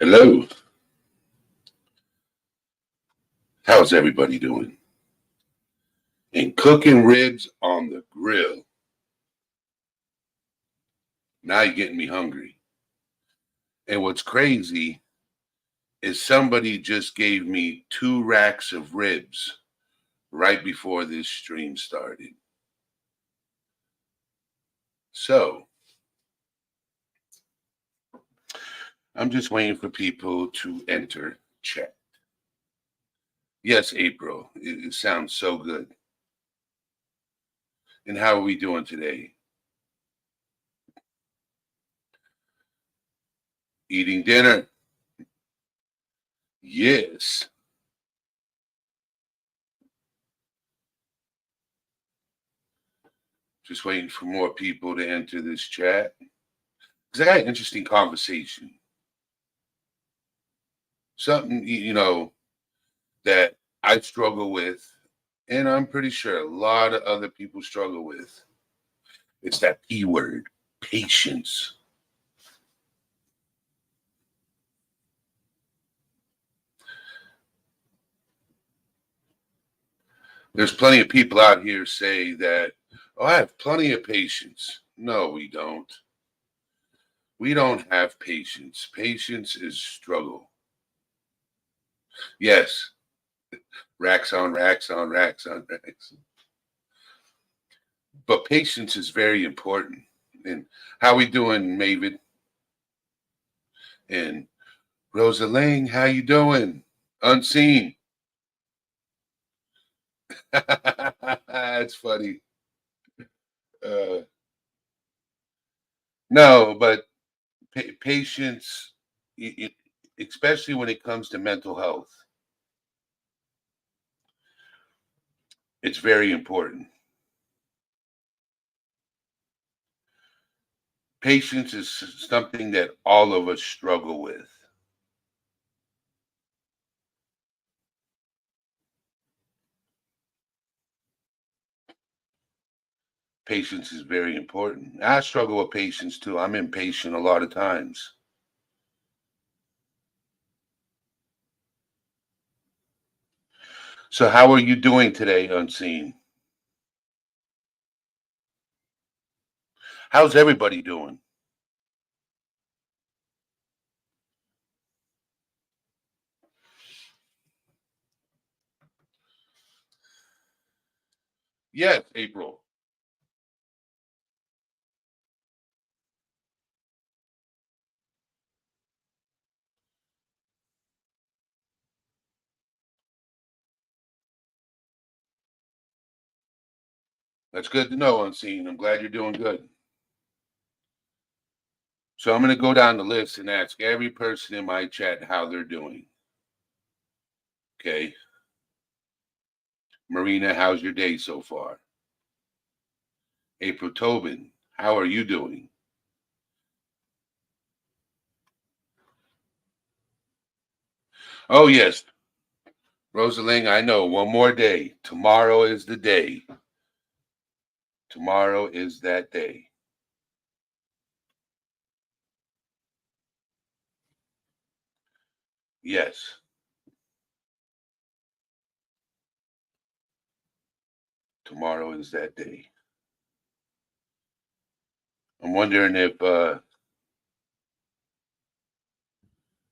Hello, how's everybody doing? And cooking ribs on the grill. Now you're getting me hungry. And what's crazy is somebody just gave me 2 racks of ribs right before this stream started. So I'm just waiting for people to enter chat. Yes, April, it sounds so good. And how are we doing today? Eating dinner? Yes. Just waiting for more people to enter this chat. Because I got an interesting conversation. Something, that I struggle with, and I'm pretty sure a lot of other people struggle with. It's that P word, patience. There's plenty of people out here say that, oh, I have plenty of patience. No, we don't. We don't have patience. Patience is struggle. Yes, racks on racks on racks on racks. But patience is very important. And how we doing, Mavid? And Rosa Lang, how you doing? Unseen. That's funny. Uh, no, but patience, especially when it comes to mental health, it's very important. Patience is something that all of us struggle with. Patience is very important. I struggle with patience too. I'm impatient a lot of times. So, how are you doing today, Unseen? How's everybody doing? Yes, April. That's good to know, Unseen. I'm glad you're doing good. So, I'm going to go down the list and ask every person in my chat how they're doing. Okay. Marina, how's your day so far? April Tobin, how are you doing? Oh, yes. Rosaling, I know. One more day. Tomorrow is the day. Tomorrow is that day. Yes. Tomorrow is that day. I'm wondering if,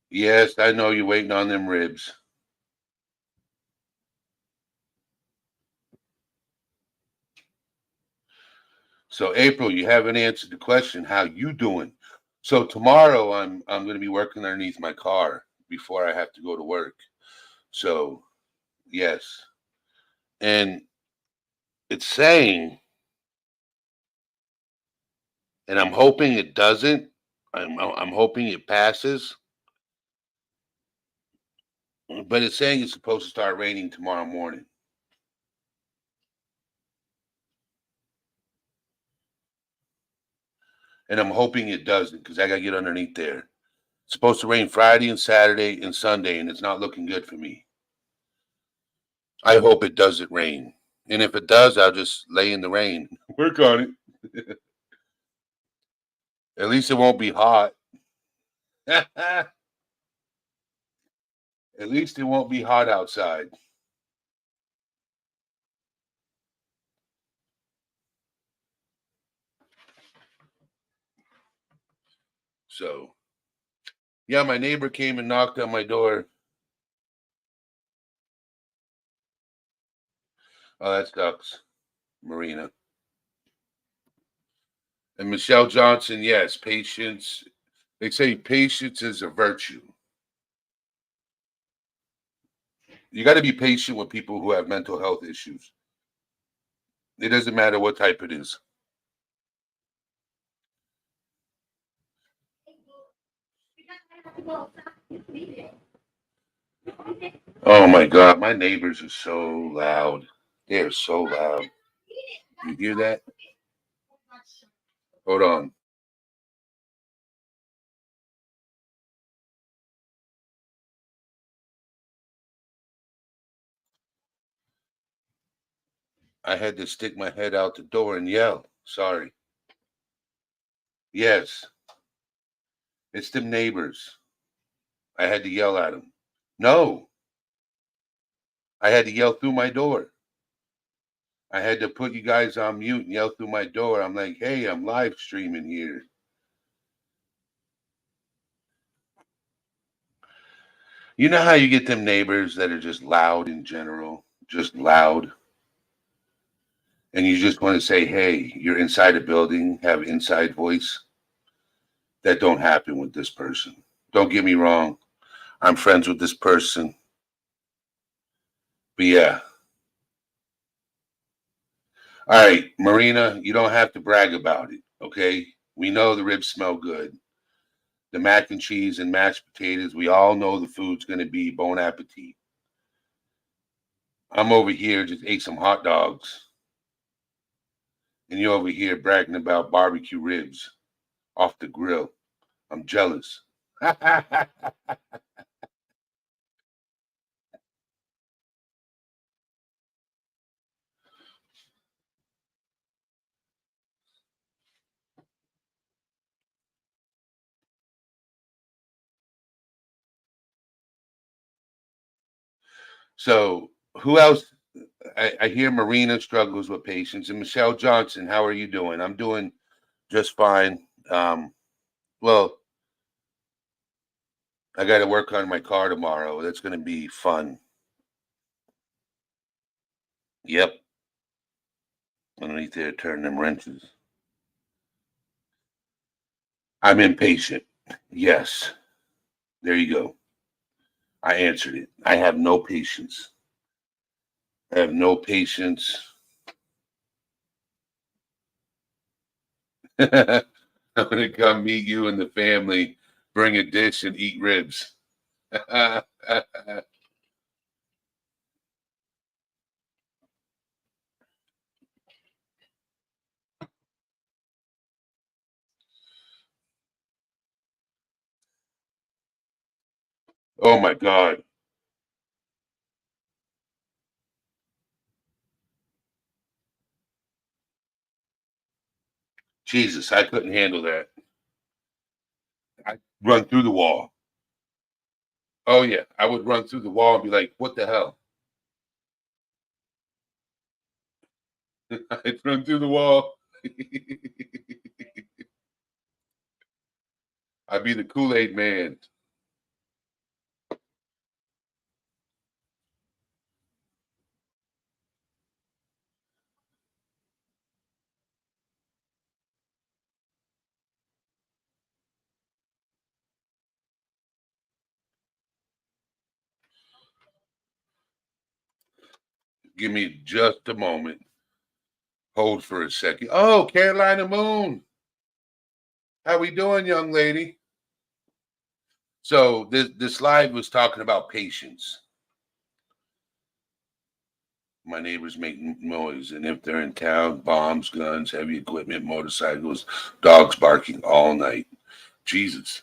yes, I know you're waiting on them ribs. So, April, you haven't answered the question. How you doing? So tomorrow, I'm going to be working underneath my car before I have to go to work. So, yes, and it's saying, and I'm hoping it doesn't. I'm hoping it passes, but it's saying it's supposed to start raining tomorrow morning. And I'm hoping it doesn't because I got to get underneath there. It's supposed to rain Friday and Saturday and Sunday, and it's not looking good for me. I hope it doesn't rain. And if it does, I'll just lay in the rain. Work on it. At least it won't be hot. At least it won't be hot outside. So, yeah, my neighbor came and knocked on my door. Oh, that's Ducks, Marina. And Michelle Johnson, yes, patience. They say patience is a virtue. You got to be patient with people who have mental health issues. It doesn't matter what type it is. Oh my God, my neighbors are so loud. They are so loud. You hear that? Hold on. I had to stick my head out the door and yell. Sorry. Yes, it's them neighbors. I had to yell at them. No, I had to yell through my door. I had to put you guys on mute and yell through my door. I'm like, hey, I'm live streaming here. You know how you get them neighbors that are just loud in general, just loud, and you just want to say, hey, you're inside a building, have inside voice. That don't happen with this person. Don't get me wrong. I'm friends with this person. But yeah. All right, Marina, you don't have to brag about it. Okay. We know the ribs smell good. The mac and cheese and mashed potatoes. We all know the food's going to be bon appetit. I'm over here just ate some hot dogs, and you're over here bragging about barbecue ribs off the grill. I'm jealous. So, who else? I hear Marina struggles with patience, and Michelle Johnson. How are you doing? I'm doing just fine. Well, I got to work on my car tomorrow. That's going to be fun. Yep. Underneath there, turn them wrenches. I'm impatient. Yes. There you go. I answered it. I have no patience. I have no patience. I'm going to come meet you and the family, bring a dish, and eat ribs. Oh my God. Jesus, I couldn't handle that. I run through the wall. Oh yeah, I would run through the wall and be like, "What the hell?" I'd run through the wall. I'd be the Kool Aid man. Give me just a moment. Hold for a second. Oh, Carolina Moon, how we doing, young lady? So this live was talking about patience. My neighbors make noise, and if they're in town, bombs, guns, heavy equipment, motorcycles, dogs barking all night. Jesus.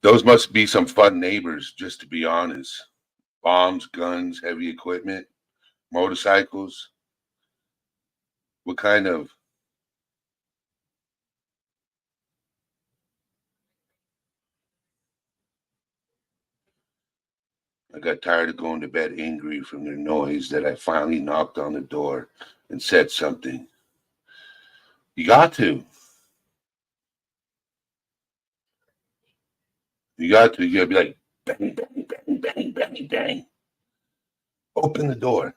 Those must be some fun neighbors, just to be honest. Bombs, guns, heavy equipment, motorcycles. What kind of? I got tired of going to bed angry from the noise that I finally knocked on the door and said something. You got to. You got to. You got to be like, bang, bang, bang, bang, bang, bang. Open the door.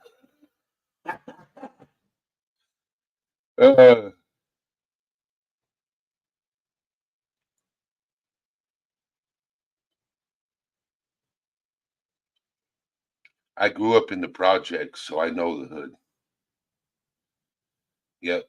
Uh, I grew up in the projects, so I know the hood. Yep.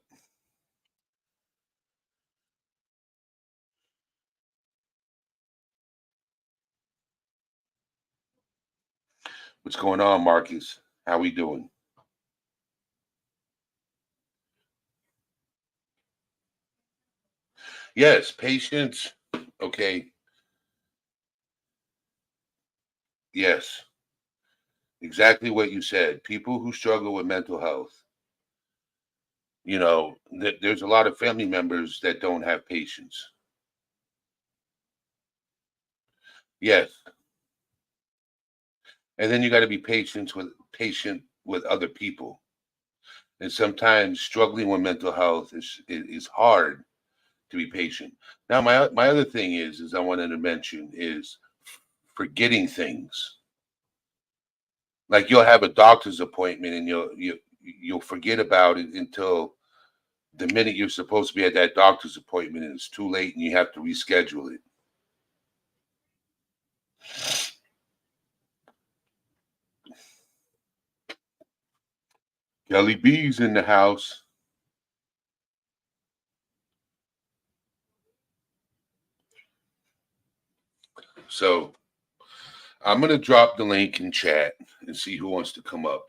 What's going on, Marcus? How we doing? Yes, patience. Okay. Yes, exactly what you said. People who struggle with mental health, there's a lot of family members that don't have patience. Yes, and then you got to be patient with other people. And sometimes struggling with mental health is hard to be patient. Now, my other thing is I wanted to mention is forgetting things. Like you'll have a doctor's appointment and you'll forget about it until the minute you're supposed to be at that doctor's appointment and it's too late and you have to reschedule it. Kelly B's in the house. So I'm gonna drop the link in chat and see who wants to come up.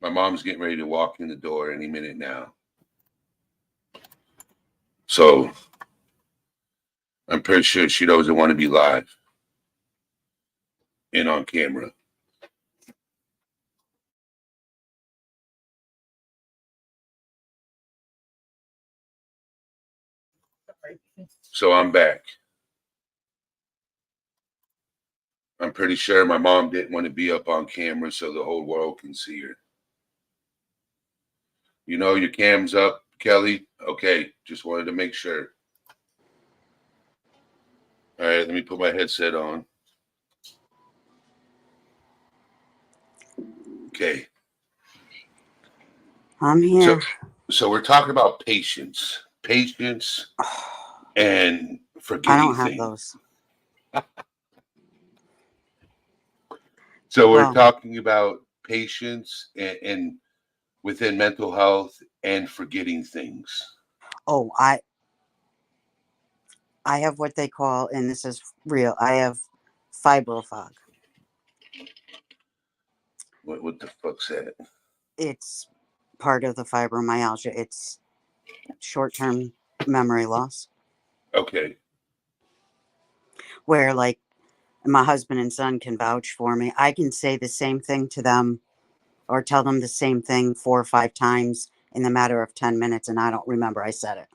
My mom's getting ready to walk in the door any minute now. So I'm pretty sure she doesn't want to be live and on camera. So I'm back. I'm pretty sure my mom didn't want to be up on camera so the whole world can see her. You know your cam's up, Kelly? Okay, just wanted to make sure. All right, let me put my headset on. Okay. I'm here. So we're talking about patience and I forgetting don't have things. those. So we're Well, talking about patience and within mental health and forgetting things. oh, I have what they call, and this is real. I have fibrofog. What the fuck's that? It's part of the fibromyalgia. It's short-term memory loss, Okay. where like my husband and son can vouch for me. I can say the same thing to them or tell them the same thing 4 or 5 times in the matter of 10 minutes, and I don't remember I said it.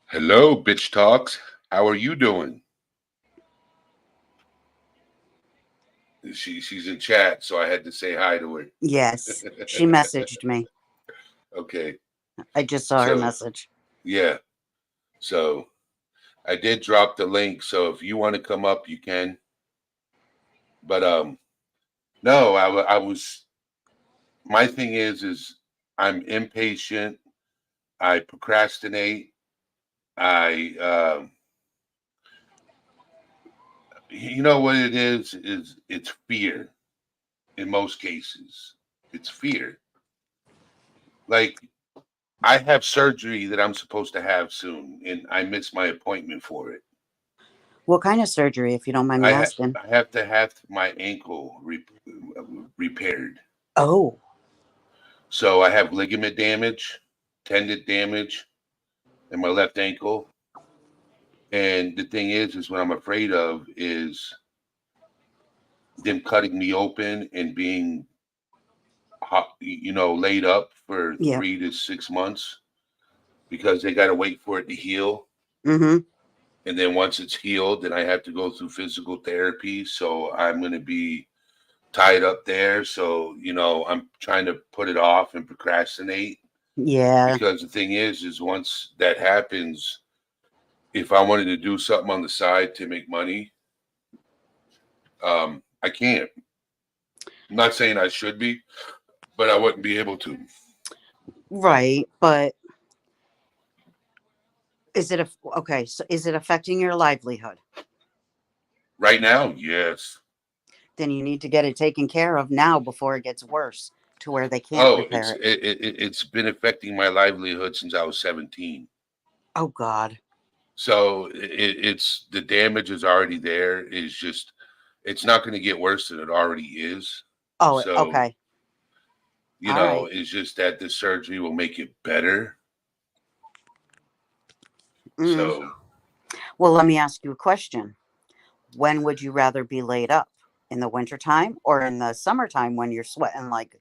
Hello, bitch talks. How are you doing? She's in chat, so I had to say hi to her. Yes, she messaged me. Okay. I just saw her So message. yeah. So I did drop the link. So if you want to come up, you can. But no, I was. My thing is I'm impatient. I procrastinate. I you know what it is it's fear in most cases. It's fear. Like I have surgery that I'm supposed to have soon, and I missed my appointment for it. What kind of surgery, if you don't mind me asking? I have to have my ankle repaired. Oh, So I have ligament damage, tendon damage in my left ankle. And the thing is what I'm afraid of is them cutting me open and being laid up for Yeah. 3 to 6 months because they got to wait for it to heal. Mm-hmm. And then once it's healed, then I have to go through physical therapy. So I'm going to be tied up there. So, I'm trying to put it off and procrastinate Yeah. because the thing is once that happens, if I wanted to do something on the side to make money, I can't. I'm not saying I should be, but I wouldn't be able to. Right. But okay? So is it affecting your livelihood? Right now, yes. Then you need to get it taken care of now before it gets worse to where they can't Oh, repair it. it's been affecting my livelihood since I was 17. Oh God. So it's the damage is already there. It's just it's not going to get worse than it already is. Oh, So okay. All right. it's just that the surgery will make it better. Mm. So Well, let me ask you a question. When would you rather be laid up? In the wintertime or in the summertime when you're sweating like?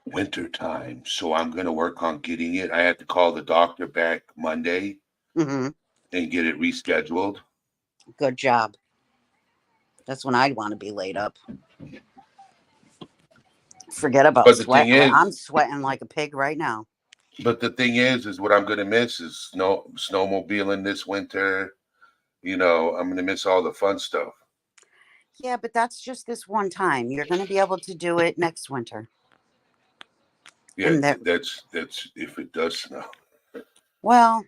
winter time. So I'm going to work on getting it. I have to call the doctor back Monday Mm-hmm. and get it rescheduled. Good job. That's when I'd want to be laid up. Forget about But the thing sweat. I'm is, sweating like a pig right now. is what I'm going to miss is snowmobiling this winter. I'm going to miss all the fun stuff. Yeah, but that's just this one time. You're going to be able to do it next winter. Yeah, And that, that's if it does snow. well,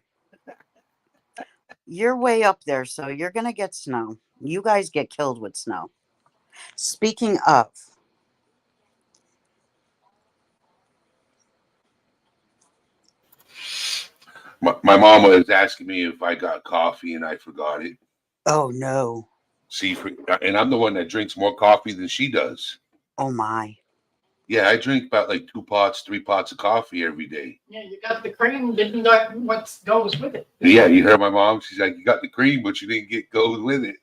you're way up there, so you're going to get snow. You guys get killed with snow. Speaking of, My mom was asking me if I got coffee and I forgot it. oh no. See, and I'm the one that drinks more coffee than she does. Oh my. Yeah, I drink about like 2 pots, 3 pots of coffee every day. Yeah, you got the cream, didn't got what goes with it. Yeah, you heard my mom. She's like, you got the cream, but you didn't get goes with it.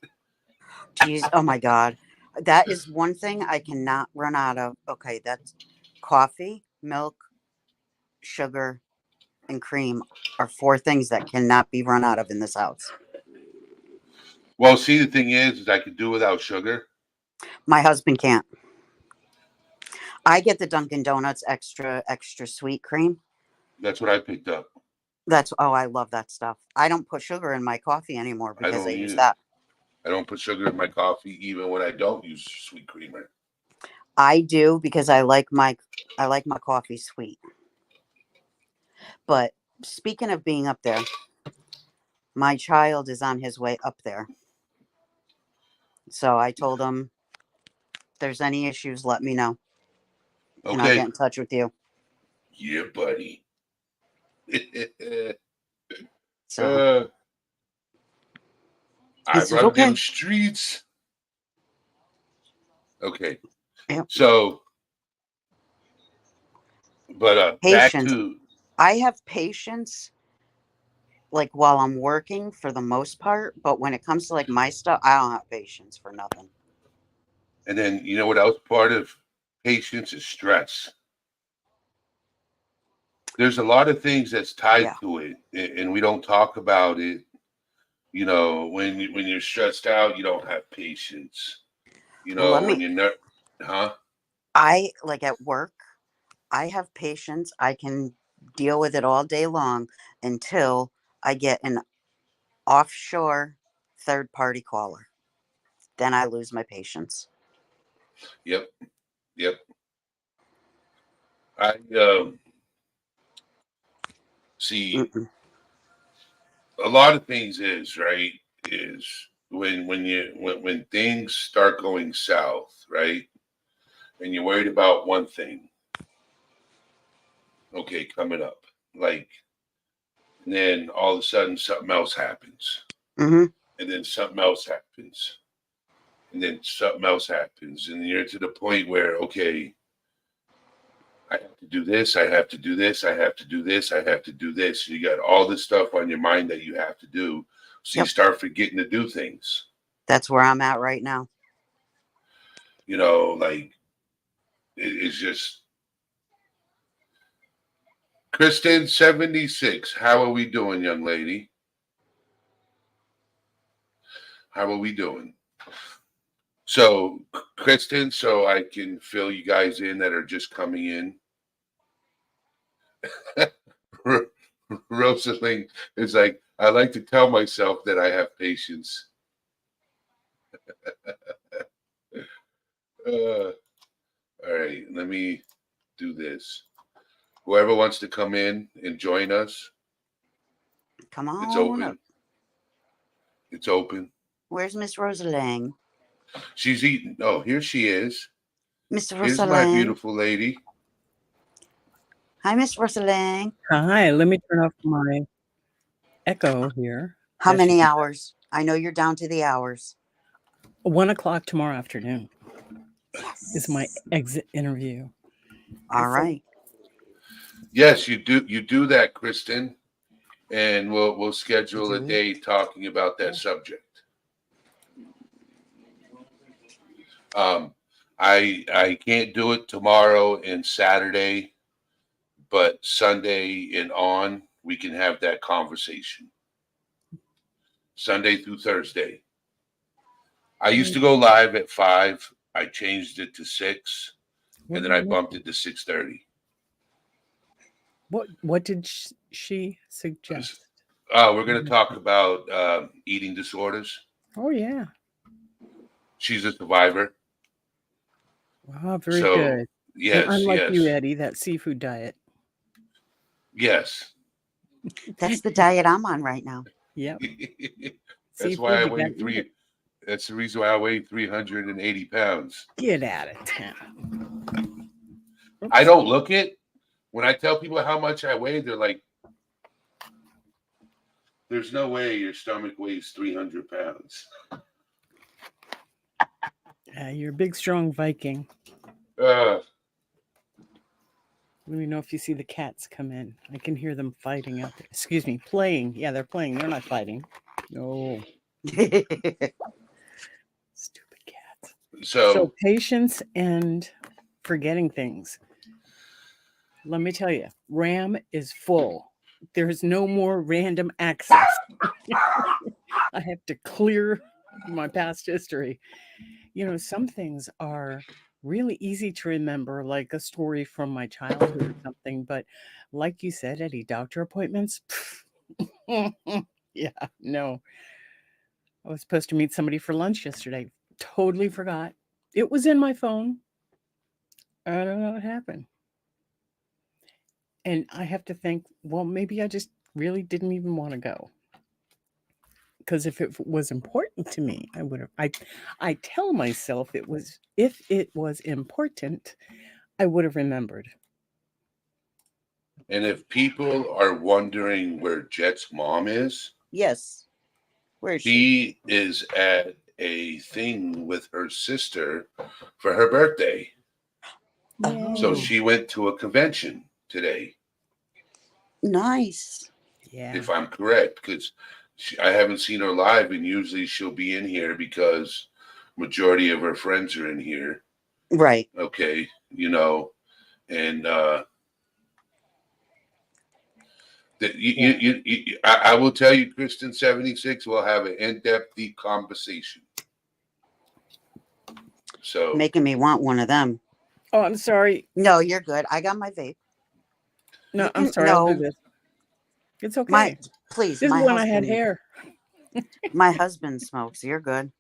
Jeez. Oh my God. That is one thing I cannot run out of. Okay, that's coffee, milk, sugar, and cream are four things that cannot be run out of in this house. Well, see, the thing is I could do without sugar. My husband can't. I get the Dunkin' Donuts extra sweet cream. That's what I picked up. I love that stuff. I don't put sugar in my coffee anymore I because I don't use either. that. I don't put sugar in my coffee even when I don't use sweet creamer. I do because I like my coffee sweet. But speaking of being up there, my child is on his way up there. So I told him, if there's any issues, let me know. And I'll get Okay. in touch with you. Yeah, buddy. So I this is run them okay. streets. Okay. Yep. So, but back Patience. to I have patience like while I'm working for the most part, but when it comes to like my stuff, I don't have patience for nothing. and then you know what else part of patience is stress. There's a lot of things that's tied Yeah. to it, and we don't talk about it. When you're stressed out, you don't have patience. Well, When you're not, huh? I like at work, I have patience. I can deal with it all day long until I get an offshore third party caller. Then I lose my patience. Yep, yep. I see. Mm-mm. A lot of things is right is when things start going south, right, and you're worried about one thing. Okay, coming up, like, and then all of a sudden something else happens, Mm-hmm. and then something else happens, and then something else happens, and you're to the point where okay, I have to do this, I have to do this, I have to do this, I have to do this. You got all this stuff on your mind that you have to do, so you Yep. start forgetting to do things. That's where I'm at right now. like it's just Kristen 76. How are we doing, young lady? How are we doing? So, Kristen, so I can fill you guys in that are just coming in. Rosalind is like, I like to tell myself that I have patience. All right, let me do this. Whoever wants to come in and join us, Come on it's up. open. It's open. Where's Miss Rosalang? She's eating. Oh, here she is. Miss Here's my Rosalang. beautiful lady. Hi, Miss Rosalang. Hi, let me turn off my echo here. How That many should be hours? I know you're down to the hours. 1 o'clock tomorrow afternoon Yes. is my exit interview. All right. Yes, you do. You do that, Kristen, and we'll schedule a Do. day talking about that subject. I can't do it tomorrow and Saturday, but Sunday and on we can have that conversation. Sunday through Thursday. I used to go live at 5. I changed it to 6, and then I bumped it to 6:30. What did she suggest? We're going to talk about eating disorders. Oh yeah. She's a survivor. Wow, very So, good. yes, And unlike yes, you, Eddie, that seafood diet. yes. That's the diet I'm on right now. Yep. That's Seafood, why I you weigh gotta eat 3. it. That's the reason why I weigh 380 pounds. Get out of town. I don't look it. When I tell people how much I weigh, they're like, "There's no way your stomach weighs 300 pounds." You're a big, strong Viking. Uh, Let me know if you see the cats come in. I can hear them fighting out there. Excuse me, playing. Yeah, they're playing. They're not fighting. No, stupid cats. So so patience and forgetting things. Let me tell you, RAM is full. There's no more random access. I have to clear my past history. Some things are really easy to remember, like a story from my childhood or something. But like you said, Eddie, doctor appointments. Yeah, no. I was supposed to meet somebody for lunch yesterday. Totally forgot. It was in my phone. I don't know what happened. And I have to think, well, maybe I just really didn't even want to go. Because if it was important to me, I would have. I tell myself if it was important, I would have remembered. and if people are wondering where Jet's mom is, Yes. Where is she? she is at a thing with her sister for her birthday. Oh. So she went to a convention today, Nice. Yeah. if I'm correct, because I haven't seen her live, and usually she'll be in here because majority of her friends are in here. Right. Okay, and I will tell you, Kristen 76 will have an in-depth, deep conversation. So Making me want one of them. Oh, I'm sorry. No, you're good. I got my vape. No, You I'm can- sorry. I'll do no. this. It's okay. Please, This my is when I husband. had hair. My husband smokes. You're good.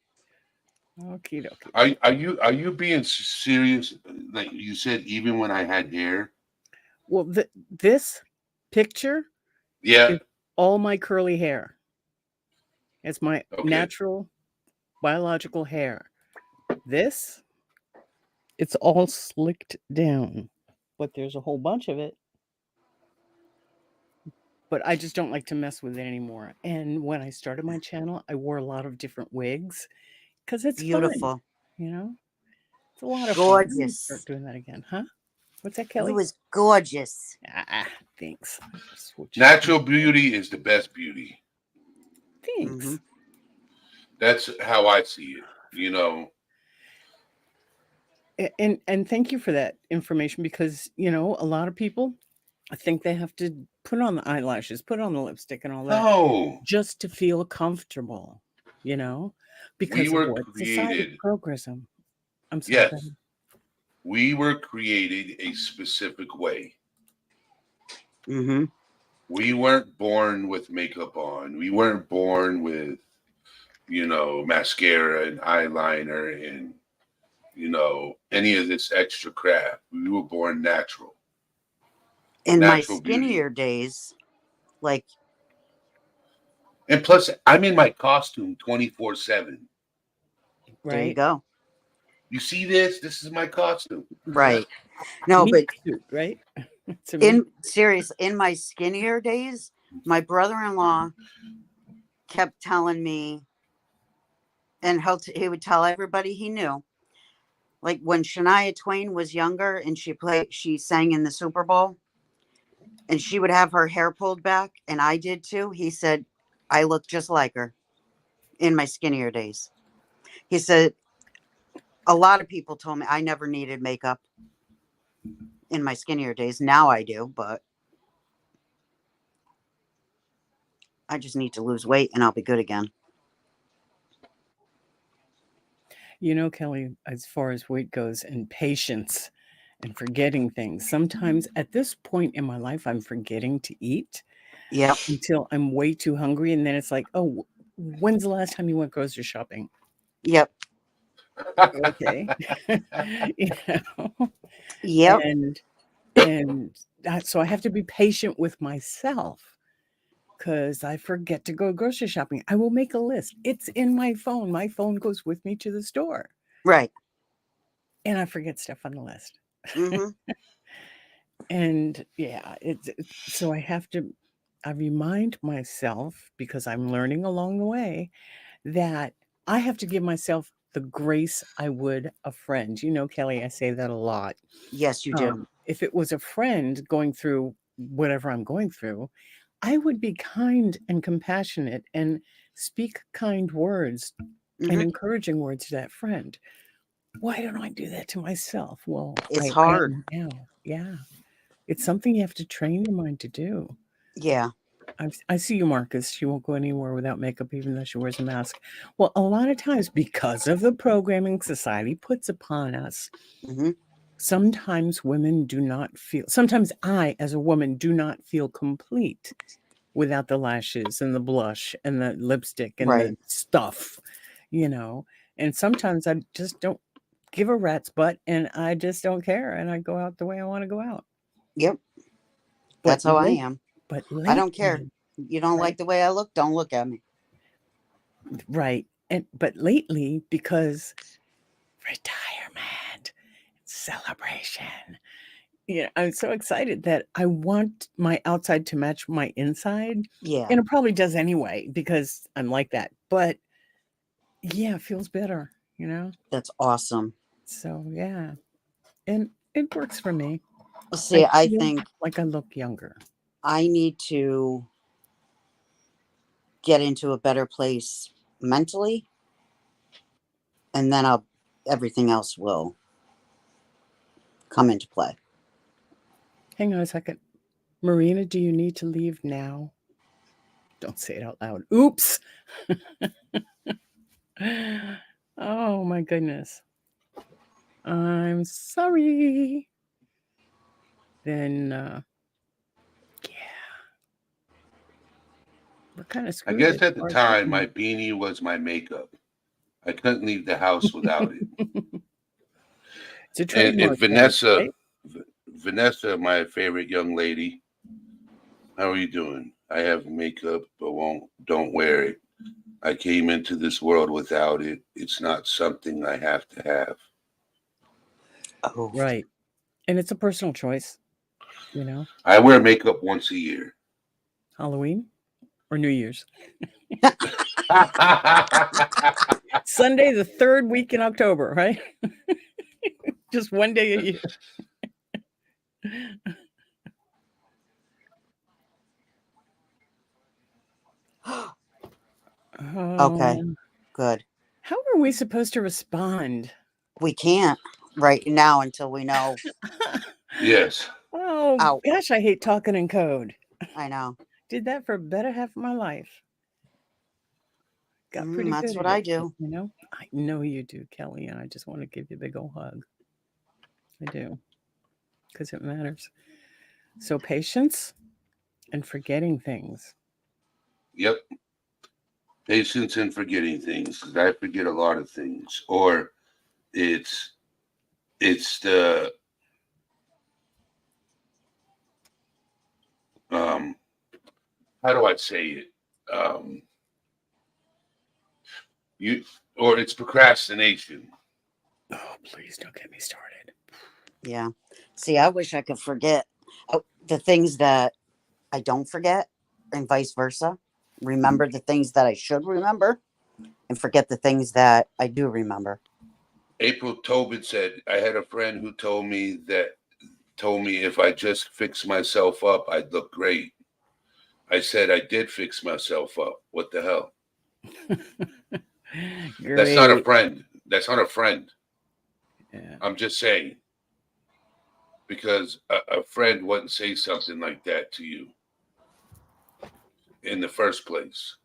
Okie dokie. are you being serious? Like you said, even when I had hair. Well, this picture Yeah. is all my curly hair. It's my natural biological hair. This, it's all slicked down, but there's a whole bunch of it. But I just don't like to mess with it anymore. And when I started my channel, I wore a lot of different wigs because it's Beautiful. fun. It's a lot of Gorgeous. fun. Start doing that again, huh? What's that, Kelly? He was gorgeous. Thanks. Natural beauty is the best beauty. Thanks. Mm-hmm. That's how I see it. And thank you for that information because you know a lot of people think they have to put on the eyelashes, put on the lipstick, and all that No, just to feel comfortable. You know, we because of were what society created. programs them. I'm sorry. Go Yes, ahead. we were created a specific way. Mm-hmm. We weren't born with makeup on. We weren't born with, mascara and eyeliner and, any of this extra crap. We were born natural, In my natural beauty. skinnier days, like, And plus, I'm in my costume 24/7. there you Right? go. You see this? This is my costume. Right. No, Meat but suit, right? It's a meat. in my skinnier days, my brother-in-law kept telling me, and he would tell everybody he knew, like when Shania Twain was younger and she sang in the Super Bowl and she would have her hair pulled back, and I did too. He said, I look just like her in my skinnier days. He said, a lot of people told me I never needed makeup in my skinnier days. Now I do, but I just need to lose weight and I'll be good again. You know, Kelly, as far as weight goes and patience and forgetting things, sometimes at this point in my life, I'm forgetting to eat Yep. until I'm way too hungry. And then it's like, oh, when's the last time you went grocery shopping? Yep. Okay. You know, Yep. and so I have to be patient with myself because I forget to go grocery shopping. I will make a list. It's in my phone. My phone goes with me to the store, Right. and I forget stuff on the list. Mm-hmm. And yeah, so I remind myself because I'm learning along the way that I have to give myself the grace I would a friend. You know, Kelly, I say that a lot. Yes, you do. If it was a friend going through whatever I'm going through, I would be kind and compassionate and speak kind words and Mm-hmm. encouraging words to that friend. Why don't I do that to myself? Well, It's I hard. am now. Yeah. It's something you have to train your mind to do. Yeah. I see you, Marcus. She won't go anywhere without makeup, even though she wears a mask. Well, a lot of times, because of the programming society puts upon us, Mm-hmm. sometimes women do not feel, sometimes I, as a woman, do not feel complete without the lashes and the blush and the lipstick and Right. the stuff, you know. And sometimes I just don't give a rat's butt and I just don't care and I go out the way I want to go out. Yep. But That's how I am. but I don't care. lately, You don't right, like the way I look? Don't look at me. right. But lately, because retirement, celebration, I'm so excited that I want my outside to match my inside. Yeah. And it probably does anyway, because I'm like that. But yeah, it feels better, That's awesome. So yeah. And it works for me. See, I I feel think like I look younger. I need to get into a better place mentally, and then everything else will come into play. Hang on a second. Marina, do you need to leave now? Don't say it out loud. Oops. Oh my goodness. I'm sorry. Then yeah. We're kind of I screwed. guess as at the far as time, my looking. beanie was my makeup. I couldn't leave the house without it. It's a And trademark thing, right? Vanessa, my favorite young lady, how are you doing? I have makeup, but don't wear it. I came into this world without it. It's not something I have to have. Oh, Right. And it's a personal choice, I wear makeup once a year. Halloween or New Year's. Sunday, the third week in October, right? Just one day a year. okay, good. How are we supposed to respond? We can't. right now until we know. Yes. Oh Out. gosh, I hate talking in code. I know. Did that for a better half of my life. Got pretty That's good what at I it. do. You know, I know you do, Kelly, and I just want to give you a big old hug. I do, because it matters. So patience and forgetting things. Yep. Patience and forgetting things. 'Cause I forget a lot of things. Or it's the how do I say it? Um you or it's procrastination. Oh, please don't get me started. Yeah. See, I wish I could forget the things that I don't forget, and vice versa. Remember the things that I should remember, and forget the things that I do remember. April Tobin said, I had a friend who told me if I just fix myself up, I'd look great. I said I did fix myself up. What the hell? That's not a Great. friend. That's not a friend. Yeah. I'm just saying. Because a friend wouldn't say something like that to you in the first place.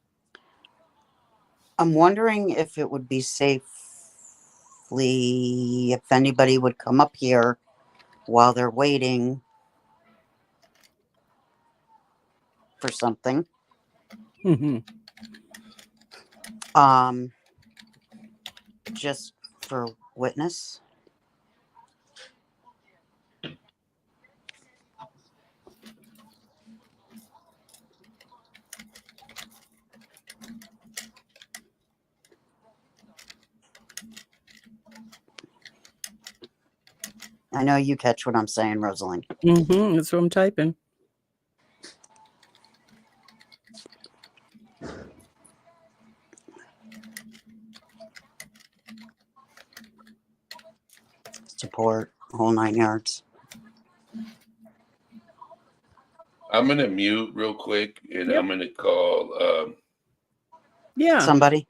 I'm wondering if it would be safely if anybody would come up here while they're waiting for something. Mhm. Just for witness. I know you catch what I'm saying, Rosalind. That's what I'm typing. Support, whole 9 yards. I'm gonna mute real quick and Yep. I'm gonna call Yeah, Somebody.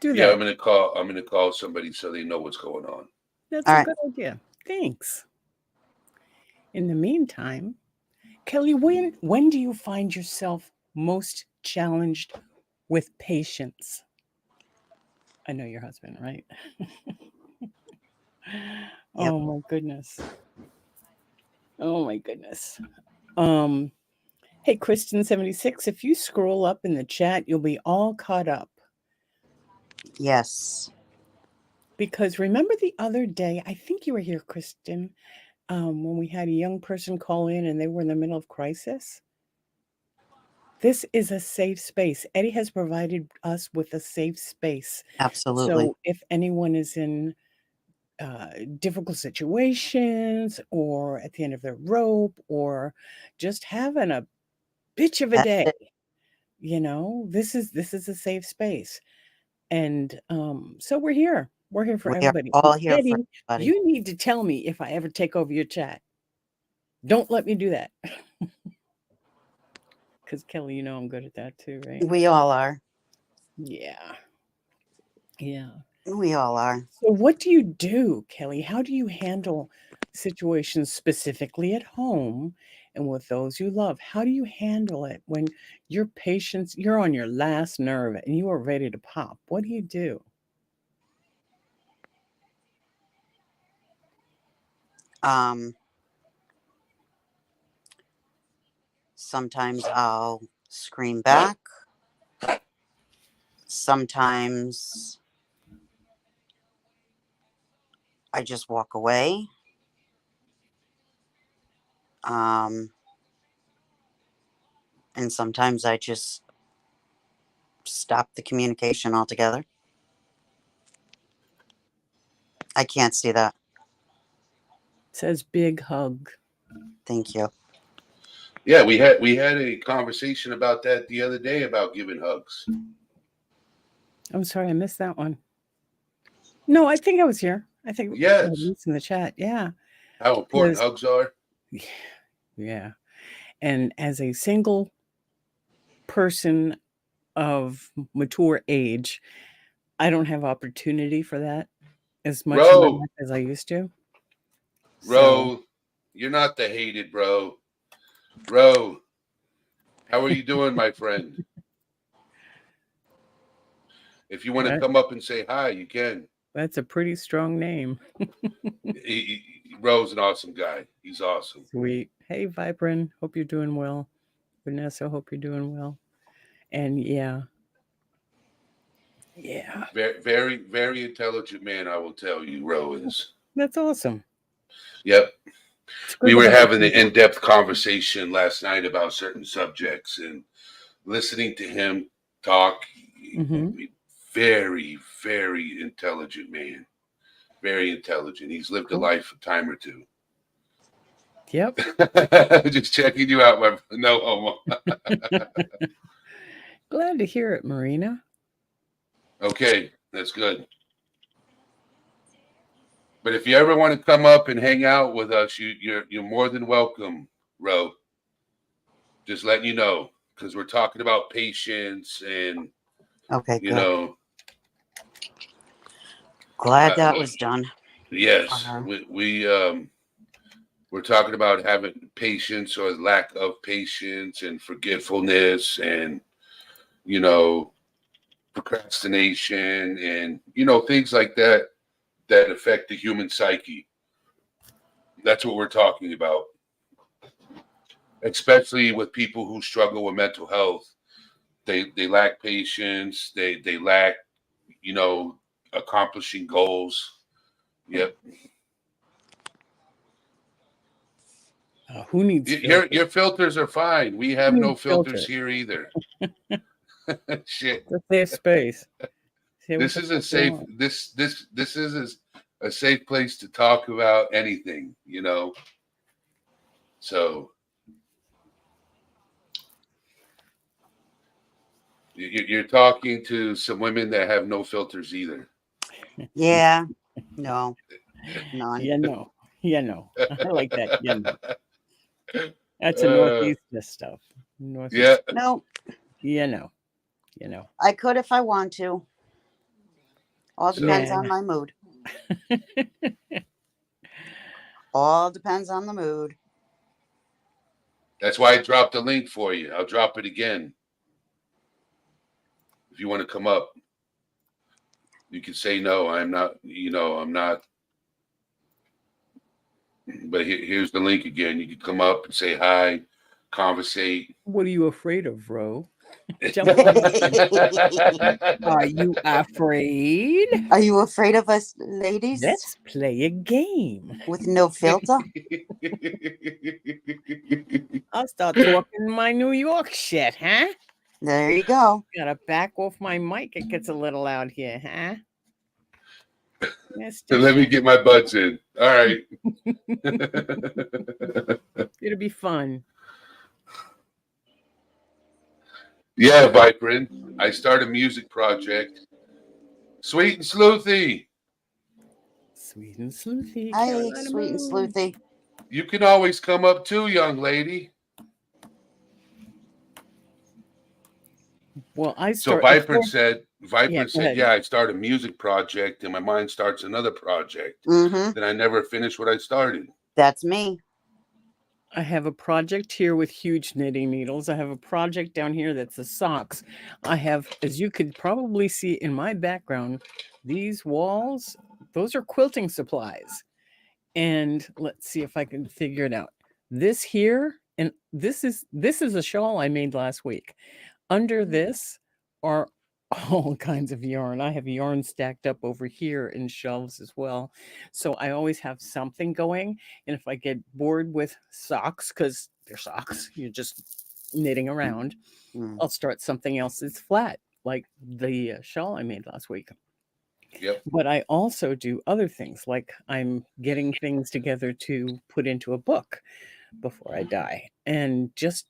do yeah, that. I'm gonna call somebody so they know what's going on. That's All a right. good idea. Thanks. In the meantime, Kelly, when do you find yourself most challenged with patience? I know your husband, right? Yep. Oh my goodness. Oh my goodness. Um, hey, Kristen76, if you scroll up in the chat, you'll be all caught up. Yes. Because remember the other day, I think you were here, Kristen, when we had a young person call in and they were in the middle of crisis? This is a safe space. Eddie has provided us with a safe space. Absolutely. So if anyone is in difficult situations or at the end of their rope or just having a bitch of a That's day, it. this is a safe space. And so we're here. We're here for We are everybody. all here Eddie, for everybody. you need to tell me if I ever take over your chat. Don't let me do that. Because Kelly, I'm good at that too, right? We all are. Yeah. Yeah. We all are. So what do you do, Kelly? How do you handle situations specifically at home and with those you love? How do you handle it when your patience, you're on your last nerve and you are ready to pop? What do you do? Sometimes I'll scream back. Sometimes I just walk away. And sometimes I just stop the communication altogether. I can't see that. It says big hug. Thank you. Yeah, we had a conversation about that the other day about giving hugs. I'm sorry, I missed that one. No, I think I was here. I think Yes. it's in the chat. Yeah. How important Because- hugs are. Yeah. And as a single person of mature age, I don't have opportunity for that as much in my Bro. life as I used to. Ro, you're not the hated bro. Ro, how are you doing, my friend? If you want to Right. come up and say hi, you can. That's a pretty strong name. Ro's an awesome guy. He's awesome. Sweet. Hey, Vibrin. Hope you're doing well. Vanessa, hope you're doing well. And yeah. Very, very, very intelligent man, I will tell you, Ro is. That's awesome. Yep. It's good We to were have having an people. in-depth conversation last night about certain subjects, and listening to him talk. Mhm. Very, very intelligent man. Very intelligent. He's lived a Cool. life a time or two. Yep. Just checking you out, my no homo. Glad to hear it, Marina. Okay, that's good. But if you ever want to come up and hang out with us, you're more than welcome, Ro. Just letting you know, because we're talking about patience and Okay, you good. know, Glad that was done. yes, Uh-huh. we're talking about having patience or lack of patience and forgetfulness and you know procrastination and things like that that affect the human psyche. That's what we're talking about, especially with people who struggle with mental health. They lack patience. They lack accomplishing goals. Yep. Who needs Your filters? your filters are fine. We have Who no needs filters filters? here either. Shit. It's a safe space. Say what This the is a fuck you safe want. this is a safe place to talk about anything, So you're talking to some women that have no filters either. Yeah. No. None. Yeah, no. Yeah, no. I like that. Yeah, no. That's a Uh, northeast stuff. yeah. Northeast. No. Yeah, no. You know. I could if I want to. All So- depends Nah. on my mood. All depends on the mood. That's why I dropped a link for you. I'll drop it again. If you want to come up, you can say no. I'm not. I'm not. But here's the link again. You can come up and say hi, conversate. What are you afraid of, Ro? Jump on up and- Are you afraid? Are you afraid of us ladies Let's play a game. with no filter? I'll start talking my New York shit, huh? There you go. Gotta back off my mic. It gets a little loud here, huh? So let me get my butts in. All right. It'll be fun. Yeah, Viprin. I start a music project. Sweet and Sleuthy. Sweet and sleuthy. Hi, Carolina sweet and Moon. sleuthy. You can always come up too, young lady. Well, I So start. Viprin said, go ahead. yeah, I start a music project and my mind starts another project. Mm-hmm. Then I never finish what I started. That's me. I have a project here with huge knitting needles. I have a project down here that's the socks. I have, as you could probably see in my background, these walls, those are quilting supplies. And let's see if I can figure it out. This here, and this is a shawl I made last week. Under this are all kinds of yarn. I have yarn stacked up over here in shelves as well. So I always have something going. And if I get bored with socks, because they're socks, you're just knitting around, Mm. I'll start something else that's flat, like the shawl I made last week. Yep. But I also do other things, like I'm getting things together to put into a book before I die. And just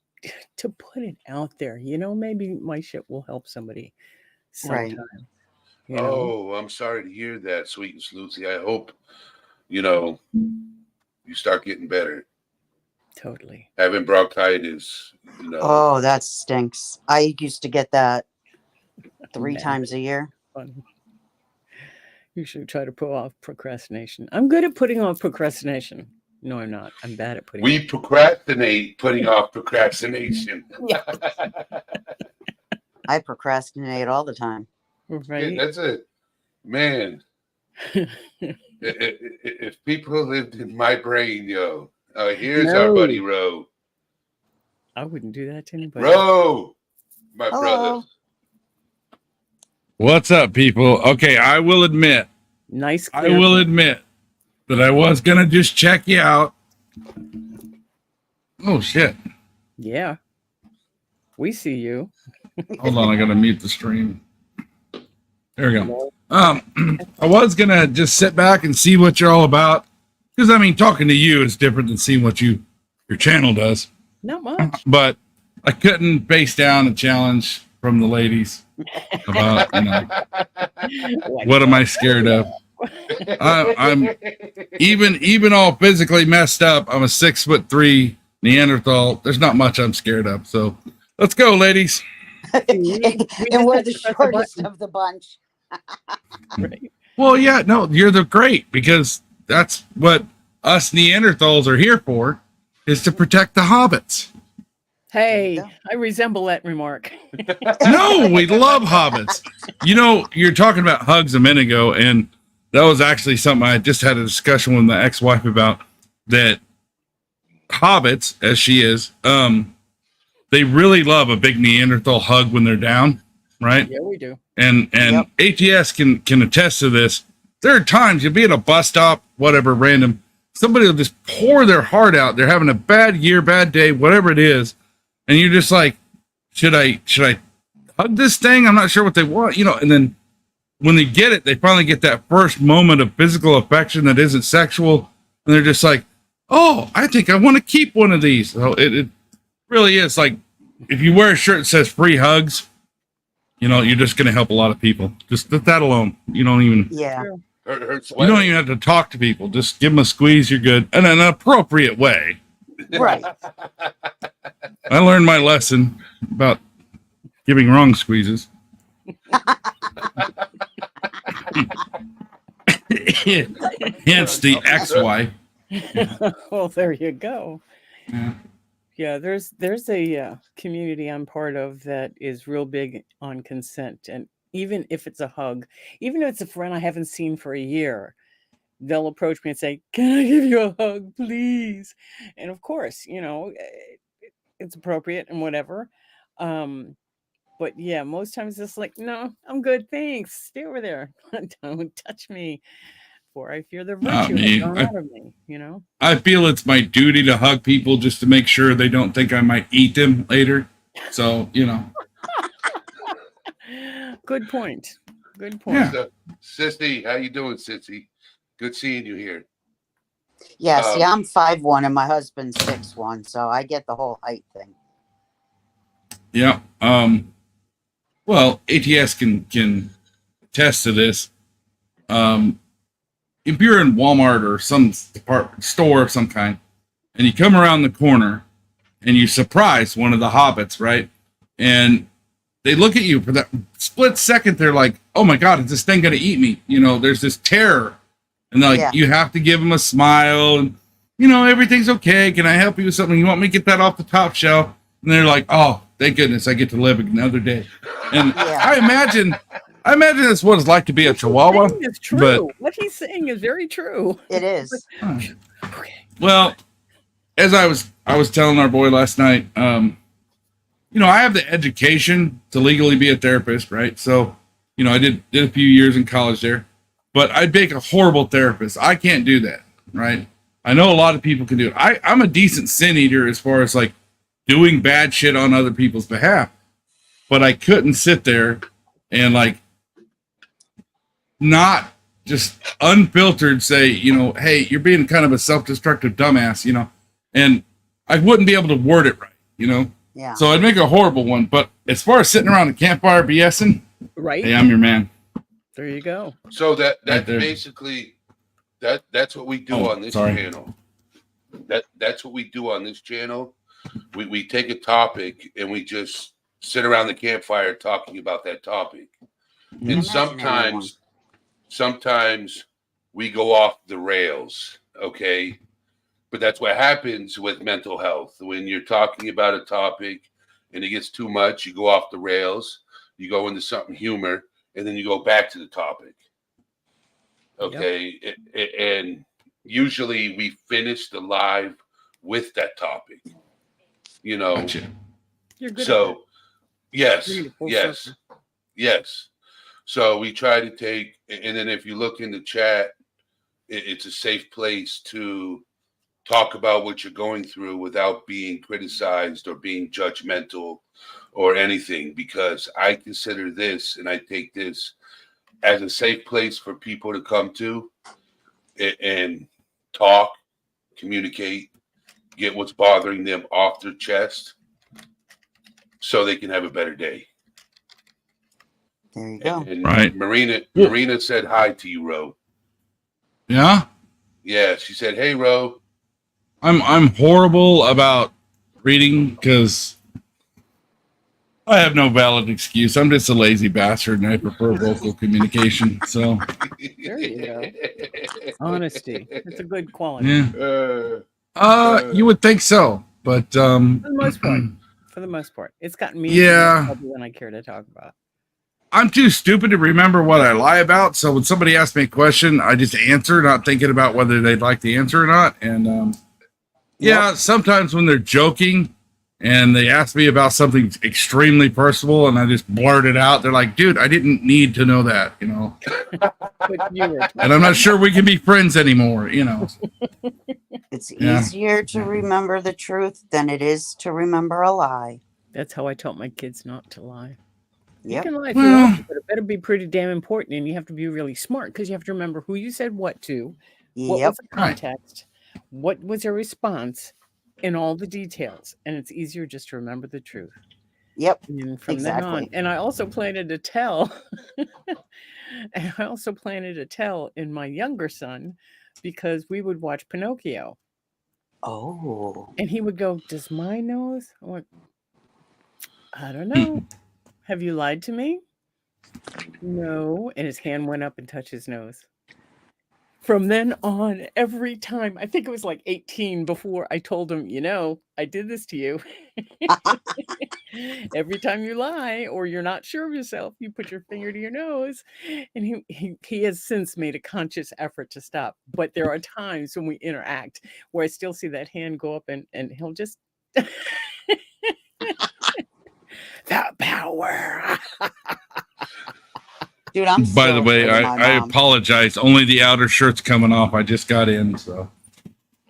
to put it out there, maybe my shit will help somebody Right. sometime. Oh, I'm sorry to hear that, Sweet and Sleuthy. I hope, you start getting better. Totally. Having bronchitis, Oh, that stinks. I used to get that 3 Nah. times a year. Fun. You should try to put off procrastination. I'm good at putting off procrastination. No, I'm not. I'm bad at putting. We procrastinate, putting off procrastination. I procrastinate all the time. Right. That's it, man. If people lived in my brain, yo, here's our No. buddy Ro. I wouldn't do that to anybody. Ro, my Hello. brother. What's up, people? Okay, I will admit Nice. I clear will voice. admit that I was gonna just check you out. Oh shit. Yeah. We see you. Hold on, I gotta mute the stream. There we go. I was gonna just sit back and see what you're all about. Because I mean, talking to you is different than seeing what your channel does. Not much. But I couldn't base down a challenge from the ladies about, you know, what am I scared of? I'm even all physically messed up. I'm a 6'3" Neanderthal. There's not much I'm scared of. So let's go, ladies. And we're the shortest of the bunch. Right. Well, yeah, no, you're the great because that's what us Neanderthals are here for, is to protect the hobbits. Hey, go. I resemble that remark. No, we love hobbits. You know, you're talking about hugs a minute ago, and that was actually something I just had a discussion with my ex-wife about, that hobbits, as she is, they really love a big Neanderthal hug when they're down, right? Yeah, we do. And Yep. ATS can attest to this. There are times you'll be at a bus stop, whatever, random, somebody will just pour their heart out. They're having a bad year, bad day, whatever it is, and you're just like, should I hug this thing? I'm not sure what they want, you know. And then when they get it, they finally get that first moment of physical affection that isn't sexual, and they're just like, oh, I think I want to keep one of these. So it really is like, if you wear a shirt that says free hugs, you know, you're just going to help a lot of people. Just that alone. You don't even Yeah. Her you sweater. don't even have to talk to people. Just give them a squeeze. You're good. In an appropriate way. Right. I learned my lesson about giving wrong squeezes. Hence the ex-wife. Well, there you go. Yeah. Yeah, there's a community I'm part of that is real big on consent, and even if it's a hug, even if it's a friend I haven't seen for a year, they'll approach me and say, "Can I give you a hug, please?" And of course, you know, it's appropriate and whatever. But yeah, most times it's like, "No, I'm good, thanks. Stay over there. Don't touch me." For I fear the Not virtue me. has gone out of me, you know. I feel it's my duty to hug people just to make sure they don't think I might eat them later. So, you know. Good point. Good point. Yeah. So, Sissy, how you doing, Sissy? Good seeing you here. Yeah, see, I'm 5'1" and my husband's 6'1", so I get the whole height thing. Yeah. Well, ATS can attest to this. If you're in Walmart or some department store of some kind, and you come around the corner and you surprise one of the hobbits, right? And they look at you for that split second. They're like, "Oh my God, is this thing going to eat me?" You know, there's this terror. And they're like, Yeah. you have to give them a smile and, you know, everything's okay. Can I help you with something? You want me to get that off the top shelf? And they're like, "Oh, thank goodness I get to live another day." And Yeah. I imagine that's what it's like to be a Chihuahua. It's true. but- What he's saying is very true. It is. Okay. Well, as I was telling our boy last night, you know, I have the education to legally be a therapist, right? So, you know, I did a few years in college there, but I'd make a horrible therapist. I can't do that, right? I know a lot of people can do it. I'm a decent sin eater as far as like doing bad shit on other people's behalf, but I couldn't sit there and like not just unfiltered say, you know, "Hey, you're being kind of a self-destructive dumbass," you know, and I wouldn't be able to word it right, you know. Yeah. So I'd make a horrible one. But as far as sitting around a campfire BSing, Right? hey, I'm your man. There you go. So that's Right there. basically that's what we do Oh, on this sorry. channel. That's what we do on this channel. We take a topic and we just sit around the campfire talking about that topic. And Imaginary sometimes we go off the rails, okay? But that's what happens with mental health. When you're talking about a topic and it gets too much, you go off the rails, you go into something humor, and then you go back to the topic. Okay. And usually we finish the live with that topic, you know. Gotcha. You're good. So, yes, Bring it full yes, circle. yes. So we try to take, and then if you look in the chat, it's a safe place to talk about what you're going through without being criticized or being judgmental or anything, because I consider this and I take this as a safe place for people to come to and talk, communicate, get what's bothering them off their chest so they can have a better day. There you go. And Right. Marina said hi to you, Ro. Yeah. Yeah, she said, "Hey, Ro." I'm horrible about reading because I have no valid excuse. I'm just a lazy bastard and I prefer vocal communication. So There you go. Honesty. It's a good quality. yeah. Uh, You would think so, but For the most part. For the most part. It's gotten me Yeah. into more trouble than I care to talk about. I'm too stupid to remember what I lie about. So when somebody asks me a question, I just answer, not thinking about whether they'd like the answer or not. And yeah, sometimes when they're joking and they ask me about something extremely personal and I just blurt it out, they're like, dude, I didn't need to know that, you know. But you were And I'm not sure we can be friends anymore, you know. It's Yeah. easier to remember the truth than it is to remember a lie. That's how I taught my kids not to lie. You Yep. can lie if you Well- want to, but it better be pretty damn important, and you have to be really smart because you have to remember who you said what to, what Yep. was the context, what was your response, and all the details. And it's easier just to remember the truth. Yep. And from then on, Exactly. and I also planted a tell, and I also planted a tell in my younger son because we would watch Pinocchio, Oh. and he would go, "Does my nose?" I'm like, "I don't know. Have you lied to me?" No. And his hand went up and touched his nose. From then on, every time, I think it was like 18 before I told him, I did this to you. Every time you lie or you're not sure of yourself, you put your finger to your nose. And he has since made a conscious effort to stop. But there are times when we interact where I still see that hand go up and he'll just that power. Dude, I'm By so the way, afraid of my I mom. apologize. Only the outer shirt's coming off. I just got in, so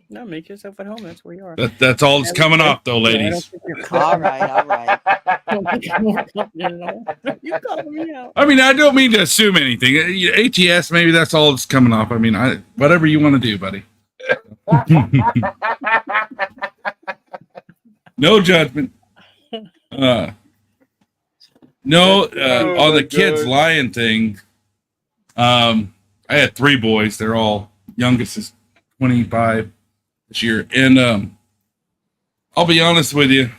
No, make yourself at home. That's where you are. that's all that's coming off, though, Yeah, I don't ladies. think you're All right, all right. I don't think you're more confident at all. You called me out. I mean, I don't mean to assume anything. ATS, maybe that's all that's coming off. I mean, whatever you want to do, buddy. No judgment. No, Oh on my the kids God. lying thing. I had 3 boys. They're all youngest is 25 this year, and I'll be honest with you.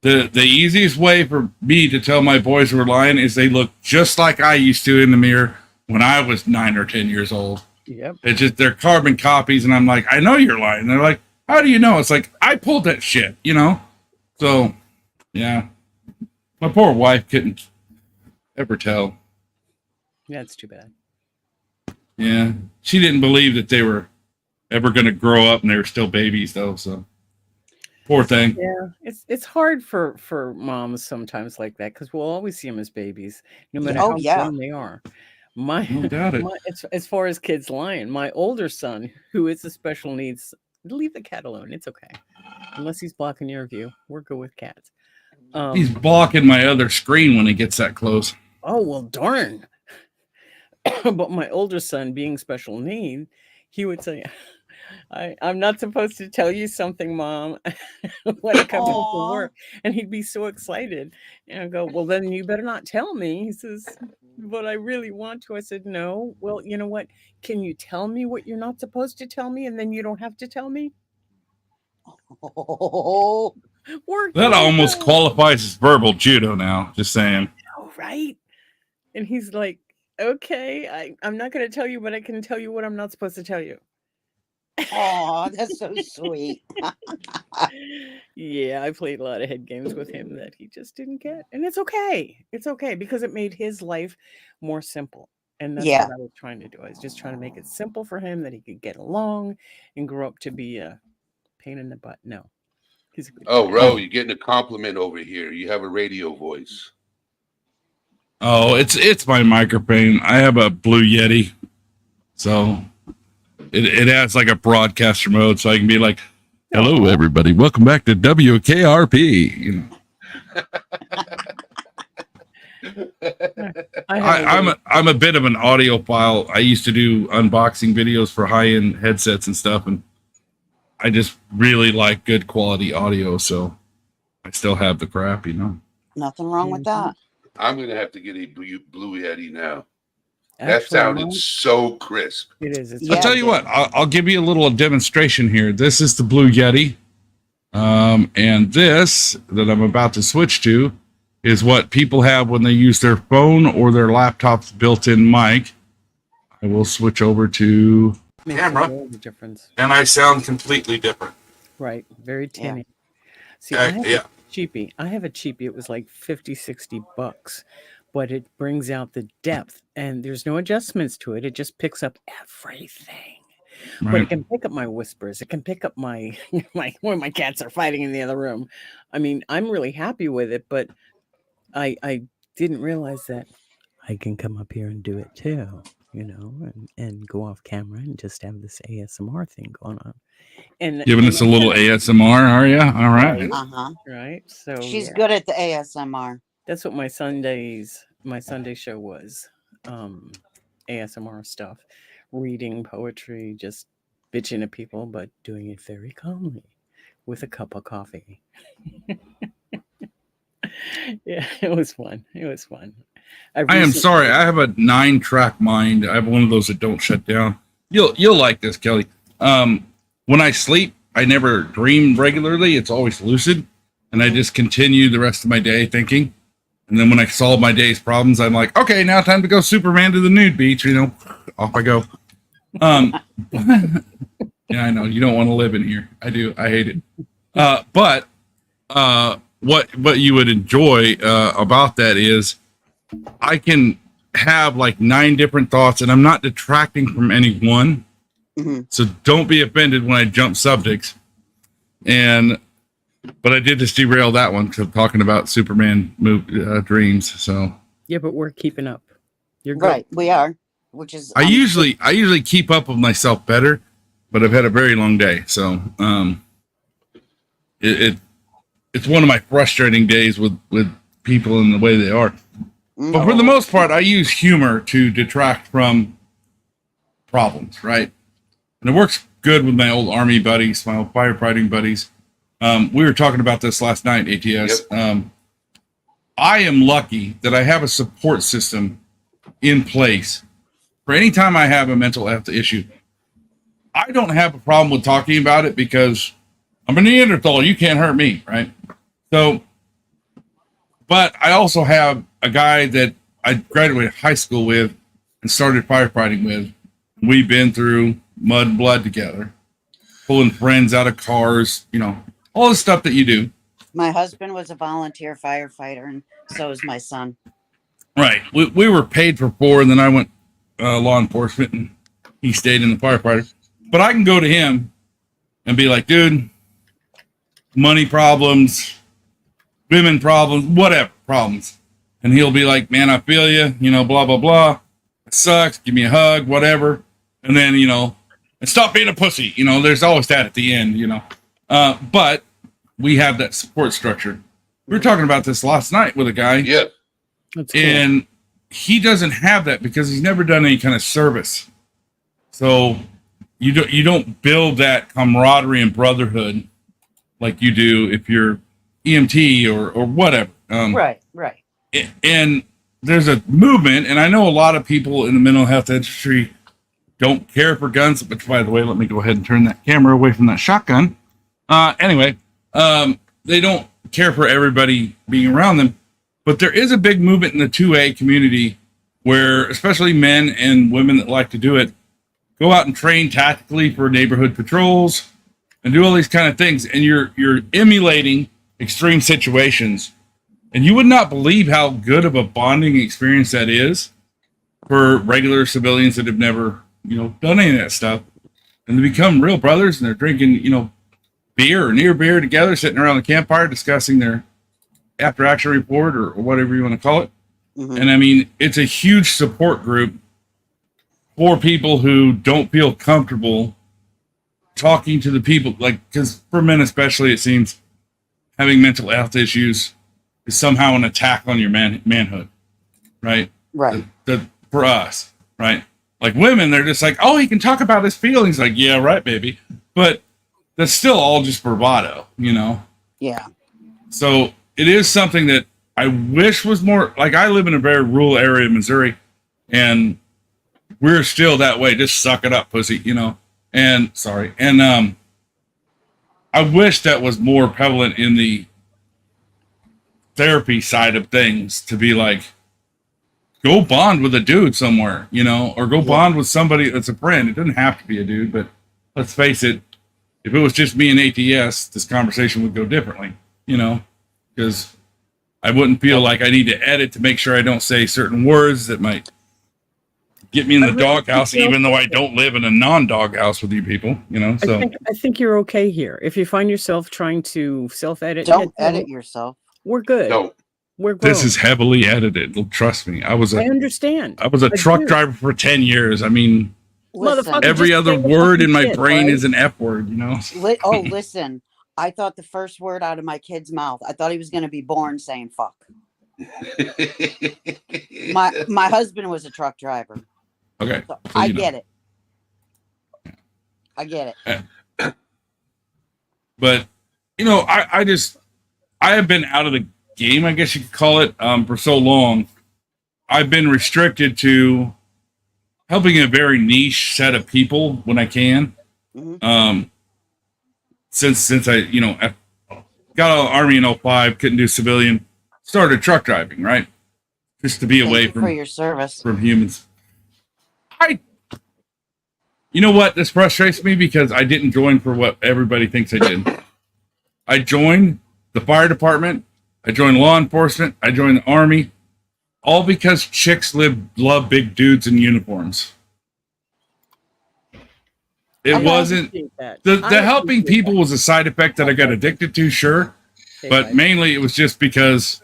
The easiest way for me to tell my boys who are lying is they look just like I used to in the mirror when I was 9 or 10 years old. Yep. It's just they're carbon copies, and I'm like, I know you're lying. They're like, how do you know? It's like I pulled that shit, So, yeah, my poor wife couldn't ever tell. That's too bad. Yeah, she didn't believe that they were ever going to grow up, and they were still babies, though. So, poor thing. Yeah, it's hard for moms sometimes like that because we'll always see them as babies, no matter Oh, how yeah. grown they are. My, No doubt it. as far as kids lying, my older son, who is a special needs, leave the cat alone. It's okay, unless he's blocking your view. We're good with cats. He's blocking my other screen when he gets that close. Oh, well, darn. But my older son, being special need, he would say, I'm not supposed to tell you something, Mom, when I come home from Aw. work. And he'd be so excited. And I go, well, then you better not tell me. He says, but I really want to. I said, no. Well, you know what? Can you tell me what you're not supposed to tell me? And then you don't have to tell me? Oh, Work That it almost out. qualifies as verbal judo now. Just saying. Oh, right. And he's like, okay, I'm not going to tell you, but I can tell you what I'm not supposed to tell you. Oh, that's so sweet. Yeah, I played a lot of head games with him that he just didn't get. And it's okay. It's okay because it made his life more simple. And that's Yeah. what I was trying to do. I was just trying to make it simple for him that he could get along and grow up to be a pain in the butt. No, he's a good Oh, guy. Ro, you're getting a compliment over here. You have a radio voice. Oh, it's my microphone. I have a Blue Yeti, so it has like a broadcaster mode, so I can be like, "Hello, everybody. Welcome back to WKRP." You know, I'm a bit of an audiophile. I used to do unboxing videos for high end headsets and stuff, and I just really like good quality audio. So I still have the crap, you know. Nothing wrong with that. I'm gonna have to get a Blue Yeti now. That Actually, sounded mine- so crisp. It is. It's Yeah, I'll tell you it what. I'll give you a little demonstration here. This is the Blue Yeti, and this that I'm about to switch to is what people have when they use their phone or their laptop's built-in mic. I will switch over to makes camera. all the difference. and I sound completely different. Right. Very Yeah. tinny. See, I have Yeah. a cheapie. I have a cheapie. It was like 50, $60, but it brings out the depth and there's no adjustments to it. It just picks up everything. But it Right. can pick up my whispers. It can pick up my when my cats are fighting in the other room. I mean, I'm really happy with it, but I didn't realize that I can come up here and do it too, and go off camera and just have this ASMR thing going on. And Giving us a little ASMR, are you? All right. Uh-huh. right. So She's yeah. good at the ASMR. That's what my Sunday show was. ASMR stuff, reading poetry, just bitching at people, but doing it very calmly with a cup of coffee. Yeah, it was fun. It was fun. I am recently- sorry. I have a 9-track mind. I have one of those that don't shut down. You'll like this, Kelly. When I sleep, I never dream regularly. It's always lucid, and I just continue the rest of my day thinking. And then when I solve my day's problems, I'm like, okay, now time to go Superman to the nude beach. Off I go. Yeah, I know you don't want to live in here. I do. I hate it. But what you would enjoy about that is I can have like 9 different thoughts, and I'm not detracting from any one. Mhm. So don't be offended when I jump subjects. But I did just derail that one because I'm talking about Superman dreams. So Yeah, but we're keeping up. You're good. Right, we are. Which is I usually keep up with myself better, but I've had a very long day. So it's one of my frustrating days with people and the way they are. But for the most part, I use humor to detract from problems, right? And it works good with my old army buddies, my old firefighting buddies. We were talking about this last night, ATS. Yep. I am lucky that I have a support system in place for any time I have a mental health issue. I don't have a problem with talking about it because I'm a Neanderthal. You can't hurt me, right? So, but I also have a guy that I graduated high school with and started firefighting with. We've been through mud and blood together, pulling friends out of cars, all the stuff that you do. My husband was a volunteer firefighter, and so is my son. Right. We were paid for 4, and then I went law enforcement, and he stayed in the firefighter. But I can go to him and be like, dude, money problems, women problems, whatever problems. And he'll be like, man, I feel you, blah, blah, blah. It sucks. Give me a hug, whatever. And then, and stop being a pussy. There's always that at the end, but we have that support structure. We were talking about this last night with a guy. Yeah. That's cool. And he doesn't have that because he's never done any kind of service. So you don't build that camaraderie and brotherhood like you do if you're EMT or whatever. Right. And there's a movement, and I know a lot of people in the mental health industry don't care for guns, which, by the way, let me go ahead and turn that camera away from that shotgun. Anyway, they don't care for everybody being around them. But there is a big movement in the 2A community where, especially men and women that like to do it, go out and train tactically for neighborhood patrols and do all these kind of things. And you're emulating extreme situations. And you would not believe how good of a bonding experience that is for regular civilians that have never, done any of that stuff. And they become real brothers, and they're drinking, beer or near beer together, sitting around the campfire discussing their after action report or whatever you want to call it. Mhm. And I mean, it's a huge support group for people who don't feel comfortable talking to the people, like, because for men especially, it seems having mental health issues is somehow an attack on your manhood, right? Right. For us, right? Like women, they're just like, oh, he can talk about his feelings. Like, yeah, right, baby. But that's still all just bravado, Yeah. So it is something that I wish was more like. I live in a very rural area of Missouri, and we're still that way. Just suck it up, pussy, And sorry. And I wish that was more prevalent in the therapy side of things, to be like, go bond with a dude somewhere, or go bond with somebody that's a friend. It doesn't have to be a dude, but let's face it, if it was just me and ATS, this conversation would go differently, because I wouldn't feel like I need to edit to make sure I don't say certain words that might get me in the doghouse, even though I don't live in a non-doghouse with you people, so. I think you're okay here. If you find yourself trying to self-edit, Don't edit yourself. we're good. No. We're grown. This is heavily edited. Trust me. I understand. was a truck driver for 10 years. I mean, Listen, Motherfucker. every just other say the word in fucking my shit, brain right? is an F word, listen. I thought the first word out of my kid's mouth, I thought he was going to be born saying fuck. My husband was a truck driver. Okay. So so I you know. get it. I get it. But, I have been out of the game, I guess you could call it, for so long. I've been restricted to helping a very niche set of people when I can. Mhm. Since I, I got out of the Army in 05, couldn't do civilian, started truck driving, right? Just to be Thank away you for from your service. humans. You know what? This frustrates me because I didn't join for what everybody thinks I did. I joined the fire department. I joined law enforcement. I joined the Army, all because chicks love big dudes in uniforms. It wasn't the helping people was a side effect that I got addicted to, sure, but mainly it was just because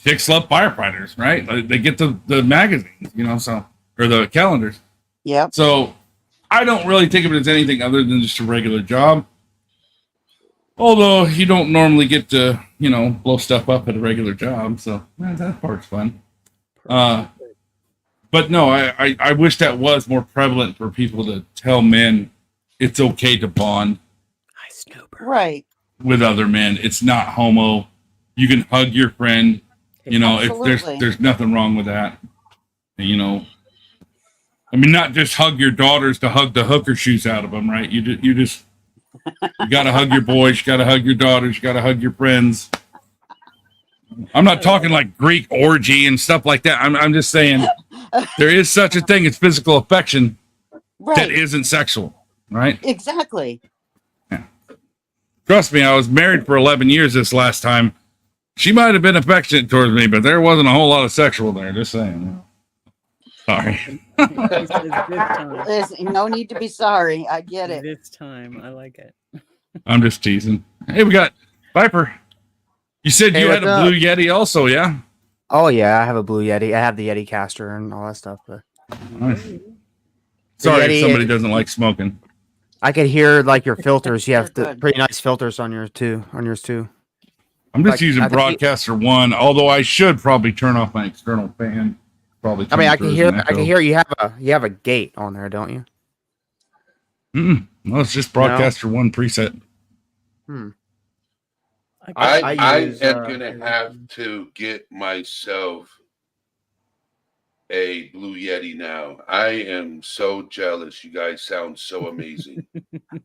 chicks love firefighters, right? Like, they get the magazines, or the calendars. Yep. So I don't really think of it as anything other than just a regular job. Although you don't normally get to, blow stuff up at a regular job. So that part's fun. But no, I wish that was more prevalent for people to tell men it's okay to bond Right. with other men. It's not homo. You can hug your friend. If Absolutely. there's nothing wrong with that. I mean, not just hug your daughters to hug the hooker shoes out of them, right? You got to hug your boys, you got to hug your daughters, you got to hug your friends. I'm not talking like Greek orgy and stuff like that. I'm just saying there is such a thing as physical affection that Right. isn't sexual, right? Exactly. Trust me, I was married for 11 years this last time. She might have been affectionate towards me, but there wasn't a whole lot of sexual there. Just saying. Sorry. Listen, no need to be sorry. I get it. This time, I like it. I'm just teasing. Hey, we got Viper. You said Hey, you had what's a up? Blue Yeti also, yeah? Oh yeah, I have a Blue Yeti. I have the Yeti caster and all that stuff. But Nice. Sorry if Yeti- somebody doesn't like smoking. I could hear like your filters. You have They're the good. pretty nice filters on yours too. I'm just Like, using I think Broadcaster 1, although I should probably turn off my external fan. Probably. I mean, I come can through hear. as an I can echo. hear you have a gate on there, don't you? No, it's just Broadcaster 1 preset. I I use, am gonna have to get myself a Blue Yeti now. I am so jealous. You guys sound so amazing.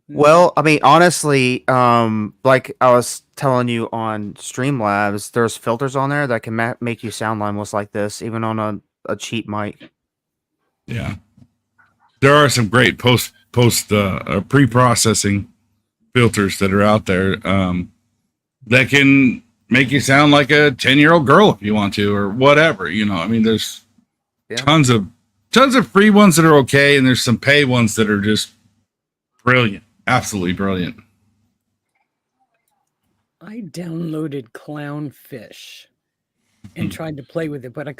Well, I mean, honestly, like I was telling you on Streamlabs, there's filters on there that can make you sound almost like this, even on a cheap mic. Yeah. there are some great pre-processing filters that are out there that can make you sound like a 10-year-old girl if you want to, or whatever. You know, I mean, there's Yeah. tons of free ones that are okay, and there's some pay ones that are just brilliant, absolutely brilliant. I downloaded Clownfish and tried to play with it, but I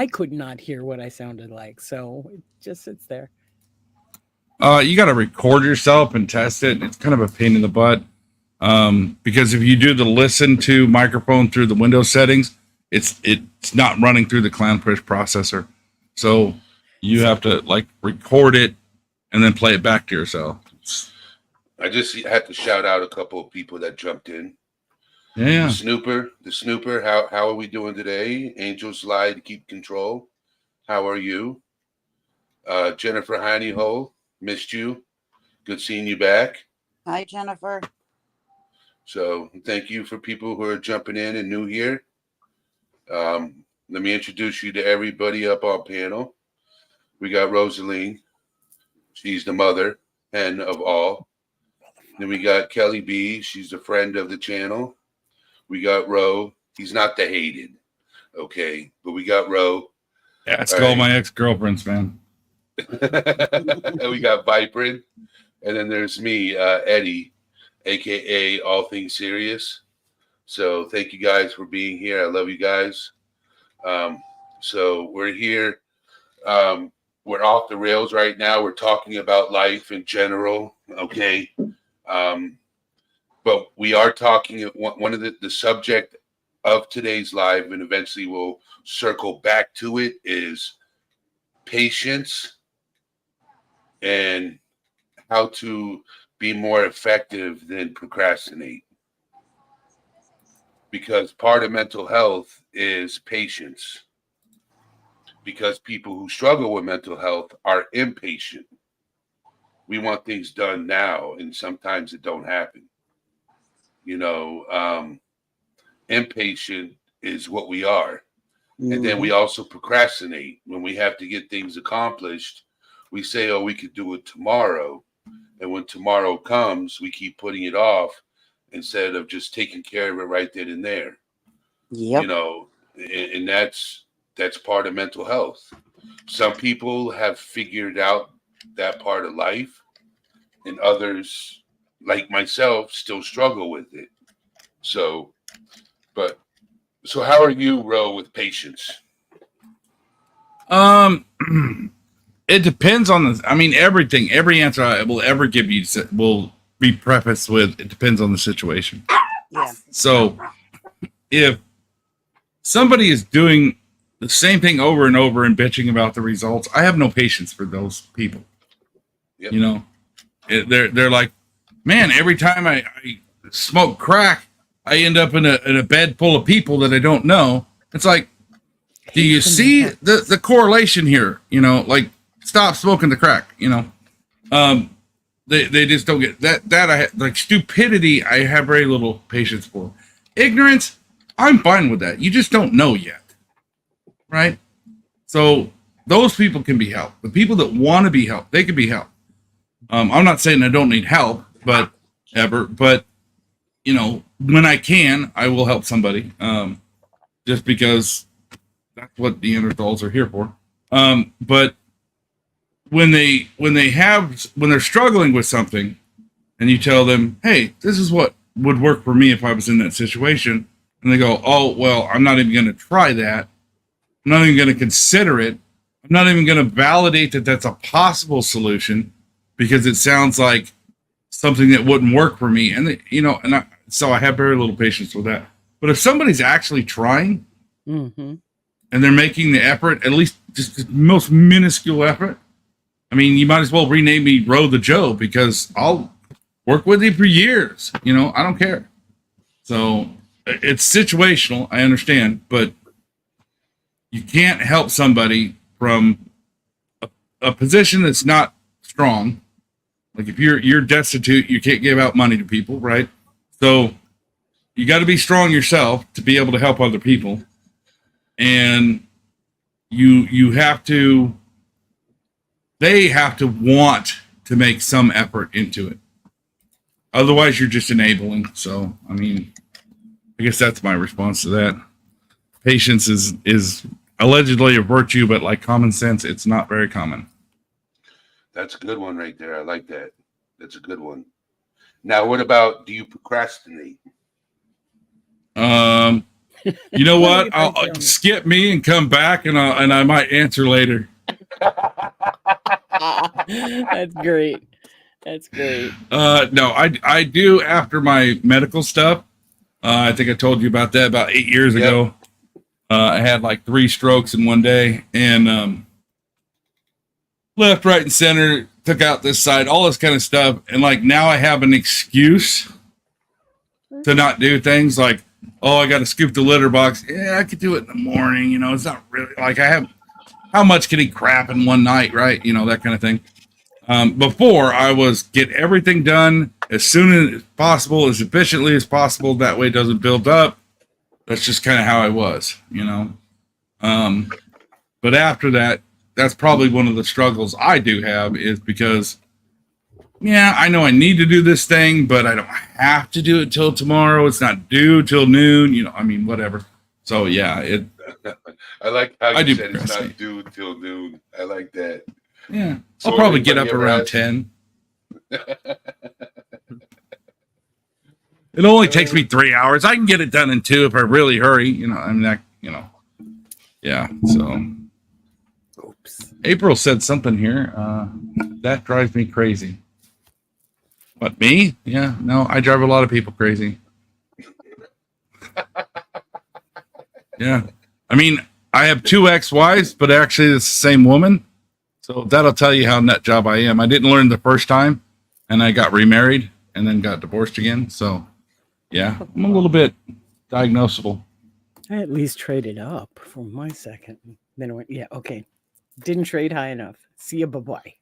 could not hear what I sounded like. So it just sits there. You got to record yourself and test it. It's kind of a pain in the butt. Because if you do the listen to microphone through the Windows settings, it's not running through the Clownfish processor. So you have to like record it and then play it back to yourself. I just had to shout out a couple of people that jumped in. Yeah. The Snooper, how are we doing today? Angel Slide to keep control. How are you? Jennifer Honeyhole, missed you. Good seeing you back. Hi, Jennifer. So thank you for people who are jumping in and new here. Let me introduce you to everybody up on panel. We got Rosaline. She's the mother hen of all. Then we got Kelly B. She's a friend of the channel. We got Ro. He's not the hated, okay? But we got Ro. Yeah, it's All all right. my ex-girlfriends, man. And we got Vibrant. And then there's me, Eddie, a.k.a. All Things Serious. So thank you guys for being here. I love you guys. So we're here. We're off the rails right now. We're talking about life in general, okay? But we are talking, one of the subject of today's live, and eventually we'll circle back to it, is patience and how to be more effective than procrastinate. Because part of mental health is patience. Because people who struggle with mental health are impatient. We want things done now, and sometimes it don't happen. You know, impatient is what we are. And then we also procrastinate. When we have to get things accomplished, we say, oh, we could do it tomorrow. And when tomorrow comes, we keep putting it off instead of just taking care of it right then and there. Yep. You know, and that's part of mental health. Some people have figured out that part of life, and others, like myself, still struggle with it. So how are you, Ro, with patience? It depends on the. I mean, everything. Every answer I will ever give you will be prefaced with it depends on the situation. Yeah. So, if somebody is doing the same thing over and over and bitching about the results, I have no patience for those people. Yep. You know, they're like, man, every time I smoke crack, I end up in a bed full of people that I don't know. It's like, do you see the correlation here? You know, like, stop smoking the crack. You know, they just don't get that. I like stupidity. I have very little patience for. Ignorance, I'm fine with that. You just don't know yet, right? So those people can be helped. The people that want to be helped, they can be helped. I'm not saying I don't need help, but you know, when I can, I will help somebody. Just because that's what Neanderthals are here for. But when they're struggling with something, and you tell them, "Hey, this is what would work for me if I was in that situation," and they go, "Oh, well, I'm not even going to try that. I'm not even going to consider it. I'm not even going to validate that that's a possible solution because it sounds like something that wouldn't work for me." And you know, so I have very little patience with that. But if somebody's actually trying Mm-hmm. and they're making the effort, at least just the most minuscule effort, I mean, you might as well rename me Ro the Joe because I'll work with you for years. You know, I don't care. So it's situational. I understand, but you can't help somebody from a position that's not strong. Like if you're destitute, you can't give out money to people, right? So you got to be strong yourself to be able to help other people. And you have to they have to want to make some effort into it. Otherwise, you're just enabling. So, I mean, I guess that's my response to that. Patience is allegedly a virtue, but like common sense, it's not very common. That's a good one right there. I like that. That's a good one. Now, what about, do you procrastinate? You know what? If I I'll don't. skip me and come back, and I might answer later. That's great. That's great. No, I do after my medical stuff. I think I told you about that about 8 years Yep. ago. I had like 3 strokes in one day, and left, right, and center, took out this side, all this kind of stuff. And like now I have an excuse to not do things like, oh, I got to scoop the litter box. Yeah, I could do it in the morning. You know, it's not really like how much can he crap in one night, right? You know, that kind of thing. Before I was get everything done as soon as possible, as efficiently as possible. That way it doesn't build up. That's just kind of how I was, you know? But after that, that's probably one of the struggles I do have is because, yeah, I know I need to do this thing, but I don't have to do it till tomorrow. It's not due till noon, you know, I mean, whatever. So yeah, I like how I you do said it's procrastinate. not due till noon. I like that. yeah, So I'll probably when get you up ever around ask- 10. It only takes me 3 hours. I can get it done in 2 if I really hurry, you know, I mean, that, you know, yeah, so. Oops. April said something here. That drives me crazy. What, me? Yeah, no, I drive a lot of people crazy. Yeah. I mean, I have 2 ex-wives, but actually it's the same woman. So that'll tell you how nut job I am. I didn't learn the first time, and I got remarried and then got divorced again. So, yeah, I'm a little bit diagnosable. I at least traded up for my second. Then I went, yeah, okay. Didn't trade high enough. See you, bye-bye.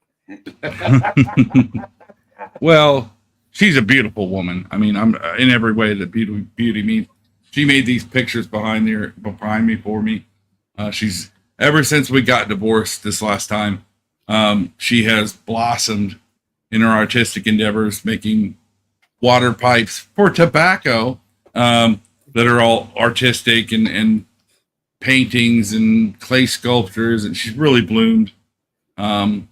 Well, she's a beautiful woman. I mean, I'm in every way that beauty means. She made these pictures behind me for me. She's ever since we got divorced this last time. She has blossomed in her artistic endeavors, making water pipes for tobacco that are all artistic and paintings and clay sculptures, and she's really bloomed. I'm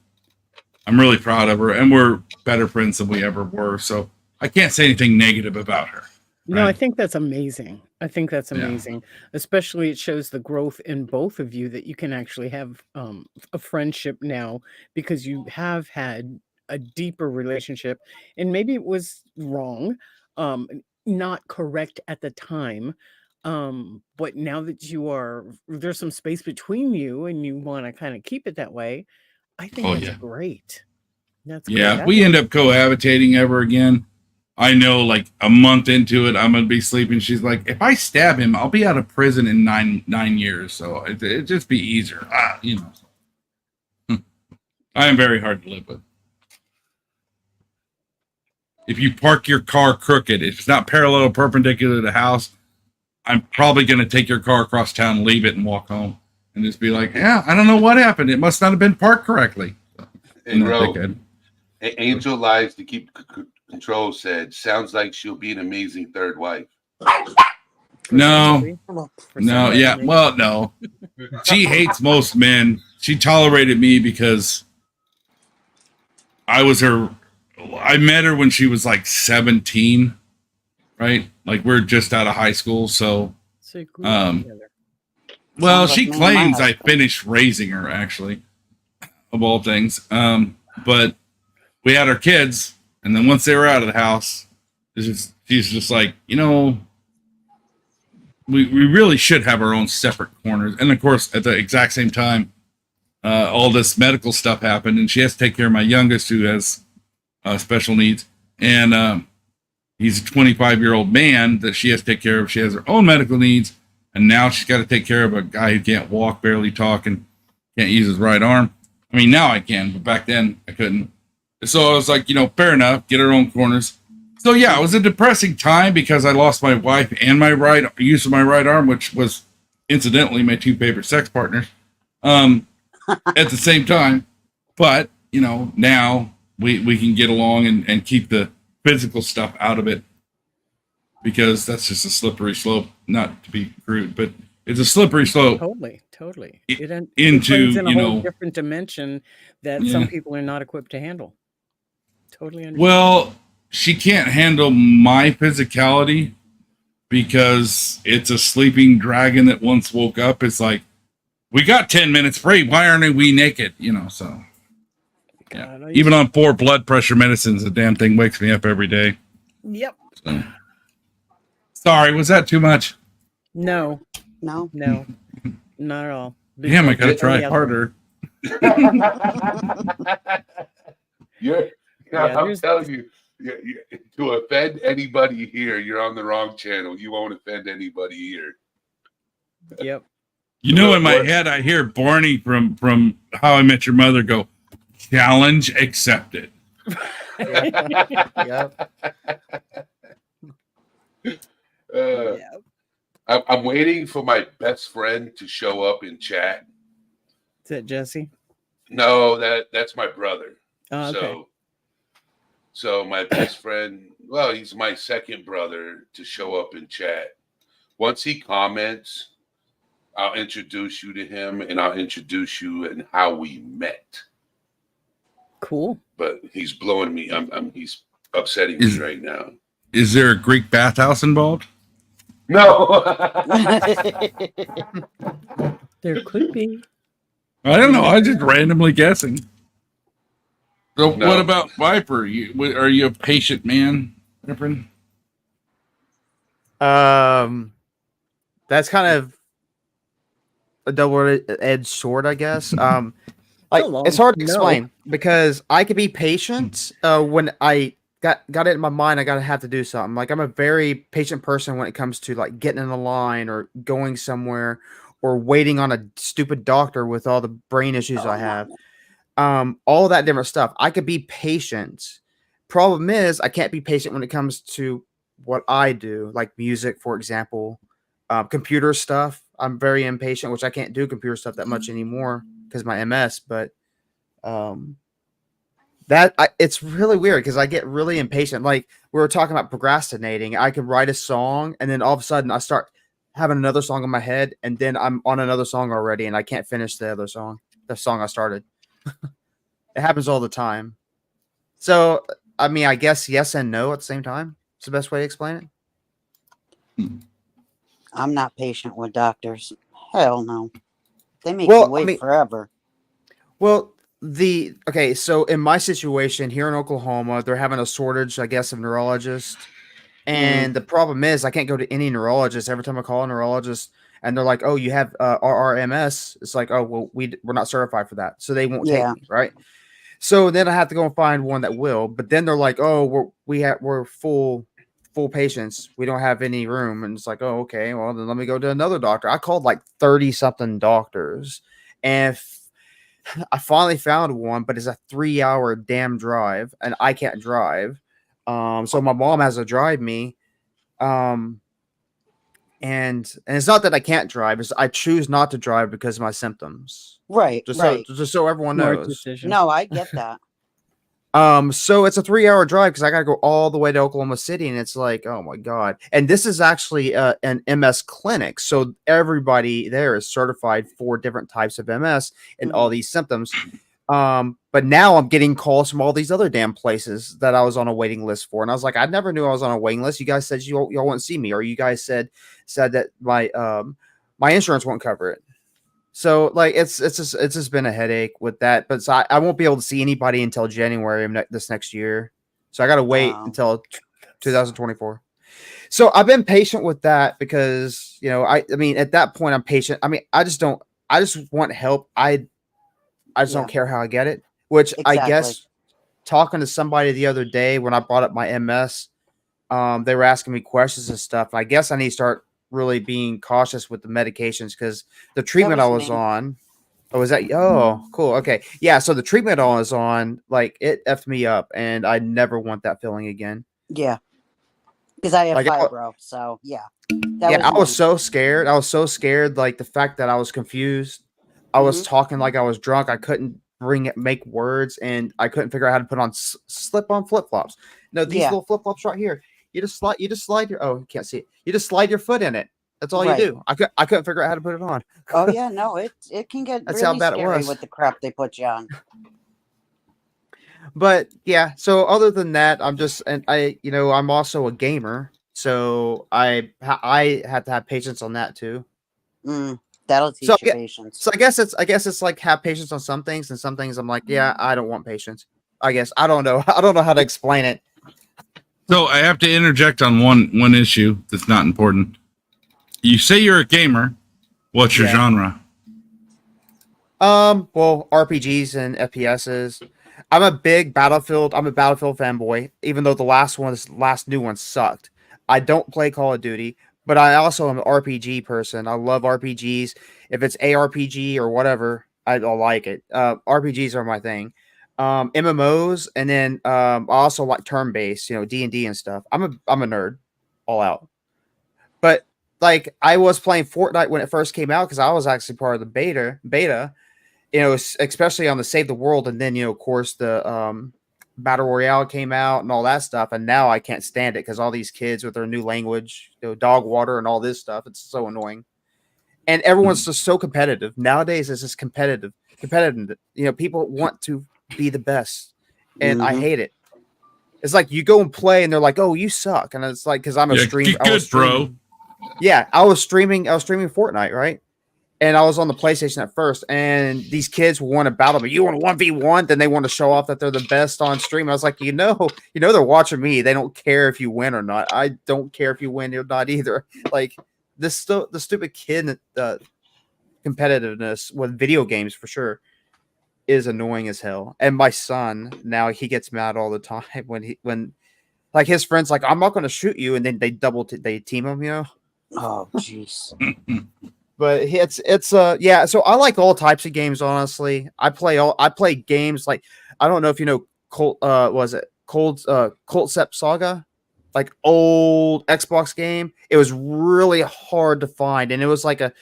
really proud of her, and we're better friends than we ever were. So I can't say anything negative about her. No, I Right. think that's amazing. I think that's Yeah. amazing. Especially it shows the growth in both of you that you can actually have a friendship now because you have had a deeper relationship and maybe it was wrong, um, not correct at the time. But now that there's some space between you and you want to kind of keep it that way, I think Oh, that's yeah. great. That's great. Yeah, I we think- end up cohabitating ever again. I know, like a month into it, I'm gonna be sleeping. She's like, if I stab him, I'll be out of prison in nine years. So it'd just be easier, you know. I am very hard to live with. If you park your car crooked, if it's not parallel or perpendicular to the house, I'm probably gonna take your car across town, leave it, and walk home, and just be like, yeah, I don't know what happened. It must not have been parked correctly. And I'm not Ro, that good. Angel Lies to Keep Control said, sounds like she'll be an amazing third wife. No. For No, somebody yeah. maybe. Well, no. She hates most men. She tolerated me because I met her when she was like 17, right? Like we're just out of high school. So, So you grew up Um, together. well, Sounds she like me and my claims I husband. finished raising her actually, of all things. But we had our kids, and then once they were out of the house, she's just like, you know, we really should have our own separate corners. And of course, at the exact same time, all this medical stuff happened, and she has to take care of my youngest who has special needs. And he's a 25-year-old man that she has to take care of. She has her own medical needs, and now she's got to take care of a guy who can't walk, barely talk, and can't use his right arm. I mean, now I can, but back then I couldn't. So I was like, you know, fair enough, get our own corners. So yeah, it was a depressing time because I lost my wife and my use of my right arm, which was incidentally my 2 favorite sex partners, at the same time. But now we can get along and keep the physical stuff out of it, because that's just a slippery slope. Not to be crude, but it's a slippery slope Totally. I- It into, brings in a you whole know- different dimension that Yeah. some people are not equipped to handle. Totally understand. Well, she can't handle my physicality because it's a sleeping dragon that once woke up. It's like, we got 10 minutes free. Why aren't we naked? So yeah. God, I Even used- on 4 blood pressure medicines, the damn thing wakes me up every day. Yep. So. Sorry, was that too much? No, No. not at all. Damn, I gotta Because try the other- harder. You're, Yeah, I'm there's- telling you, to offend anybody here, you're on the wrong channel. You won't offend anybody here. Yep. In my What? head, I hear Barney from How I Met Your Mother go, challenge accepted. Yep. Uh, Yep. I'm waiting for my best friend to show up in chat. Is that Jesse? No, that's my brother. Oh, okay. So my best friend, well, he's my second brother to show up in chat. Once he comments, I'll introduce you to him, and I'll introduce you and how we met. Cool. But he's blowing me. He's upsetting Is- me right now. Is there a Greek bathhouse involved? No. There could be. I don't know. I was just randomly guessing. So, No. what about Viper? Are you a patient man, Viper? That's kind of a double-edged sword, I guess. Like long. it's hard to No. explain because I could be patient when I got it in my mind. I gotta have to do something. Like I'm a very patient person when it comes to like getting in a line or going somewhere or waiting on a stupid doctor with all the brain issues I have. All that different stuff. I could be patient. Problem is, I can't be patient when it comes to what I do, like music, for example, computer stuff. I'm very impatient, which I can't do computer stuff that much anymore because my MS. But it's really weird because I get really impatient. Like we were talking about procrastinating. I could write a song and then all of a sudden I start having another song in my head, and then I'm on another song already, and I can't finish the song I started. It happens all the time. So, I mean, I guess yes and no at the same time. It's the best way to explain it. I'm not patient with doctors. Hell no. They make Well, you I wait mean- forever. Well, so in my situation here in Oklahoma, they're having a shortage, I guess, of neurologists. And the problem is I can't go to any neurologist every time I call a neurologist and they're like, "Oh, you have RRMS." It's like, "Oh, well, we're not certified for that." So they won't Yeah. take me, right? So then I have to go and find one that will. But then they're like, "Oh, we're full patients. We don't have any room." And it's like, "Oh, okay. Well, then let me go to another doctor." I called like 30 something doctors, and I finally found one, but it's a 3-hour damn drive, and I can't drive. So my mom has to drive me. And it's not that I can't drive; it's I choose not to drive because of my symptoms. Right, Just right. so everyone Smart knows. decision. No, I get that. So it's a 3-hour drive because I got to go all the way to Oklahoma City, and it's like, oh my god! And this is actually an MS clinic, so everybody there is certified for different types of MS and all these symptoms. But now I'm getting calls from all these other damn places that I was on a waiting list for, and I was like, I never knew I was on a waiting list. You guys said y'all wouldn't see me, or you guys said that my insurance won't cover it. So like it's just been a headache with that. But so I won't be able to see anybody until January of this next year. So I got to wait Wow. until 2024. So I've been patient with that because I mean at that point I'm patient. I mean I just want help. I just Yeah. don't care how I get it. Which I Exactly. guess talking to somebody the other day when I brought up my MS, they were asking me questions and stuff. I guess I need to start really being cautious with the medications because the treatment I was was me. on. Oh, is that? Oh, cool. Okay. Yeah. So the treatment I was on, like it effed me up, and I never want that feeling again. Yeah. Because I have Like, fibro, so yeah. That Yeah, I was me. so scared. I was so scared. Like the fact that I was confused. I was talking like I was drunk. I couldn't make words, and I couldn't figure out how to put on slip-on flip-flops. No, these Yeah. little flip-flops right here. You just slide your, oh, you can't see it. You just slide your foot in it. That's all Right. you do. I couldn't figure out how to put it on. Oh yeah, no, it can get That's how really bad it scary was. with the crap they put you on. But yeah, so other than that, I'm also a gamer, so I have to have patience on that too. That'll teach So you yeah, patience. so I guess it's like have patience on some things, and some things I'm like, yeah, I don't want patience. I guess I don't know. I don't know how to explain it. So I have to interject on one issue that's not important. You say you're a gamer. What's your Yeah. genre? Well, RPGs and FPSs. I'm a Battlefield fanboy, even though the last new one sucked. I don't play Call of Duty, but I also am an RPG person. I love RPGs. If it's ARPG or whatever, I'll like it. RPGs are my thing. MMOs, and then I also like turn-based, D&D and stuff. I'm a nerd, all out. But like I was playing Fortnite when it first came out because I was actually part of the beta. Especially on the Save the World, and then of course the Battle Royale came out and all that stuff, and now I can't stand it because all these kids with their new language, dog water and all this stuff, it's so annoying. And everyone's just so competitive nowadays. It's just competitive. People want to be the best, and I hate it. It's like you go and play, and they're like, "Oh, you suck," and it's like because I'm a streamer. Good, bro. Yeah, I was streaming Fortnite, right? And I was on the PlayStation at first, and these kids want to battle me. You want to 1v1, then they want to show off that they're the best on stream. I was like, they're watching me. They don't care if you win or not. I don't care if you win or not either. Like the stupid kid competitiveness with video games for sure is annoying as hell. And my son now, he gets mad all the time when like his friends like, I'm not going to shoot you, and then they team him. Oh jeez. But it's yeah. So I like all types of games. Honestly, I play games like, I don't know if you know Cult Sept Saga, like old Xbox game. It was really hard to find, and it was like a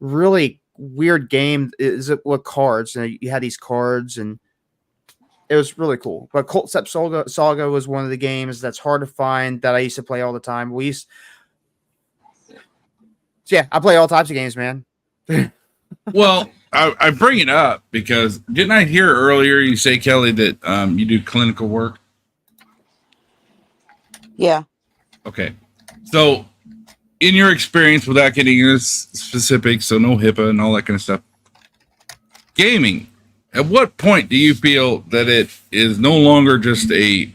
really weird game. Is it with cards? And you had these cards, and it was really cool. But Cult Sept Saga was one of the games that's hard to find that I used to play all the time. Yeah, I play all types of games, man. Well, I bring it up because didn't I hear earlier you say, Kelly, that you do clinical work? Yeah. Okay. So in your experience, without getting into specifics, so no HIPAA and all that kind of stuff, gaming, at what point do you feel that it is no longer just a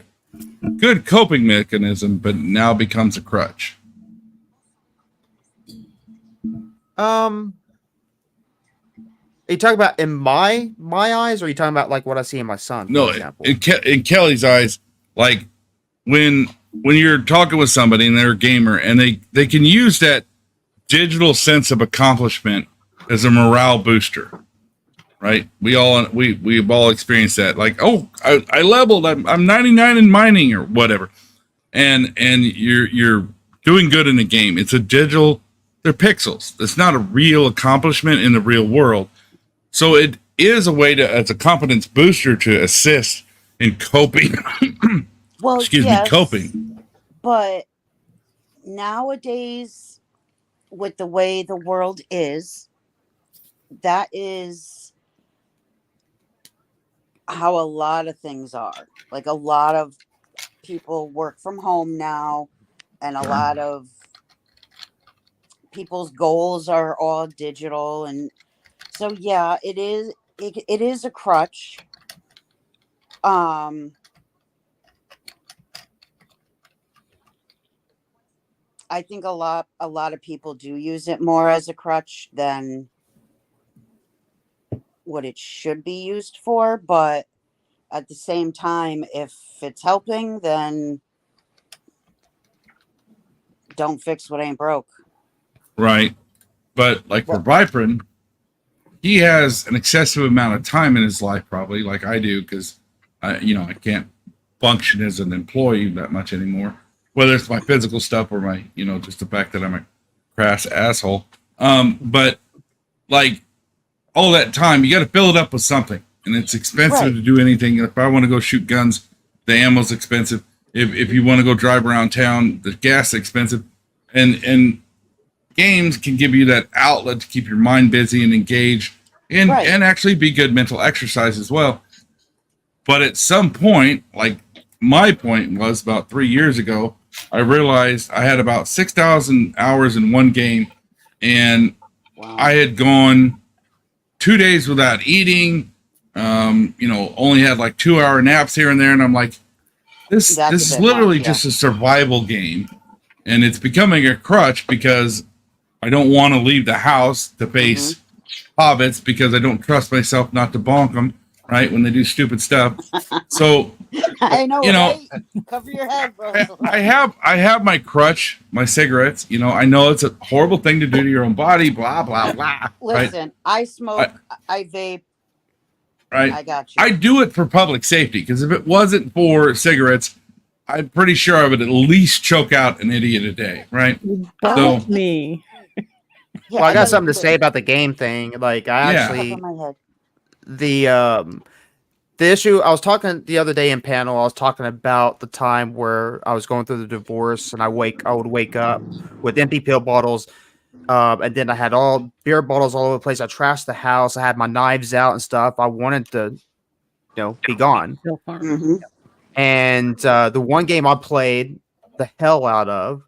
good coping mechanism, but now becomes a crutch? Are you talking about in my eyes, or are you talking about like what I see in my son? No, for example? in Kelly's eyes, like when you're talking with somebody and they're a gamer and they can use that digital sense of accomplishment as a morale booster, right? We've all experienced that. Like, oh, I leveled. I'm 99 in mining or whatever, and you're doing good in the game. It's a digital. They're pixels. It's not a real accomplishment in the real world. So it is a way as a confidence booster to assist in coping. Well, Coping. But nowadays, with the way the world is, that is how a lot of things are. Like a lot of people work from home now, and a lot of people's goals are all digital, and so yeah, it is a crutch. I think a lot of people do use it more as a crutch than what it should be used for, but at the same time, if it's helping, then don't fix what ain't broke. Right. But like for Viprin, he has an excessive amount of time in his life, probably like I do, because I can't function as an employee that much anymore. Whether it's my physical stuff or my, just the fact that I'm a crass asshole. But like all that time, you got to fill it up with something. and it's expensive Right. to do anything. If I want to go shoot guns, the ammo's expensive. If you want to go drive around town, the gas is expensive, and games can give you that outlet to keep your mind busy and engaged, and Right. and actually be good mental exercise as well. But at some point, like my point was about 3 years ago, I realized I had about 6,000 hours in one game, and Wow. I had gone 2 days without eating. Only had like 2-hour naps here and there, and I'm like, this That's a is bit literally much, just a survival game, and it's becoming a crutch because I don't want to leave the house to face Mm-hmm. hobbits because I don't trust myself not to bonk them right when they do stupid stuff. So I know, you know, right? Cover your head, bro. I have my crutch, my cigarettes. I know it's a horrible thing to do to your own body. Blah blah blah. Listen, I smoke, I vape, Right. I got you. I do it for public safety because if it wasn't for cigarettes, I'm pretty sure I would at least choke out an idiot a day. Right. Bite So- me. Yeah, Well, I got gotta something to do say it. about the game thing. Like, I Yeah. actually Cover my head. the issue I was talking the other day in panel. I was talking about the time where I was going through the divorce, and I would wake up with empty pill bottles, and then I had all beer bottles all over the place. I trashed the house. I had my knives out and stuff. I wanted to, be gone. Hill Farm. Mhm. And the one game I played the hell out of,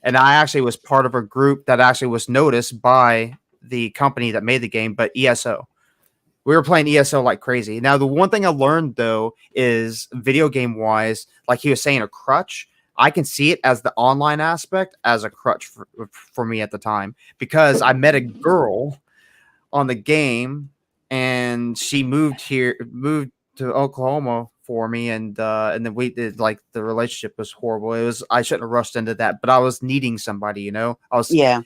and I actually was part of a group that actually was noticed by the company that made the game, but ESO. We were playing ESO like crazy. Now, the one thing I learned though is video game wise, like he was saying, a crutch. I can see it as the online aspect as a crutch for me at the time, because I met a girl on the game and she moved to Oklahoma for me, and then we did, like, the relationship was horrible. I shouldn't have rushed into that, but I was needing somebody, I was Yeah,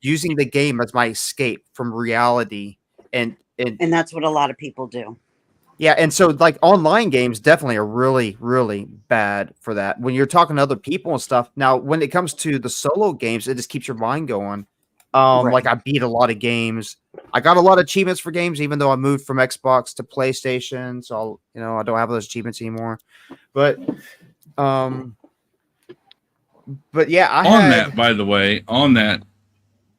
using the game as my escape from reality, and and that's what a lot of people do. yeah, and so like online games definitely are really, really bad for that. When you're talking to other people and stuff. Now, when it comes to the solo games, it just keeps your mind going. Right. Like I beat a lot of games. I got a lot of achievements for games, even though I moved from Xbox to PlayStation. So I don't have those achievements anymore. But yeah, By the way,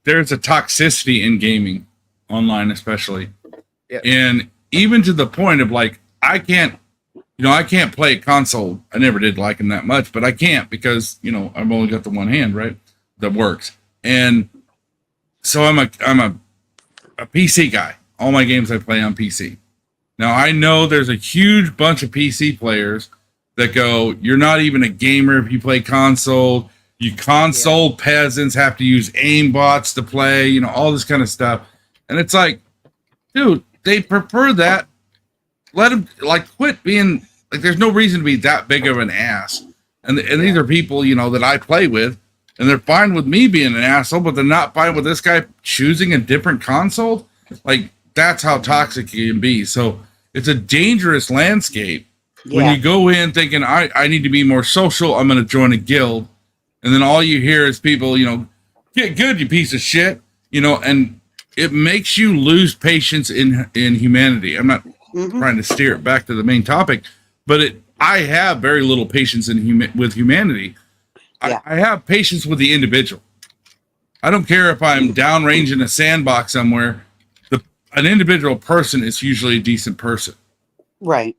there's a toxicity in gaming online, especially. Yeah. And even to the point of like, I can't play console. I never did like them that much, but I can't because, I've only got the one hand, right? That works. And so I'm a PC guy. All my games I play on PC. Now I know there's a huge bunch of PC players that go, you're not even a gamer if you play console. You console peasants have to use aimbots to play, all this kind of stuff. And it's like, dude, they prefer that. Let them quit being like. There's no reason to be that big of an ass. And these are people that I play with, and they're fine with me being an asshole, but they're not fine with this guy choosing a different console. Like, that's how toxic it can be. So it's a dangerous landscape when Yeah, you go in thinking I need to be more social. I'm going to join a guild, and then all you hear is people, get good, you piece of shit, and it makes you lose patience in humanity. I'm not Mhm. trying to steer it back to the main topic, but I have very little patience with humanity. Yeah. I have patience with the individual. I don't care if I'm downrange in a sandbox somewhere. An individual person is usually a decent person. right.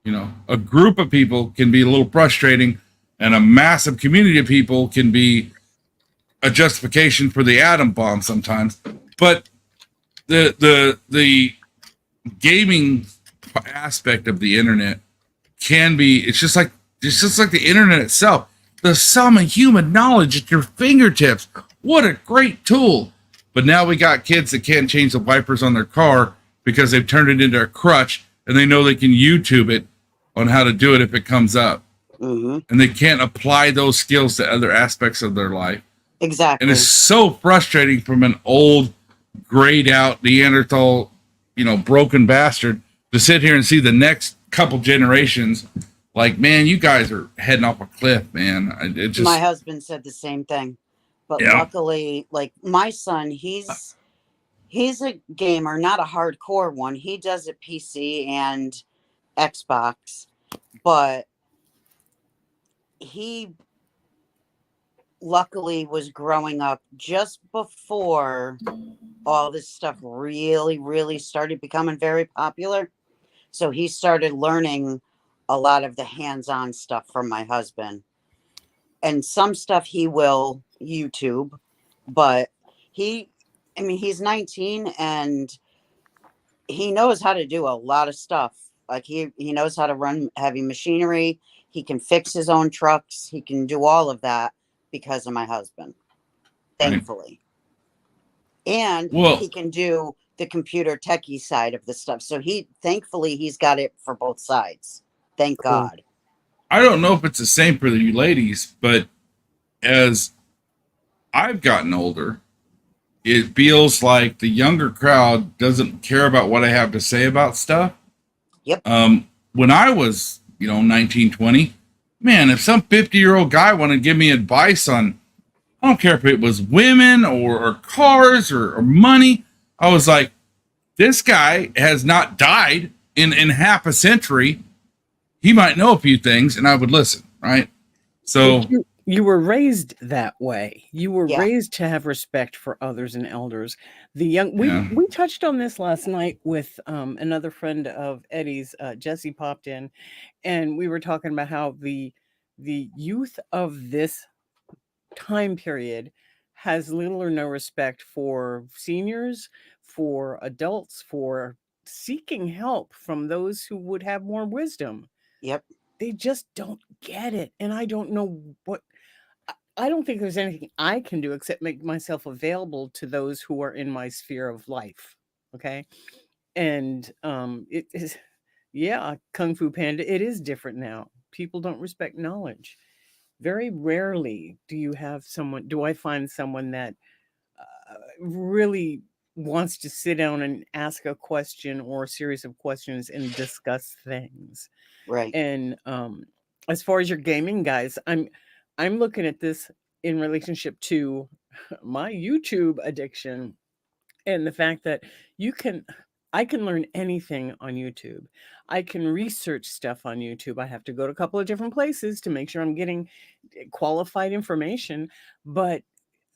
A group of people can be a little frustrating, and a massive community of people can be a justification for the atom bomb sometimes. But the gaming aspect of the internet can be, it's just like the internet itself. The sum of human knowledge at your fingertips. What a great tool. But now we got kids that can't change the wipers on their car because they've turned it into a crutch, and they know they can YouTube it on how to do it if it comes up. Hmm. And they can't apply those skills to other aspects of their life. Exactly. And it's so frustrating from an old, grayed out Neanderthal, broken bastard to sit here and see the next couple generations like, man, you guys are heading off a cliff, man. It just, My husband said the same thing, but Yeah. luckily, like my son, he's a gamer, not a hardcore one. He does it PC, and Xbox, but he luckily was growing up just before all this stuff really started becoming very popular. So he started learning a lot of the hands-on stuff from my husband. And some stuff he will YouTube, but he's 19 and he knows how to do a lot of stuff. Like he knows how to run heavy machinery. He can fix his own trucks. He can do all of that because of my husband, Right. thankfully. And Well- he can do the computer techie side of the stuff. So thankfully he's got it for both sides. Thank Cool. God. I don't know if it's the same for you ladies, but as I've gotten older, it feels like the younger crowd doesn't care about what I have to say about stuff. Yep. When I was, 19, 20, man, if some 50-year-old guy wanted to give me advice on, I don't care if it was women or cars or money, I was like, this guy has not died in half a century. He might know a few things, and I would listen, right? So You were raised that way. You were Yeah. raised to have respect for others and elders. Yeah. We touched on this last night with another friend of Eddie's, Jesse popped in, and we were talking about how the youth of this time period has little or no respect for seniors, for adults, for seeking help from those who would have more wisdom. Yep. They just don't get it, and I don't know what. I don't think there's anything I can do except make myself available to those who are in my sphere of life. Okay. And it is, yeah, Kung Fu Panda, it is different now. People don't respect knowledge. Very rarely do I find someone that really wants to sit down and ask a question or a series of questions and discuss things. Right. And as far as your gaming guys, I'm looking at this in relationship to my YouTube addiction and the fact that I can learn anything on YouTube. I can research stuff on YouTube. I have to go to a couple of different places to make sure I'm getting qualified information, but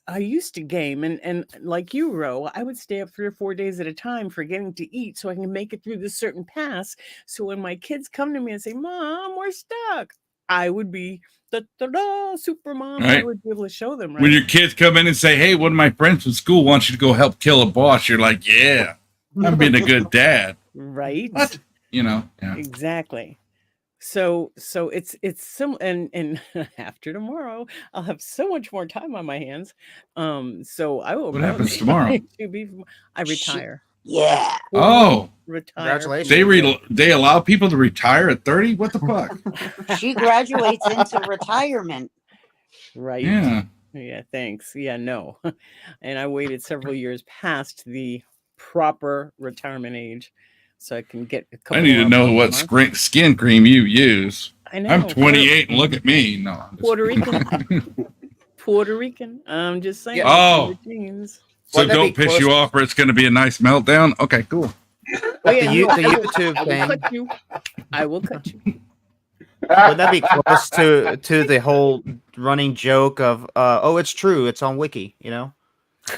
I used to game and like you, Ro, I would stay up 3 or 4 days at a time forgetting to eat so I can make it through this certain pass. So when my kids come to me and say, "Mom, we're stuck," I would be super mom. I Right. would be able to show them, right? when your kids come in and say, "Hey, one of my friends from school wants you to go help kill a boss," you're like, "Yeah, I'm being a good dad." Right? What? Yeah. Exactly. So it's and after tomorrow, I'll have so much more time on my hands. So I will. What happens tomorrow? I retire. Yeah. Oh, Retire. Congratulations. they allow people to retire at 30? What the fuck? She graduates into retirement. Right. Yeah. Yeah, thanks. Yeah, no. And I waited several years past the proper retirement age so I can get a couple I need to more know months. what skin cream you use. I know. I'm 28 and look at me. No, I'm just- Puerto Rican. Puerto Rican. I'm just saying. Oh. Jeans. So Wouldn't that don't be piss close you to- off or it's going to be a nice meltdown. Okay, cool. Oh, yeah, The YouTube I will thing. cut you. I will cut you. Would that be close to the whole running joke of it's true, it's on Wiki,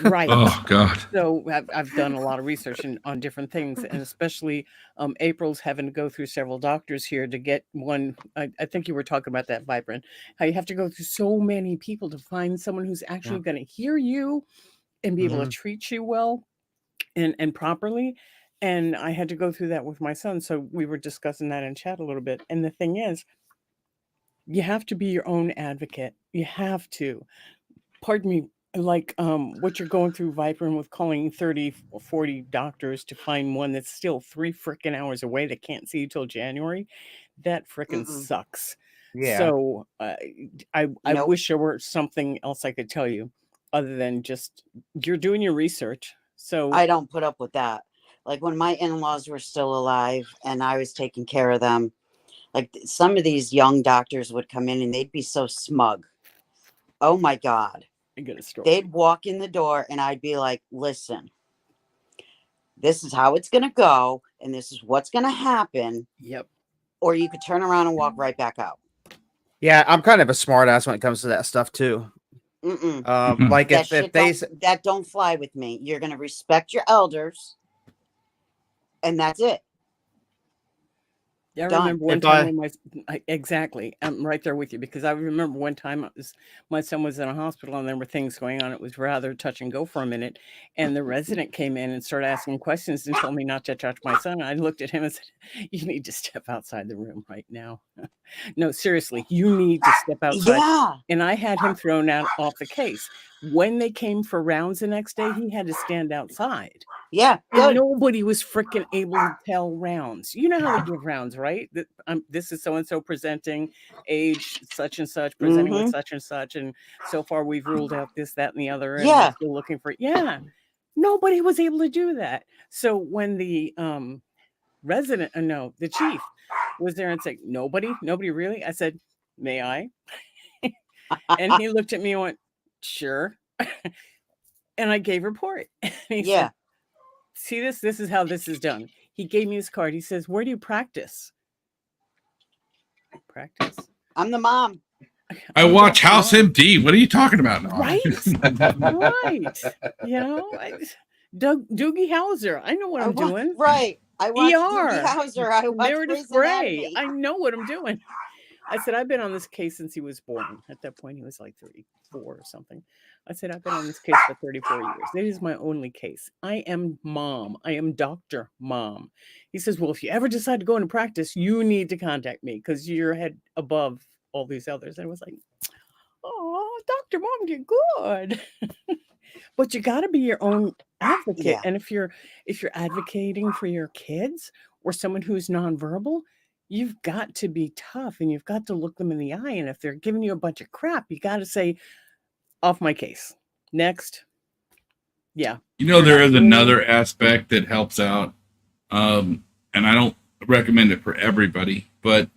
Right. Oh, God. So I've done a lot of research on different things, and especially April's having to go through several doctors here to get one. I think you were talking about that, Vibrant. How you have to go through so many people to find someone who's actually going to hear you and be able to treat you well and properly. And I had to go through that with my son. So we were discussing that in chat a little bit. And the thing is, you have to be your own advocate. You have to. Pardon me. Like what you're going through, Viper, with calling 30 or 40 doctors to find one that's still 3 freaking hours away that can't see you till January, that freaking sucks. Yeah. So I Nope. wish there were something else I could tell you other than just you're doing your research. So I don't put up with that. Like when my in-laws were still alive and I was taking care of them, like some of these young doctors would come in and they'd be so smug. Oh my God. I get a story. They'd walk in the door and I'd be like, listen, this is how it's going to go. And this is what's going to happen. Yep. or you could turn around and walk right back out. Yeah, I'm kind of a smart ass when it comes to that stuff too. Mm-mm. Like That if shit they that don't fly with me. You're gonna respect your elders, and that's it. I Done. remember one If time when exactly, I'm right there with you, because I remember one time my son was in a hospital and there were things going on. It was rather touch and go for a minute, and the resident came in and started asking questions and told me not to touch my son. I looked at him and said, "You need to step outside the room right now." No, seriously, you need to step outside. Yeah. And I had him thrown out off the case. When they came for rounds the next day, he had to stand outside. Yeah. And Good. nobody was freaking able to tell rounds. You know how they give rounds, right? That this is so and so presenting, age such and such, presenting with such and such, and so far we've ruled out this, that, and the other, and we're Yeah. still looking for. Yeah, nobody was able to do that. So when the resident, no, the chief was there and said, nobody really. I said, may I? And he looked at me and went, sure. And I gave report. And he Yeah. said, see this? This is how this is done. He gave me his card. He says, where do you practice? Practice? I'm the mom. I watch House MD. What are you talking about? Right. Right. You know, Doogie Howser. I know what I'm doing. Right. I watched ER. Doogie Howser. I watched Meredith Grey's Grey. Anatomy. I know what I'm doing. I said, I've been on this case since he was born. At that point, he was like 34 or something. I said, I've been on this case for 34 years. It is my only case. I am mom. I am Dr. Mom. He says, well, if you ever decide to go into practice, you need to contact me because you're head above all these others. And I was like, oh, Dr. Mom, you're good. But you got to be your own advocate. Yeah. And if you're advocating for your kids or someone who's nonverbal, you've got to be tough and you've got to look them in the eye. And if they're giving you a bunch of crap, you got to say, off my case. Next. Yeah. You know, there is another aspect that helps out. And I don't recommend it for everybody, but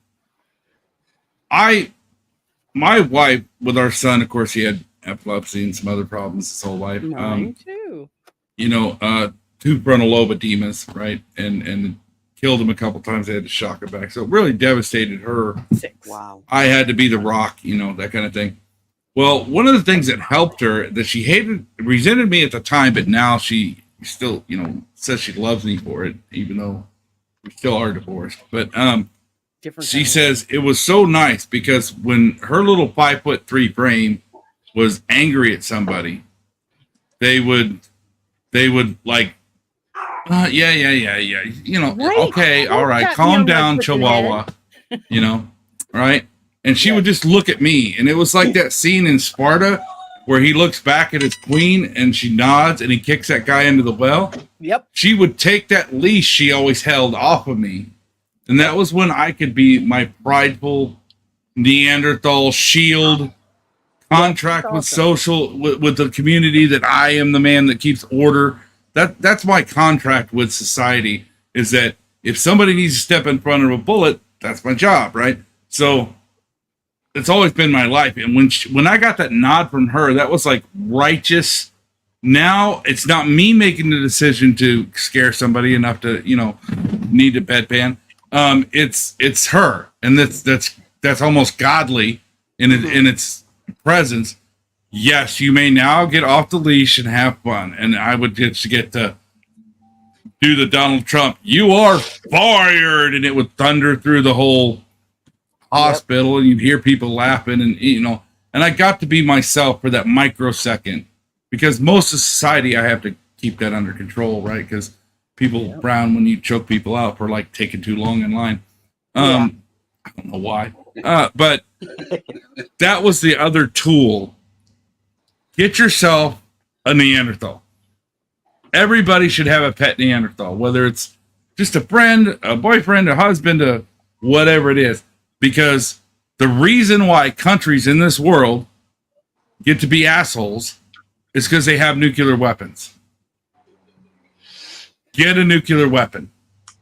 my wife with our son, of course, he had epilepsy and some other problems his whole life. Mine too. You know, two frontal lobe edemas, right? And killed him a couple times. They had to shock him back. So it really devastated her. 6. Wow. I had to be the rock, you know, that kind of thing. Well, one of the things that helped her that she resented me at the time, but now she still, you know, says she loves me for it, even though we still are divorced. But Different she kind of- says it was so nice because when her little 5'3" frame was angry at somebody, they would like, yeah, you know, Right. okay, all right, Pat me calm on my down, freaking Chihuahua, you know, right? And she would just look at me, and it was like that scene in Sparta where he looks back at his queen and she nods and he kicks that guy into the well. Yep. She would take that leash she always held off of me. And that was when I could be my prideful Neanderthal shield, contract with social, with the community, that I am the man that keeps order. That's my contract with society, is that if somebody needs to step in front of a bullet, that's my job, right? So it's always been my life. And when I got that nod from her, that was like righteous. Now it's not me making the decision to scare somebody enough to, you know, need a bedpan. It's her, and that's almost godly in its presence. Yes, you may now get off the leash and have fun. And I would just get to do the Donald Trump, you are fired, and it would thunder through the whole hospital, and you'd hear people laughing, and you know, and I got to be myself for that microsecond, because most of society, I have to keep that under control, right? Because people frown when you choke people out for like taking too long in line. I don't know why, but that was the other tool. Get yourself a Neanderthal. Everybody should have a pet Neanderthal, whether it's just a friend, a boyfriend, a husband, a whatever it is. Because the reason why countries in this world get to be assholes is because they have nuclear weapons. Get a nuclear weapon.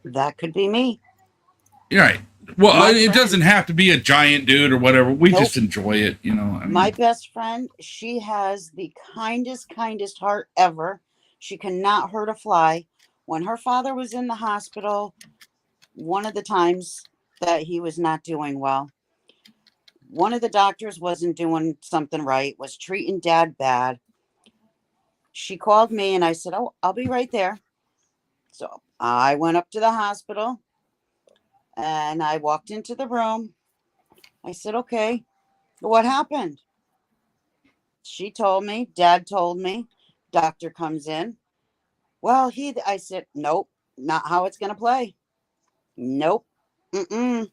That could be me. You're right. Well, My it friend- doesn't have to be a giant dude or whatever. We Nope. just enjoy it, you know. I mean, My best friend, she has the kindest heart ever. She cannot hurt a fly. When her father was in the hospital, one of the times that he was not doing well. One of the doctors wasn't doing something right, was treating dad bad. She called me and I said, "Oh, I'll be right there." So I went up to the hospital and I walked into the room. I said, "Okay, what happened?" She told me, dad told me, doctor comes in. Well, I said, "Nope, not how it's going to play. Nope. Mm-mm."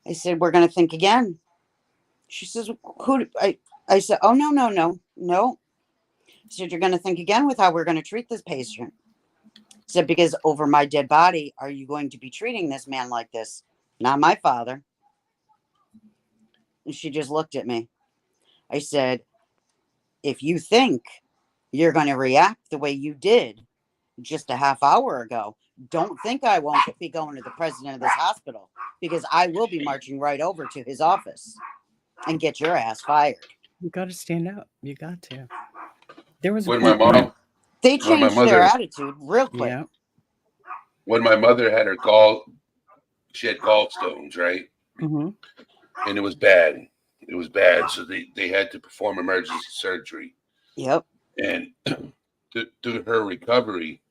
I said, "We're going to think again." She says, I said, "Oh, no, no, no, no." She said, "You're going to think again with how we're going to treat this patient." I said, "Because over my dead body, are you going to be treating this man like this? Not my father." And she just looked at me. I said, "If you think you're going to react the way you did just a half hour ago, don't think I won't be going to the president of this hospital, because I will be marching right over to his office and get your ass fired." You got to stand up. You got to. There was a When my point. mom, They when my changed their mother, attitude real quick. Yeah. when my mother had she had gallstones, right? Hmm. And it was bad. It was bad. So they had to perform emergency surgery. Yep. And to her recovery,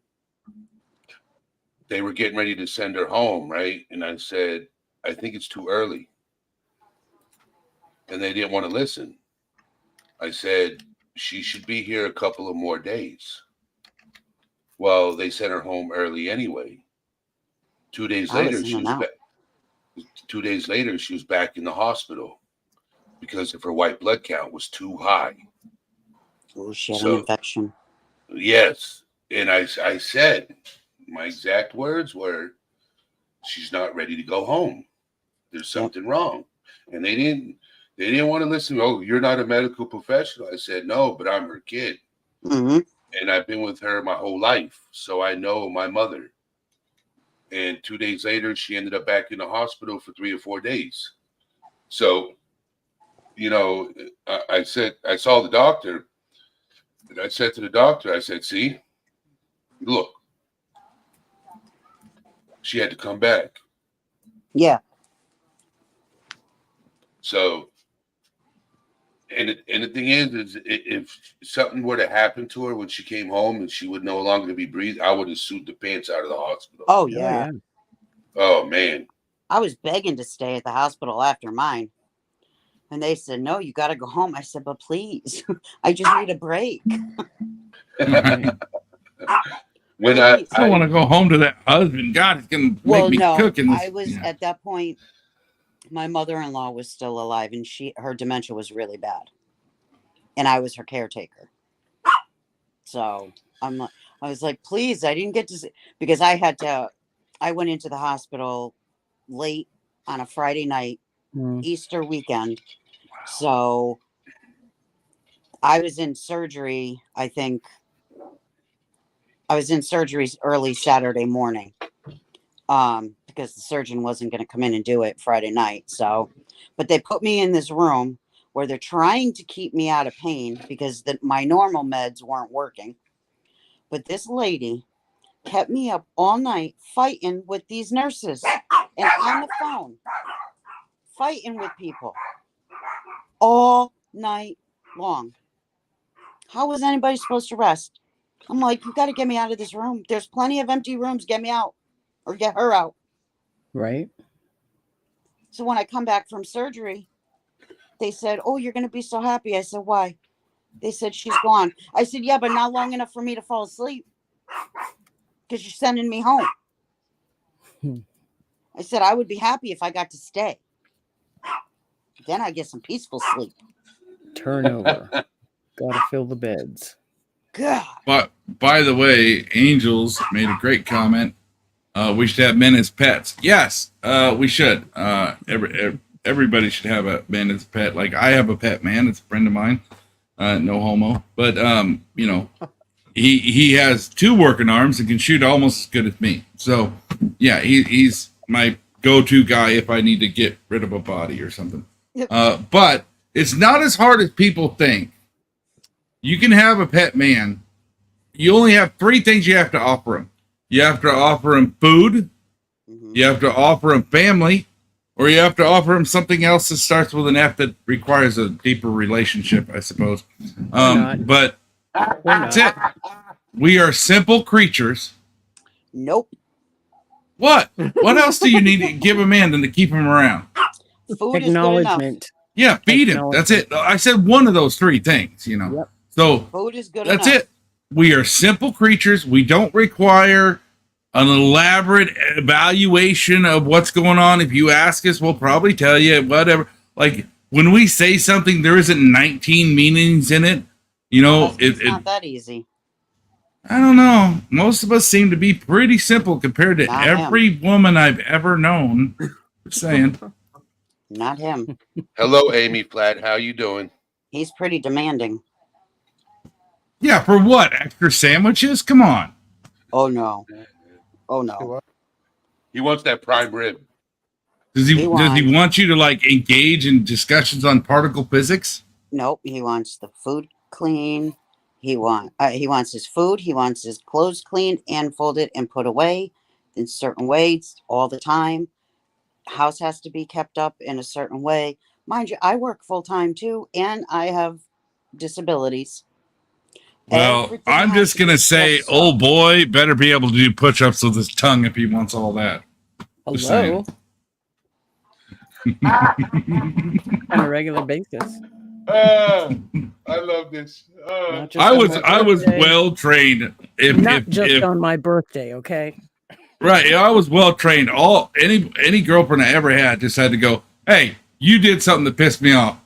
they were getting ready to send her home, right? And I said, "I think it's too early." And they didn't want to listen. I said, "She should be here a couple of more days." Well, they sent her home early anyway. 2 days I later, was in she and was out. back. 2 days later, she was back in the hospital because of her white blood count was too high. Oh, she had So- an infection. Yes. And I said, my exact words were, "She's not ready to go home. There's something wrong." And they didn't want to listen. "Oh, you're not a medical professional." I said, "No, but I'm her kid. Hmm. And I've been with her my whole life. So I know my mother." And 2 days later, she ended up back in the hospital for 3 or 4 days. So, I said, I saw the doctor. And I said to the doctor, I said, "See, look, she had to come back." Yeah. So, and the thing is if something were to happen to her when she came home and she would no longer be breathing, I would have sued the pants out of the hospital. Oh, Oh, yeah. yeah. Oh man. I was begging to stay at the hospital after mine. And they said, "No, you got to go home." I said, "But please, I just need a break." Right. When Please. I don't want to go home to that husband. God, he's gonna Well, make me no, cook in this. I was Yeah. at that point. My mother-in-law was still alive, and her dementia was really bad, and I was her caretaker. So I was like, "Please, I didn't get to see," because I went into the hospital late on a Friday night, Mm. Easter weekend. So I was in surgery. I think I was in surgery early Saturday morning. Because the surgeon wasn't going to come in and do it Friday night. So, but they put me in this room where they're trying to keep me out of pain because my normal meds weren't working. But this lady kept me up all night fighting with these nurses and on the phone, fighting with people all night long. How was anybody supposed to rest? I'm like, "You got to get me out of this room. There's plenty of empty rooms. Get me out or get her out." Right. So when I come back from surgery, they said, "Oh, you're going to be so happy." I said, "Why?" They said, "She's gone." I said, "Yeah, but not long enough for me to fall asleep because you're sending me home." Hmm. I said, "I would be happy if I got to stay. Then I get some peaceful sleep." Turnover. Got to fill the beds. God. But by the way, Angels made a great comment. We should have men as pets. Yes, we should. Everybody should have a man as a pet. Like I have a pet man. It's a friend of mine. No homo, but he has 2 working arms and can shoot almost as good as me. So yeah, he's my go-to guy if I need to get rid of a body or something. Yep. But it's not as hard as people think. You can have a pet man. You only have 3 things you have to offer him. You have to offer him food. Mhm. You have to offer him family, or you have to offer them something else that starts with an F that requires a deeper relationship, I suppose. not. But Or that's not. it. We are simple creatures. Nope. What? What else do you need to give them in than to keep them around? Food is good enough. Yeah, feed him. That's it. I said one of those three things, you know. Yep. So Food is good that's enough. it. We are simple creatures. We don't require an elaborate evaluation of what's going on. If you ask us, we'll probably tell you whatever. Like when we say something, there isn't 19 meanings in it. You know, It's not that easy. I don't know. Most of us seem to be pretty simple compared to Not him. every woman I've ever known. Just saying. Not him. Hello, Amy Flat. How you doing? He's pretty demanding. Yeah, for what? Extra sandwiches? Come on. Oh no. Oh no. He wants that prime rib. Does he want you to like engage in discussions on particle physics? Nope. He wants the food clean. He wants his food. He wants his clothes cleaned and folded and put away in certain ways all the time. House has to be kept up in a certain way. Mind you, I work full time too, and I have disabilities. Well, Everything I'm has just to be gonna say, set up. old boy better be able to do push-ups with his tongue if he wants all that. Just Hello. saying. On a regular basis. I love this. Not just I on was my birthday. well trained. Not just on my birthday, okay? Right, I was well trained. Any girlfriend I ever had just had to go, hey, you did something that pissed me off.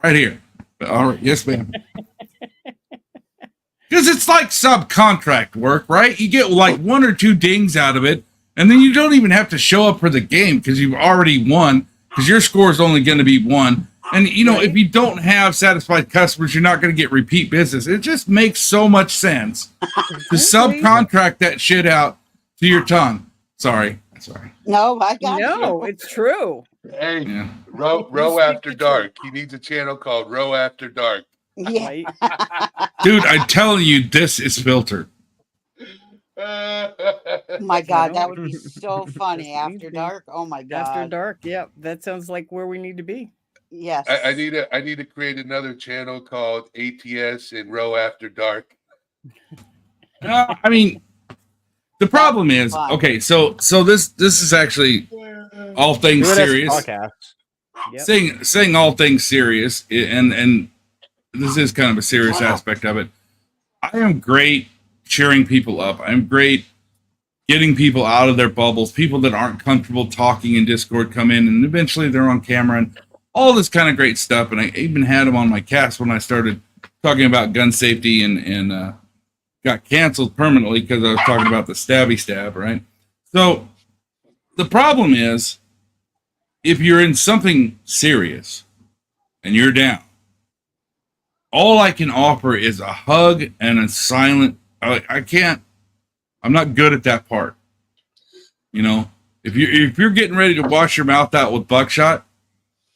Right here. All right, yes, ma'am. Because it's like subcontract work, right? You get like one or two dings out of it, and then you don't even have to show up for the game because you've already won, because your score is only going to be one. And, you know, if you don't have satisfied customers, you're not going to get repeat business. It just makes so much sense to subcontract that shit out to your tongue. Sorry. No, I got No, you. it's true. Hey, Yeah. Row speak After the Dark. He needs a channel called Row After Dark. Yeah. Right? Dude, I'm telling you, this is filtered. My God, that know. would be so funny. Yes, After indeed. dark. Oh my God. After dark. Yep. That sounds like where we need to be. Yes. I need to create another channel called ATS and Row After Dark. I mean, the problem is, fun. okay, so this is actually all things Do it as a serious. podcast. Yep. Saying all things serious, and this is kind of a serious Wow. aspect of it. I am great cheering people up. I'm great getting people out of their bubbles. People that aren't comfortable talking in Discord come in, and eventually they're on camera and all this kind of great stuff. And I even had them on my cast when I started talking about gun safety and got canceled permanently because I was talking about the stabby stab, right? So the problem is, if you're in something serious and you're down, all I can offer is a hug and a silent. I can't. I'm not good at that part. You know, if you're getting ready to wash your mouth out with buckshot,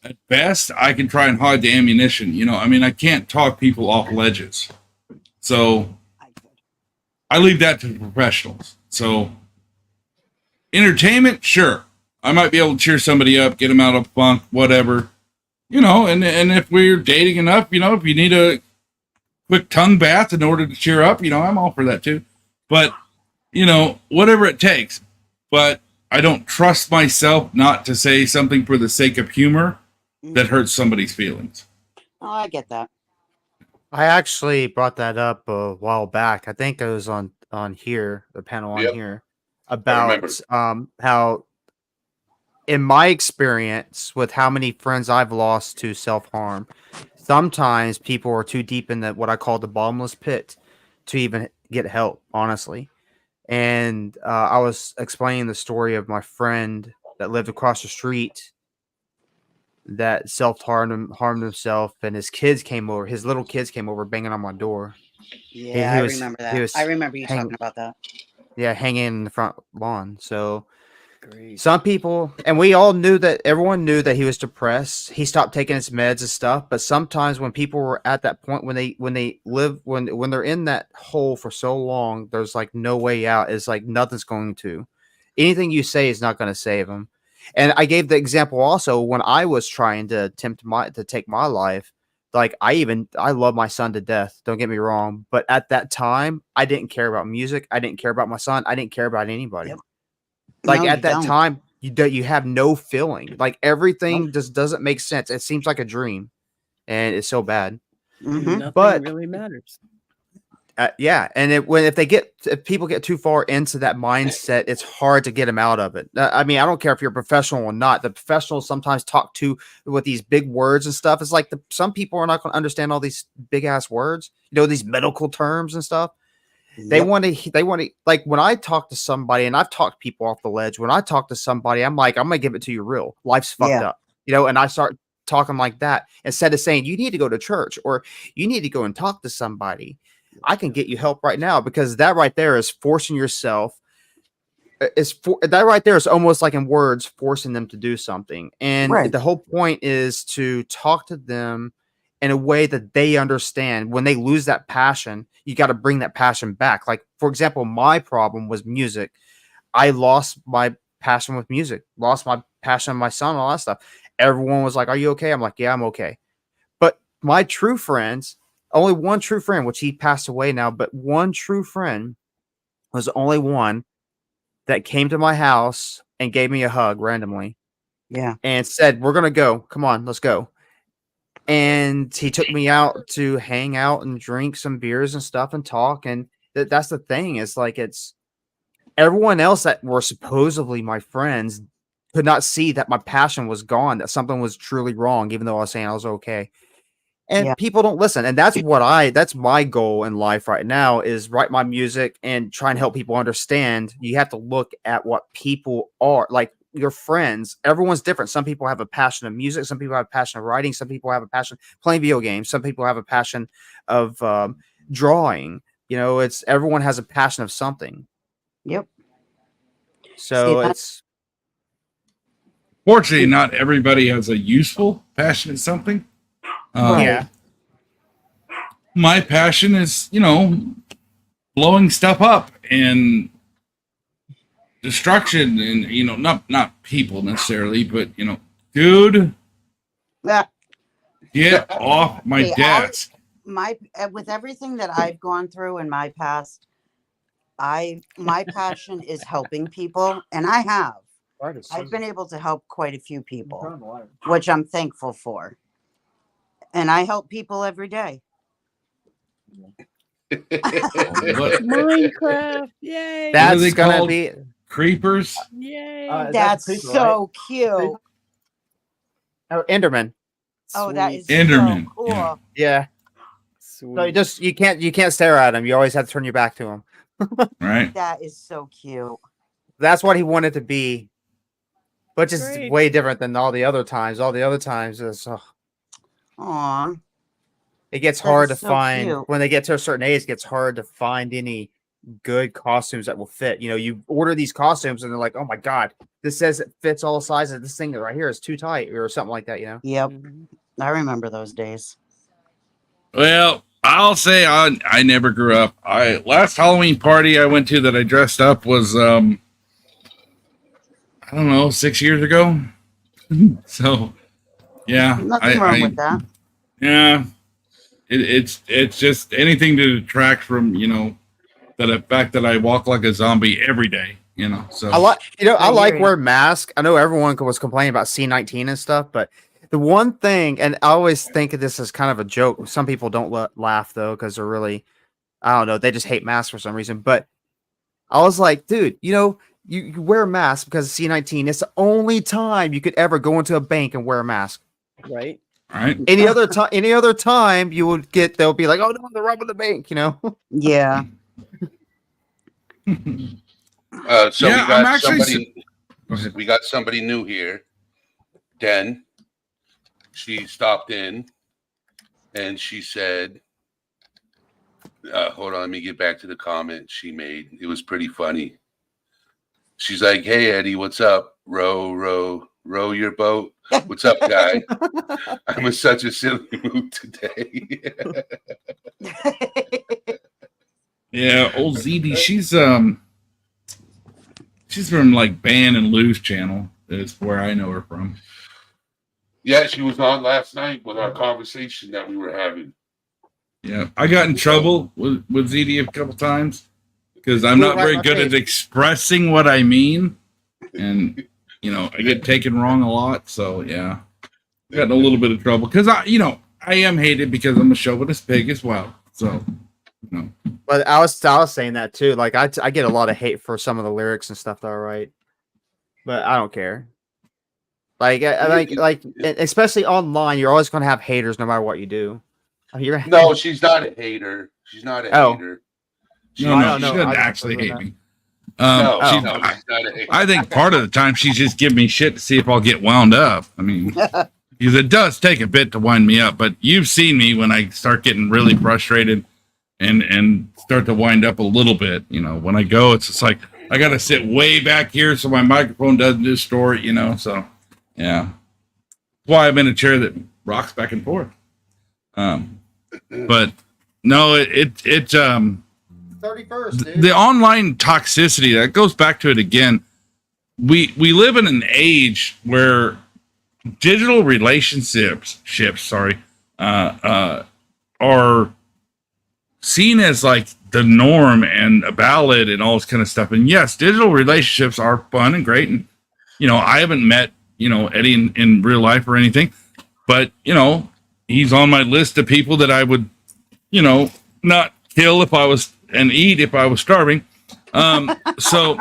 at best I can try and hide the ammunition. You know, I mean, I can't talk people off ledges. So I leave that to the professionals. So entertainment, sure. I might be able to cheer somebody up, get them out of funk, whatever. You know, and if we're dating enough, you know, if you need a quick tongue bath in order to cheer up, you know, I'm all for that too. But, you know, whatever it takes. But I don't trust myself not to say something for the sake of humor that hurts somebody's feelings. Oh, I get that. I actually brought that up a while back. I think it was on here, the panel on Yep. here, remember. about how, in my experience with how many friends I've lost to self-harm, sometimes people are too deep in what I call the bottomless pit to even get help, honestly. And I was explaining the story of my friend that lived across the street that harmed himself, and his little kids came over banging on my door. Yeah, he I was- remember he that. was I remember you hang- talking about that. Yeah, hanging in the front lawn. So Great. some people, and we all knew that, everyone knew that he was depressed. He stopped taking his meds and stuff. But sometimes when people were at that point, when they're in that hole for so long, there's like no way out. It's like nothing's going to. Anything you say is not going to save them. And I gave the example also when I was trying to to take my life. Like I love my son to death. Don't get me wrong, but at that time, I didn't care about music. I didn't care about my son. I didn't care about anybody. Yep. Like No, at you that don't. time, you have no feeling. Like everything just doesn't make sense. It seems like a dream, and it's so bad. Mhm. Nothing But- really matters. Yeah, and if people get too far into that mindset, it's hard to get them out of it. I mean, I don't care if you're a professional or not. The professionals sometimes talk to with these big words and stuff. It's like some people are not going to understand all these big ass words, these medical terms and stuff. They Yep. want to like when I talk to somebody, and I've talked people off the ledge. When I talk to somebody, I'm like, I'm gonna give it to you real. Life's fucked Yeah. up, and I start talking like that instead of saying you need to go to church or you need to go and talk to somebody. I can get you help right now, because that right there is forcing yourself. That right there is almost like in words forcing them to do something, and Right. the whole point is to talk to them in a way that they understand. When they lose that passion, you got to bring that passion back. Like, for example, my problem was music. I lost my passion with music, lost my passion with my son, all that stuff. Everyone was like, "Are you okay?" I'm like, "Yeah, I'm okay." But my true friends, only one true friend, which he passed away now, but one true friend was the only one that came to my house and gave me a hug randomly Yeah. and said, "We're going to go. Come on, let's go." And he took me out to hang out and drink some beers and stuff and talk. And that's the thing, is like, it's everyone else that were supposedly my friends could not see that my passion was gone, that something was truly wrong, even though I was saying I was okay. And Yeah. people don't listen. And that's my goal in life right now, is write my music and try and help people understand. You have to look at what people are like. Your friends, everyone's different. Some people have a passion of music. Some people have a passion of writing. Some people have a passion playing video games. Some people have a passion of drawing. It's everyone has a passion of something. Yep. So that- it's Fortunately, not everybody has a useful passion at something. yeah. My passion is, blowing stuff up and destruction, and not people necessarily, but dude, Ah, get off my Hey, desk. with everything that I've gone through in my past, my passion is helping people, and I've been able to help quite a few people, which I'm thankful for. And I help people every day. What, Minecraft. Yay. That- are they That's gonna called? be creepers? Yay. That's creeper, so cute. Enderman. Oh, that is Enderman, so cool. yeah. Yeah. Sweet. So you can't stare at him. You always have to turn your back to him. Right? That is so cute. That's what he wanted to be, but just Great. way different than all the other times. All the other times is Aw. it gets That hard is to so find cute. when they get to a certain age. It gets hard to find any good costumes that will fit. You order these costumes and they're like, "Oh my god, this says it fits all sizes. This thing right here is too tight," or something like that. Yep. Mhm. I remember those days. Well, I'll say I never grew up. Last Halloween party I went to that I dressed up was I don't know, 6 years ago. So yeah, Nothing wrong with that. Yeah, it's just anything to detract from the fact that I walk like a zombie every day. So I like I I like hear ya. wearing masks. I know everyone was complaining about C-19 and stuff, but the one thing, and I always think of this as kind of a joke. Some people don't laugh though, because they're really, I don't know, they just hate masks for some reason. But I was like, dude, you wear a mask because of C-19. It's the only time you could ever go into a bank and wear a mask. Right. all right. Any other time you would they'll be like, "Oh no, they're robbing the bank," Yeah. So Yeah, we I'm got actually somebody. Go ahead. We got somebody new here. Den. She stopped in, and she said, "Hold on, let me get back to the comment she made. It was pretty funny." She's like, "Hey Eddie, what's up? Row your boat. What's up, guy? I'm in such a silly mood today." Yeah, old ZD. She's from like Ban and Lou's channel. is where I know her from. Yeah, she was on last night with our conversation that we were having. Yeah, I got in trouble with ZD a couple times because I'm Blew it not right very in my good at face. expressing what I mean, and I get taken wrong a lot. So yeah, got in a little bit of trouble because I am hated because I'm a chauvinist pig as well. So But I was saying that too. Like I get a lot of hate for some of the lyrics and stuff that I write, but I don't care. Like especially online, you're always going to have haters no matter what you do. You're No, she's not a hater. She's not a Oh. hater. no, I no, don't she know. doesn't I don't actually know hate that. me. No, Oh. no, she's not a hater. I think part of the time she's just giving me shit to see if I'll get wound up. I mean, because it does take a bit to wind me up, but you've seen me when I start getting really frustrated and start to wind up a little bit. When I go, it's just like I got to sit way back here so my microphone doesn't distort. So yeah, that's why I'm in a chair that rocks back and forth. But no, it 31st, the online toxicity that goes back to it again. We live in an age where digital relationships are seen as like the norm and a ballad and all this kind of stuff. And yes, digital relationships are fun and great. And I haven't met Eddie in real life or anything, but he's on my list of people that I would not kill if I was and eat if I was starving. So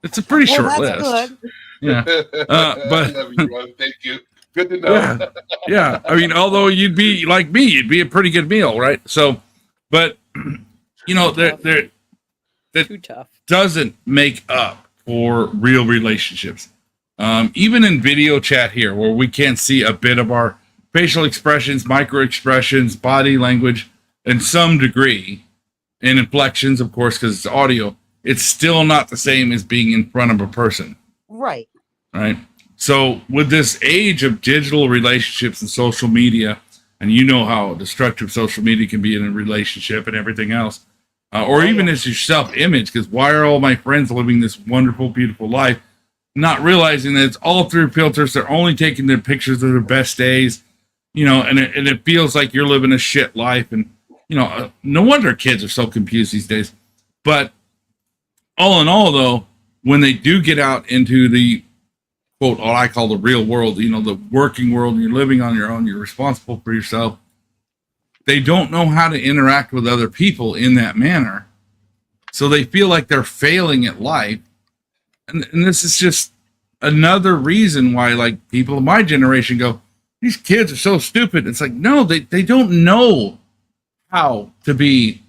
it's a pretty short list. Good. Yeah. But I love you, bro. Thank you. Good to know. yeah, yeah. I mean, although you'd be like me, you'd be a pretty good meal, right? So, but there Too tough. doesn't make up for real relationships. Even in video chat here, where we can't see a bit of our facial expressions, micro expressions, body language, in some degree, and inflections, of course, because it's audio, it's still not the same as being in front of a person. Right. Right. So with this age of digital relationships and social media, and how destructive social media can be in a relationship and everything else, or even as your self-image, because why are all my friends living this wonderful, beautiful life, not realizing that it's all through filters? They're only taking their pictures of their best days, and it feels like you're living a shit life. And, no wonder kids are so confused these days. But all in all, though, when they do get out into the quote, what I call the real world, the working world, and you're living on your own, you're responsible for yourself. They don't know how to interact with other people in that manner. So they feel like they're failing at life. And this is just another reason why, like, people of my generation go, these kids are so stupid. It's like, no, they don't know how to be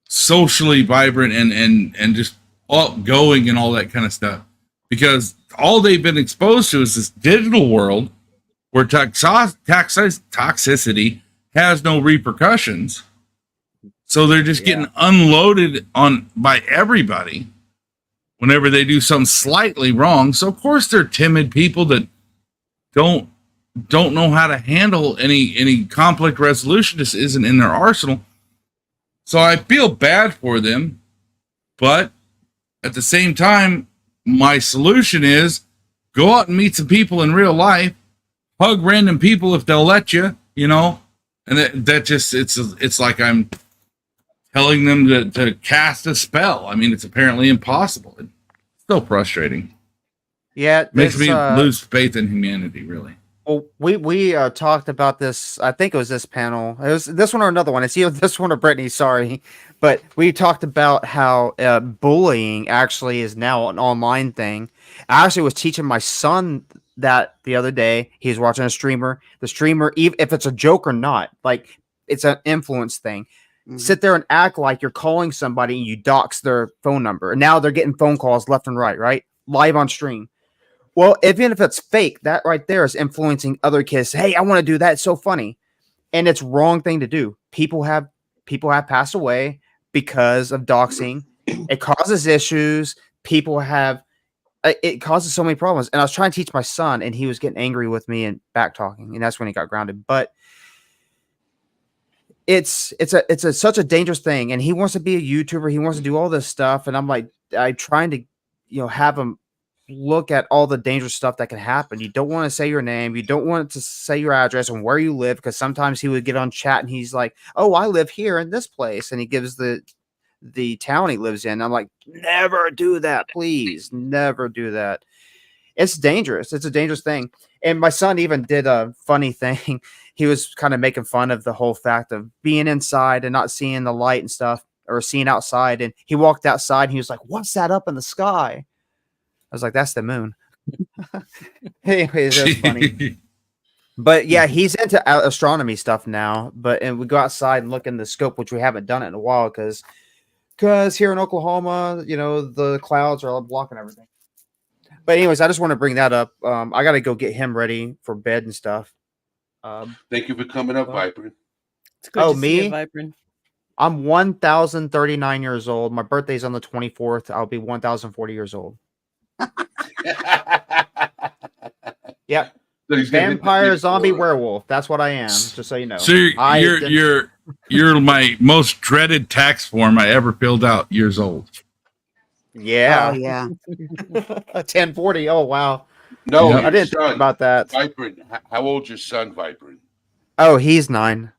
socially vibrant and just outgoing and all that kind of stuff, because all they've been exposed to is this digital world where toxicity has no repercussions. So they're just getting unloaded on by everybody whenever they do something slightly wrong. So of course they're timid people that don't know how to handle any conflict resolution. Just isn't in their arsenal. So I feel bad for them, but at the same time, my solution is go out and meet some people in real life, hug random people if they'll let you, and that just, it's like I'm telling them to cast a spell. I mean, it's apparently impossible. It's so frustrating. Yeah, Makes me this, lose faith in humanity, really. Well, we talked about this. I think it was this panel. It was this one or another one. It's either this one or Brittany. Sorry, but we talked about how bullying actually is now an online thing. I actually was teaching my son that the other day. He's watching a streamer. The streamer, even if it's a joke or not, like it's an influence thing. Mhm. Sit there and act like you're calling somebody and you dox their phone number, and now they're getting phone calls left and right, live on stream. Well, even if it's fake, that right there is influencing other kids. Hey, I want to do that. It's so funny. And it's wrong thing to do. People have passed away because of doxing. It causes issues. It causes so many problems. And I was trying to teach my son, and he was getting angry with me and back talking. And that's when he got grounded. But it's such a dangerous thing. And he wants to be a YouTuber. He wants to do all this stuff. And I'm like, I'm trying to, have him look at all the dangerous stuff that can happen. You don't want to say your name. You don't want to say your address and where you live, because sometimes he would get on chat and he's like, "Oh, I live here in this place," and he gives the town he lives in. I'm like, never do that, please, never do that. It's dangerous. It's a dangerous thing. And my son even did a funny thing. He was kind of making fun of the whole fact of being inside and not seeing the light and stuff, or seeing outside. And he walked outside and he was like, "What's that up in the sky?" I was like, "That's the moon." Anyways, that's funny. But yeah, he's into astronomy stuff now. And we go outside and look in the scope, which we haven't done it in a while because here in Oklahoma, the clouds are all blocking everything. But anyways, I just want to bring that up. I got to go get him ready for bed and stuff. Thank you for coming up, Viper. It's good Oh, to see you, me? Vibrant. I'm 1,039 years old. My birthday's on the 24th. I'll be 1,040 years old. Yep. So he's gonna hit the Vampire, big zombie, four. werewolf. That's what I am. Just so you know. So you're my most dreaded tax form I ever filled out. Years old. Yeah. Oh yeah. 1040. Oh wow. No, Yeah. I your didn't think son, about that. Viper. How old's your son, Viper? Oh, he's 9.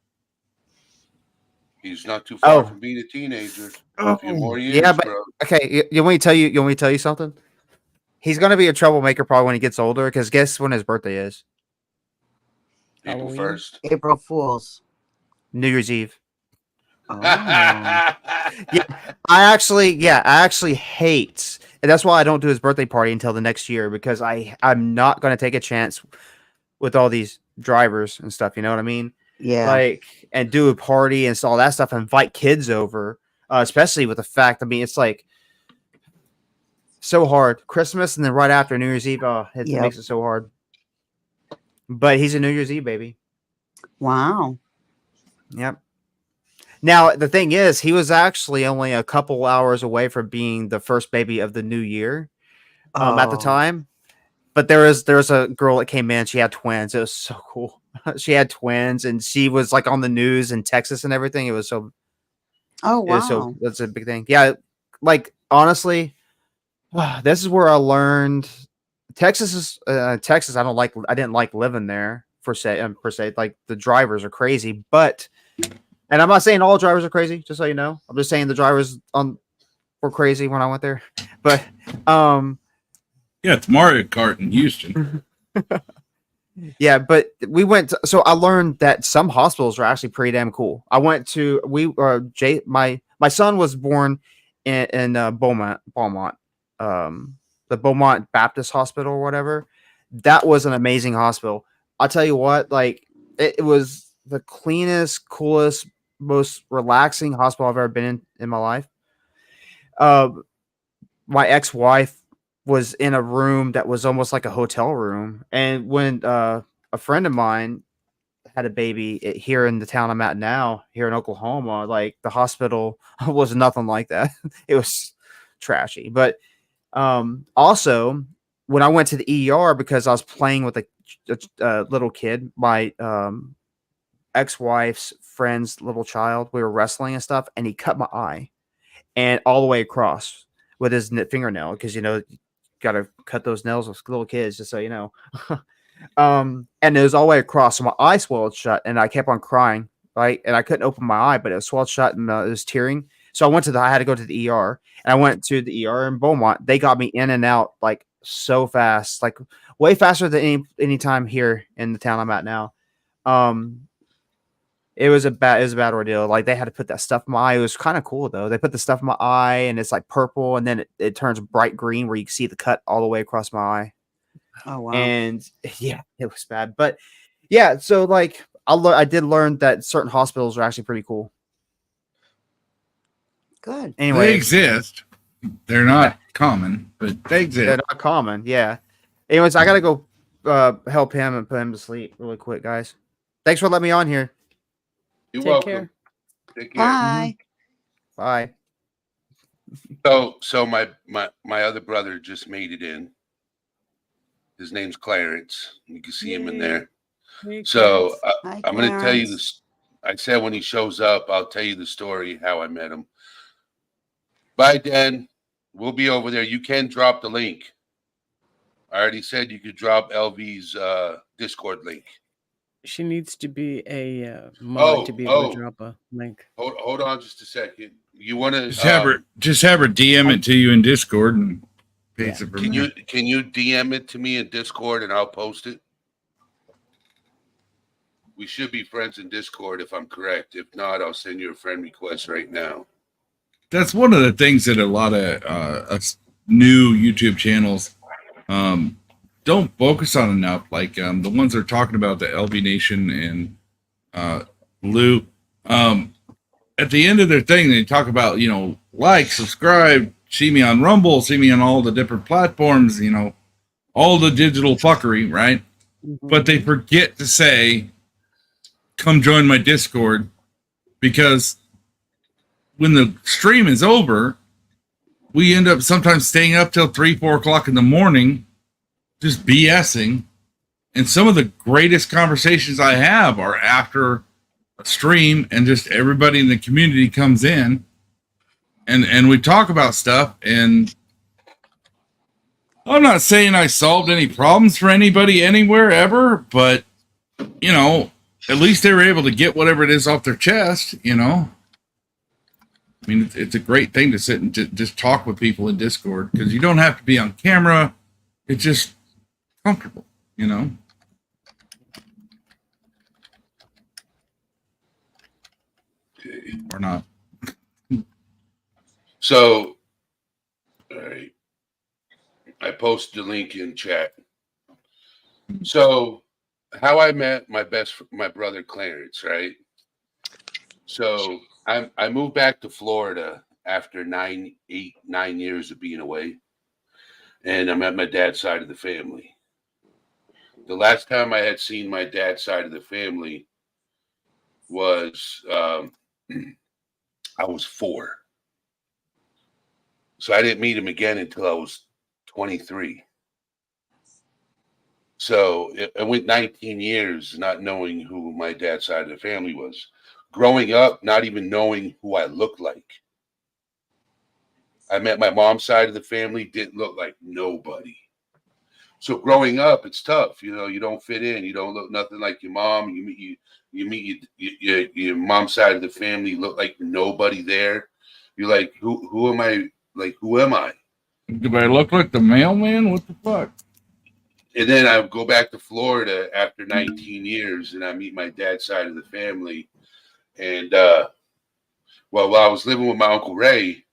He's not too far Oh. from being a teenager. Oh, A few more years, yeah, but bro. okay. You want me to tell you? You want me to tell you something? He's gonna be a troublemaker probably when he gets older. Because guess when his birthday is? April Halloween. 1st. April Fools. New Year's Eve. Oh. I actually hate, and that's why I don't do his birthday party until the next year, because I'm not going to take a chance with all these drivers and stuff. You know what I mean? Yeah. Like, and do a party and all that stuff, and invite kids over, especially with the fact. I mean, it's like so hard. Christmas and then right after New Year's Eve, it Yep. makes it so hard. But he's a New Year's Eve baby. Wow. Yep. Now, the thing is, he was actually only a couple hours away from being the first baby of the new year at the Oh. time. But there was a girl that came in. She had twins. It was so cool. She had twins, and she was like on the news in Texas and everything. It was so. Oh It was so wow. that's a big thing. Yeah, like honestly, this is where I learned. Texas is Texas. I didn't like living there per se. Like the drivers are crazy, but. And I'm not saying all drivers are crazy, just so you know. I'm just saying the drivers were crazy when I went there. But Yeah, it's Mario Kart in Houston. yeah, but we went so I learned that some hospitals are actually pretty damn cool. I went to my son was born in Beaumont, the Beaumont Baptist Hospital or whatever. That was an amazing hospital. I'll tell you what, like it was the cleanest, coolest, most relaxing hospital I've ever been in my life. My ex-wife was in a room that was almost like a hotel room, and when a friend of mine had a baby here in the town I'm at now, here in Oklahoma, like the hospital was nothing like that. It was trashy. But also when I went to the ER because I was playing with a little kid, my ex-wife's friend's little child, we were wrestling and stuff, and he cut my eye and all the way across with his fingernail, because you got to cut those nails with little kids, just so you know. And it was all the way across, so my eye swelled shut, and I kept on crying, right? And I couldn't open my eye, but it was swelled shut and it was tearing. So I had to go to the ER, and I went to the ER in Beaumont. They got me in and out like so fast, like way faster than any time here in the town I'm at now. It was a bad ordeal. Like they had to put that stuff in my eye. It was kind of cool though. They put the stuff in my eye and it's like purple, and then it turns bright green where you can see the cut all the way across my eye. Oh wow. And yeah, it was bad. But yeah, so like I did learn that certain hospitals are actually pretty cool. Good. They Anyway, exist. They're not common, but they they're exist. not common. Yeah. Anyways, I gotta go help him and put him to sleep really quick, guys. Thanks for letting me on here. You're Take welcome. care. Take care. Bye. Bye. So my other brother just made it in. His name's Clarence. You can see him in there. Hey, So Clarence. Hi, I'm going to tell you Clarence. this. I said when he shows up, I'll tell you the story how I met him. Bye, Dan. We'll be over there. You can drop the link. I already said you could drop LV's Discord link. She needs to be a mod to be able to drop a link. Hold on just a second. You want to just have her DM it to you in Discord and paste it from can there. you DM it to me in Discord and I'll post it? We should be friends in Discord if I'm correct. If not, I'll send you a friend request right now. That's one of the things that a lot of us new YouTube channels don't focus on enough. Like the ones that are talking about the LV Nation and Lou. At the end of their thing, they talk about, you know, like, subscribe, see me on Rumble, see me on all the different platforms, you know, all the digital fuckery, right? Mm-hmm. But they forget to say, come join my Discord, because when the stream is over, we end up sometimes staying up till 3-4 o'clock in the morning, just BSing. And some of the greatest conversations I have are after a stream, and just everybody in the community comes in and we talk about stuff. And I'm not saying I solved any problems for anybody anywhere ever, but you know, at least they were able to get whatever it is off their chest, you know. I mean, it's a great thing to sit and just talk with people in Discord, because you don't have to be on camera. It's just comfortable, you know. Or not. So, all right. I posted the link in chat. So, how I met my brother Clarence, right? So I moved back to Florida after 9 years of being away, and I'm at my dad's side of the family. The last time I had seen my dad's side of the family was I was 4. So I didn't meet him again until I was 23. So I went 19 years not knowing who my dad's side of the family was. Growing up, not even knowing who I looked like. I met my mom's side of the family, didn't look like nobody. So growing up, it's tough. You know, you don't fit in. You don't look nothing like your mom. You meet your mom's side of the family, look like nobody there. You're like, who am I? Like, who am I? Do I look like the mailman? What the fuck? And then I go back to Florida after 19 years, and I meet my dad's side of the family. And while I was living with my Uncle Ray,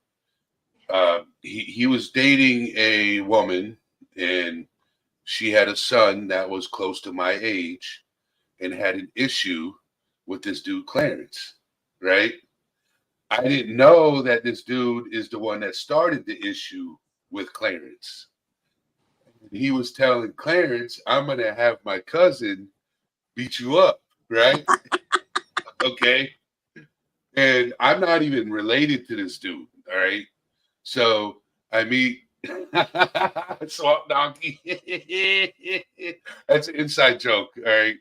he was dating a woman, and she had a son that was close to my age and had an issue with this dude, Clarence, right? I didn't know that this dude is the one that started the issue with Clarence. He was telling Clarence, I'm going to have my cousin beat you up, right? Okay. And I'm not even related to this dude, all right? So I meet Swamp Donkey. That's an inside joke, all right?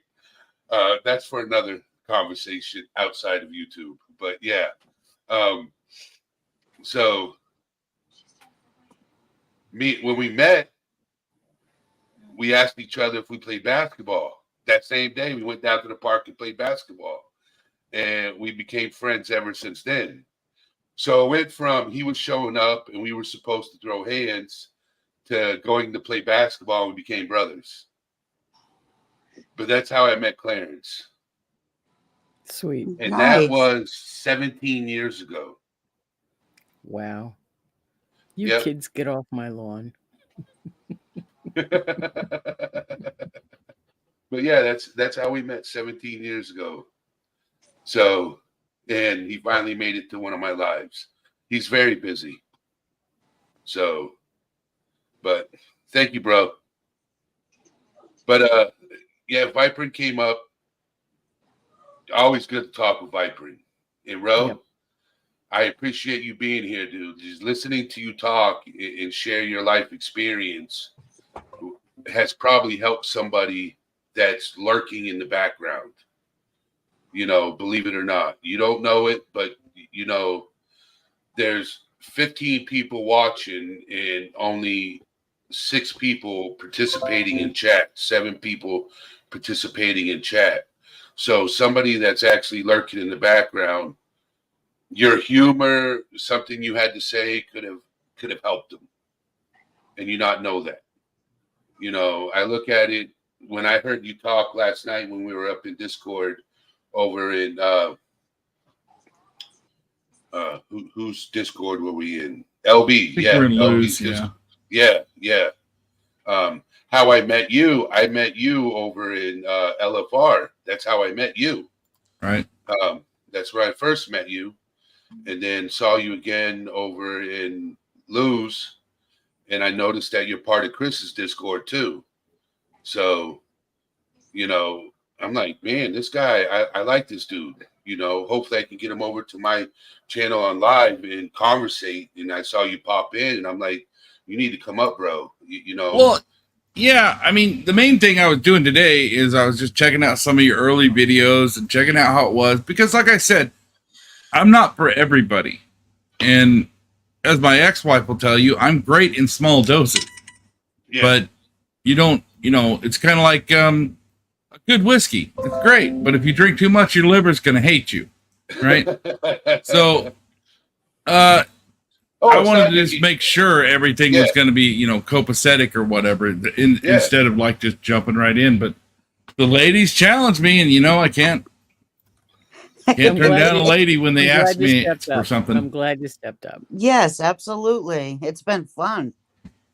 That's for another conversation outside of YouTube. But yeah. So when we met, we asked each other if we played basketball. That same day, we went down to the park and played basketball. And we became friends ever since then. So it went from he was showing up and we were supposed to throw hands to going to play basketball, and we became brothers. But that's how I met Clarence. Sweet. And Nice. that was 17 years ago. Wow. You Yep. kids get off my lawn. But yeah, that's how we met 17 years ago. So, and he finally made it to one of my lives. He's very busy. So, but thank you, bro. But yeah, Viperin came up. Always good to talk with Viperin. And Ro, Yep. I appreciate you being here, dude. Just listening to you talk and share your life experience has probably helped somebody that's lurking in the background. You know, believe it or not. You don't know it, but you know, there's 15 people watching and only 6 people participating in chat, 7 people participating in chat. So somebody that's actually lurking in the background, your humor, something you had to say could have helped them, and you not know that. You know, I look at it when I heard you talk last night when we were up in Discord over in whose Discord were we in? LB, I think yeah, we're in LB's lose, yeah. yeah. How I met you over in LFR. That's how I met you. Right. That's where I first met you, and then saw you again over in Lose, and I noticed that you're part of Chris's Discord too. So, you know, I'm like, man, this guy, I like this dude. You know, hopefully I can get him over to my channel on live and conversate. And I saw you pop in, and I'm like, you need to come up, bro. You know. Well, yeah, I mean, the main thing I was doing today is I was just checking out some of your early videos and checking out how it was, because like I said, I'm not for everybody. And as my ex-wife will tell you, I'm great in small doses. Yeah. But you don't, you know, it's kind of like a good whiskey. It's great, but if you drink too much, your liver's going to hate you, right? So I wanted to just make sure everything was going to be, you know, copacetic or whatever, instead of like just jumping right in. But the ladies challenged me, and you know, I can't turn down a lady when they ask me for something. I'm glad you stepped up. Yes, absolutely. It's been fun.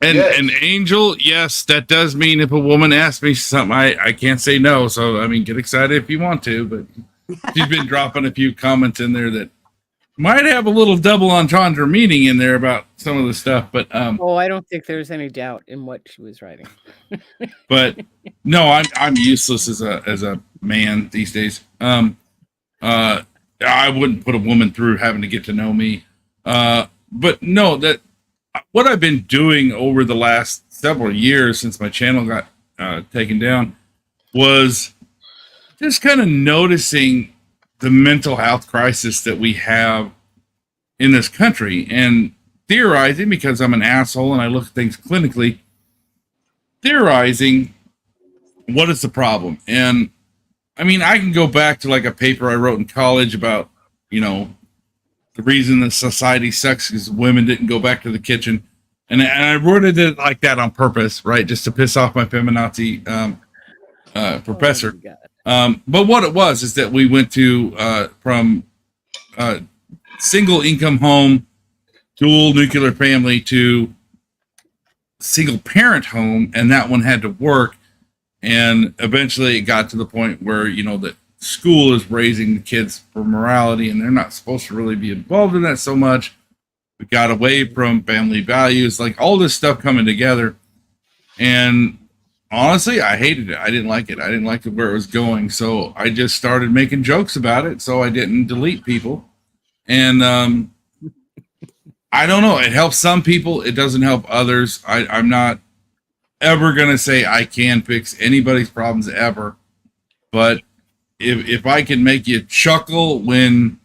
And Yes. an angel, yes, that does mean if a woman asks me something, I can't say no. So I mean, get excited if you want to, but she's been dropping a few comments in there that might have a little double entendre meaning in there about some of the stuff. But Oh, I don't think there's any doubt in what she was writing. but no, I'm useless as a man these days. I wouldn't put a woman through having to get to know me. But no, that what I've been doing over the last several years since my channel got taken down was just kind of noticing the mental health crisis that we have in this country, and theorizing, because I'm an asshole and I look at things clinically, theorizing what is the problem. And I mean, I can go back to like a paper I wrote in college about, you know, the reason that society sucks is women didn't go back to the kitchen. And I worded it like that on purpose, right? Just to piss off my feminazi professor. Oh, God. But what it was is that we went to from single income home, dual nuclear family, to single parent home, and that one had to work. And eventually it got to the point where, you know, that school is raising the kids for morality, and they're not supposed to really be involved in that so much. We got away from family values, like all this stuff coming together. And honestly, I hated it. I didn't like it. I didn't like where it was going. So I just started making jokes about it, so I didn't delete people. And I don't know. It helps some people. It doesn't help others. I'm not ever going to say I can fix anybody's problems ever. But if I can make you chuckle when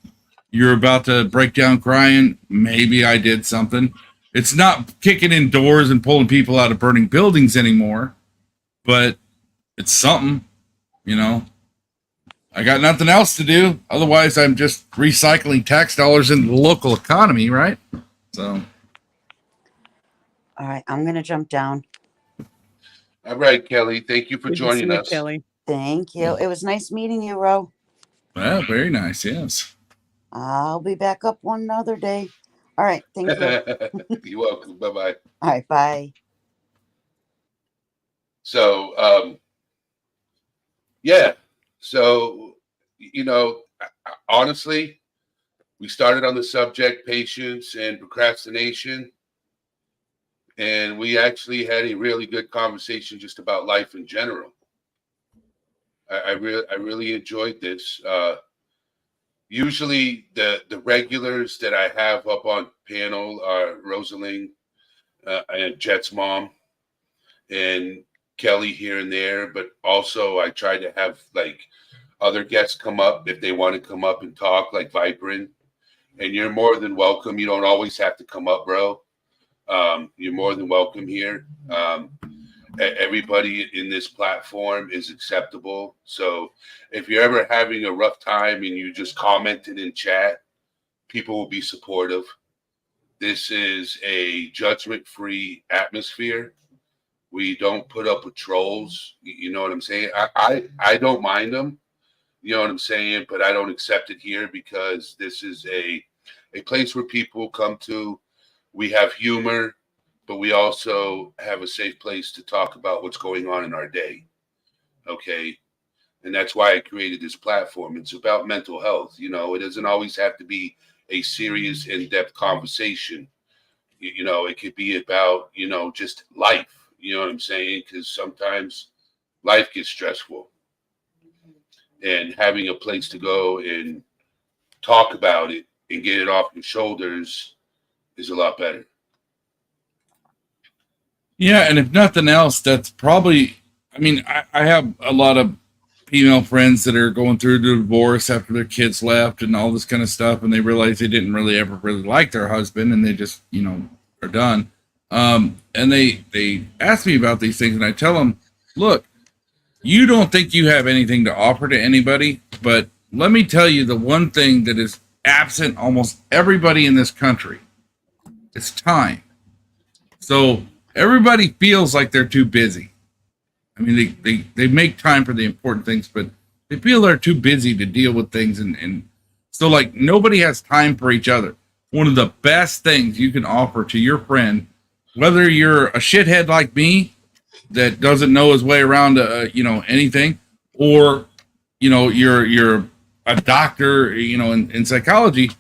you're about to break down crying, maybe I did something. It's not kicking in doors and pulling people out of burning buildings anymore, but it's something, you know. I got nothing else to do. Otherwise, I'm just recycling tax dollars into the local economy, right? So. All right, I'm going to jump down. All right, Kelly. Thank you for Good to joining see you, us. Kelly. Thank you. It was nice meeting you, Ro. Well, very nice. Yes. I'll be back up one other day. All right, thank you. You're welcome. Bye-bye. All right, bye. So, yeah. So, you know, honestly, we started on the subject patience and procrastination, and we actually had a really good conversation just about life in general. I really enjoyed this. Usually the regulars that I have up on panel are Rosaline and Jet's mom and Kelly here and there, but also I try to have like other guests come up if they want to come up and talk, like Viperin. And you're more than welcome. You don't always have to come up, bro. You're more than welcome here. Everybody in this platform is acceptable. So if you're ever having a rough time and you just commented in chat, people will be supportive. This is a judgment-free atmosphere. We don't put up with trolls. You know what I'm saying? I don't mind them. You know what I'm saying? But I don't accept it here because this is a place where people come to. We have humor, but we also have a safe place to talk about what's going on in our day. Okay? And that's why I created this platform. It's about mental health. You know, it doesn't always have to be a serious, in-depth conversation. You know, it could be about, you know, just life. You know what I'm saying? Because sometimes life gets stressful. And having a place to go and talk about it and get it off your shoulders is a lot better. Yeah, and if nothing else, that's probably, I mean, I have a lot of female friends that are going through the divorce after their kids left and all this kind of stuff, and they realize they didn't really ever really like their husband, and they just, you know, are done. And they ask me about these things, and I tell them, look, you don't think you have anything to offer to anybody, but let me tell you the one thing that is absent almost everybody in this country. It's time. So everybody feels like they're too busy. I mean, they make time for the important things, but they feel they're too busy to deal with things. And so, like, nobody has time for each other. One of the best things you can offer to your friend, whether you're a shithead like me that doesn't know his way around, you know, anything, or, you know, you're a doctor, you know, in psychology,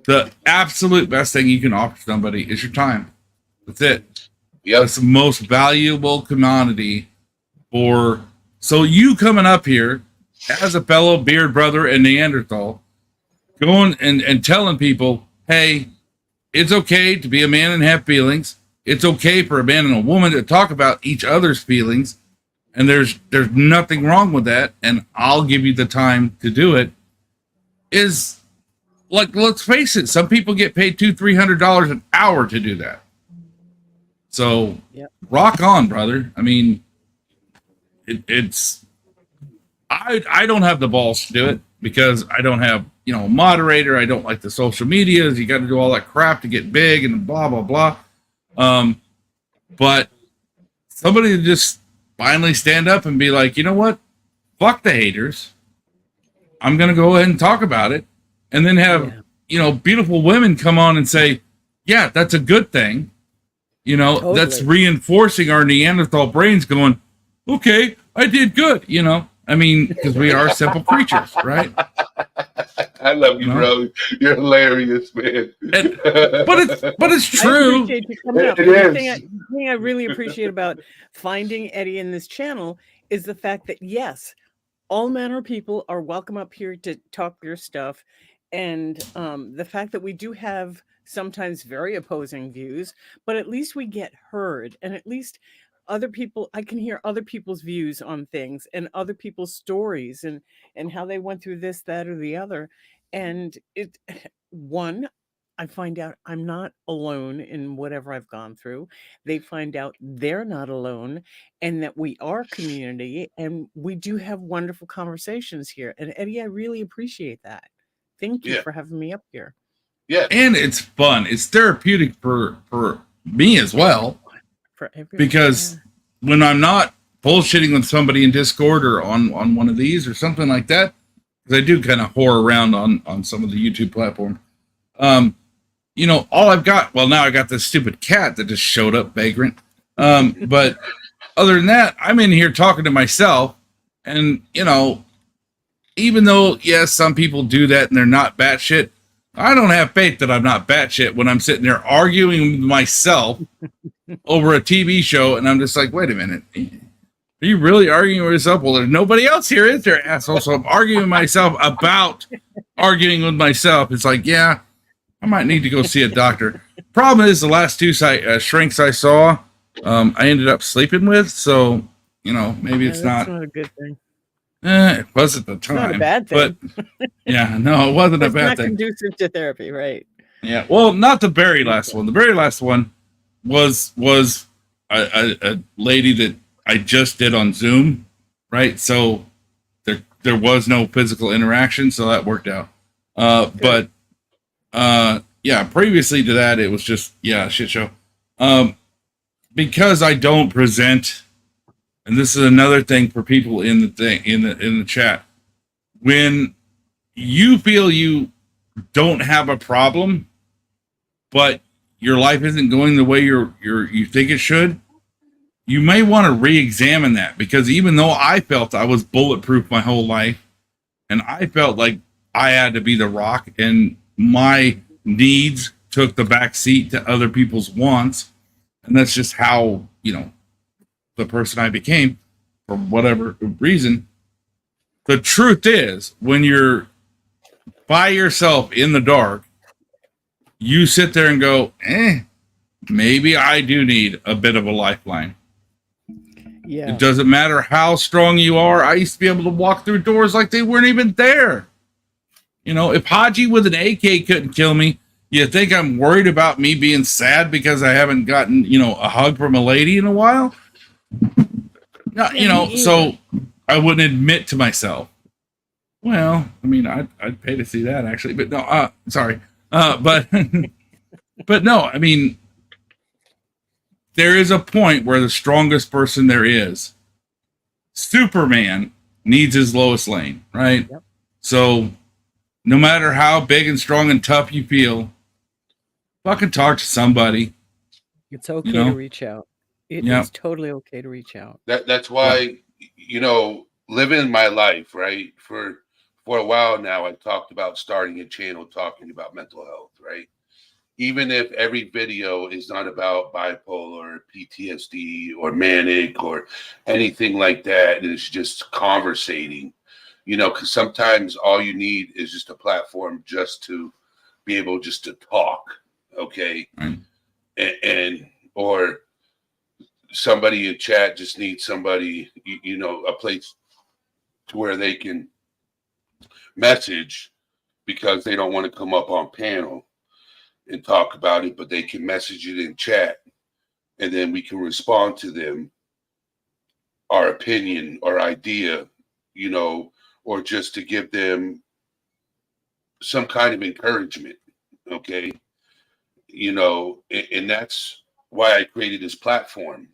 the absolute best thing you can offer somebody is your time. That's it. Yep. That's the most valuable commodity. For so you coming up here as a fellow beard brother and Neanderthal, going and telling people, hey, it's okay to be a man and have feelings. It's okay for a man and a woman to talk about each other's feelings, and there's nothing wrong with that, and I'll give you the time to do it. Is like, let's face it, some people get paid $200-300 an hour to do that. So Yep. Rock on, brother. I mean, I don't have the balls to do it because I don't have, you know, a moderator. I don't like the social medias. You got to do all that crap to get big and blah, blah, blah. But somebody to just finally stand up and be like, you know what? Fuck the haters. I'm going to go ahead and talk about it. And then have, you know, beautiful women come on and say, yeah, that's a good thing. You know, Totally. That's reinforcing our Neanderthal brains going, okay, I did good, you know. I mean, because we are simple creatures, right? I love you, bro. You're hilarious, man. But it's I true. appreciate you coming up. It The is. thing I really appreciate about finding Eddie in this channel is the fact that, yes, all manner of people are welcome up here to talk their stuff. And the fact that we do have sometimes very opposing views, but at least we get heard, and at least other people, I can hear other people's views on things and other people's stories and how they went through this, that, or the other. And I find out I'm not alone in whatever I've gone through. They find out they're not alone and that we are community, and we do have wonderful conversations here. And Eddie, I really appreciate that. Thank you Yeah. for having me up here. Yeah. And it's fun. It's therapeutic for me as well. For everyone. Because when I'm not bullshitting with somebody in Discord or on one of these or something like that, because I do kind of whore around on some of the YouTube platform. You know, all I've got, well, now I got this stupid cat that just showed up, vagrant. But other than that, I'm in here talking to myself, and, you know, even though, yes, some people do that and they're not batshit, I don't have faith that I'm not batshit when I'm sitting there arguing with myself over a TV show, and I'm just like, wait a minute. Are you really arguing with yourself? Well, there's nobody else here, is there, asshole? So I'm arguing with myself about arguing with myself. It's like, yeah, I might need to go see a doctor. Problem is, the last two shrinks I saw, I ended up sleeping with. So, you know, maybe it's that's not a good thing. it was at the time. It's not a bad thing. But yeah, no, it wasn't a It's bad not thing. conducive to therapy, right? Yeah, well, not the very last one. The very last one, was a lady that I just did on Zoom, right? So there was no physical interaction, so that worked out. But yeah, previously to that, it was just a shit show. Because I don't present, and this is another thing for people in the chat. When you feel you don't have a problem, but your life isn't going the way you think it should, you may want to re-examine that, because even though I felt I was bulletproof my whole life, and I felt like I had to be the rock, and my needs took the back seat to other people's wants, and that's just how, the person I became for whatever reason. The truth is, when you're by yourself in the dark, you sit there and go, maybe I do need a bit of a lifeline. Yeah. It doesn't matter how strong you are. I used to be able to walk through doors like they weren't even there. If Haji with an AK couldn't kill me, you think I'm worried about me being sad because I haven't gotten, a hug from a lady in a while? No, so I wouldn't admit to myself. Well, I mean, I'd pay to see that actually, but no, sorry. But no, I mean, there is a point where the strongest person there is, Superman, needs his Lois Lane, right? Yep. So no matter how big and strong and tough you feel, fucking talk to somebody. It's okay to reach out. It Yeah. is totally okay to reach out. That's why, living my life, right? For a while now, I talked about starting a channel talking about mental health, right? Even if every video is not about bipolar, PTSD, or manic, or anything like that, and it's just conversating, because sometimes all you need is just a platform just to be able just to talk, okay? Right. And or somebody in chat just needs somebody, a place to where they can message because they don't want to come up on panel and talk about it, but they can message it in chat, and then we can respond to them, our opinion or idea, or just to give them some kind of encouragement, okay? And that's why I created this platform.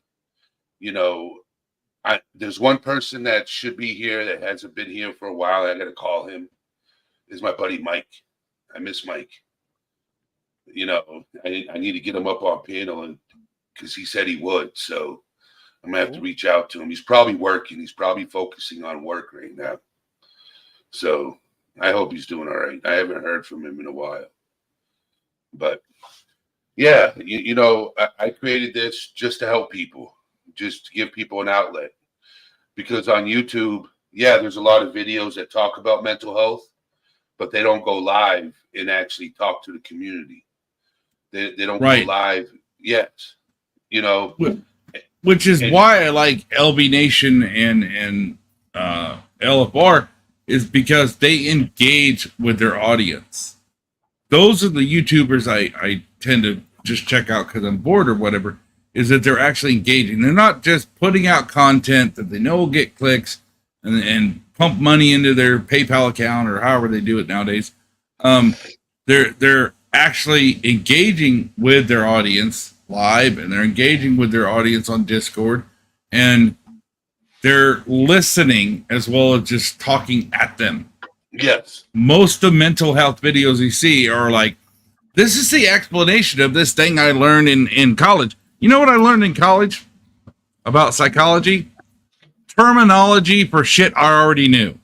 There's one person that should be here that hasn't been here for a while. I got to call him. Is my buddy Mike. I miss Mike. I need to get him up on panel, and because he said he would. So I'm gonna have to reach out to him. He's probably working. He's probably focusing on work right now. So I hope he's doing all right. I haven't heard from him in a while. But yeah, I created this just to help people, just to give people an outlet. Because on YouTube, there's a lot of videos that talk about mental health, but they don't go live and actually talk to the community. They don't go live yet, Which is why I like LB Nation and LFR, is because they engage with their audience. Those are the YouTubers I tend to just check out because I'm bored or whatever, is that they're actually engaging. They're not just putting out content that they know will get clicks and pump money into their PayPal account or however they do it nowadays. They're actually engaging with their audience live, and they're engaging with their audience on Discord, and they're listening as well as just talking at them. Yes. Most of mental health videos you see are like, this is the explanation of this thing I learned in college. You know what I learned in college about psychology? Terminology for shit I already knew.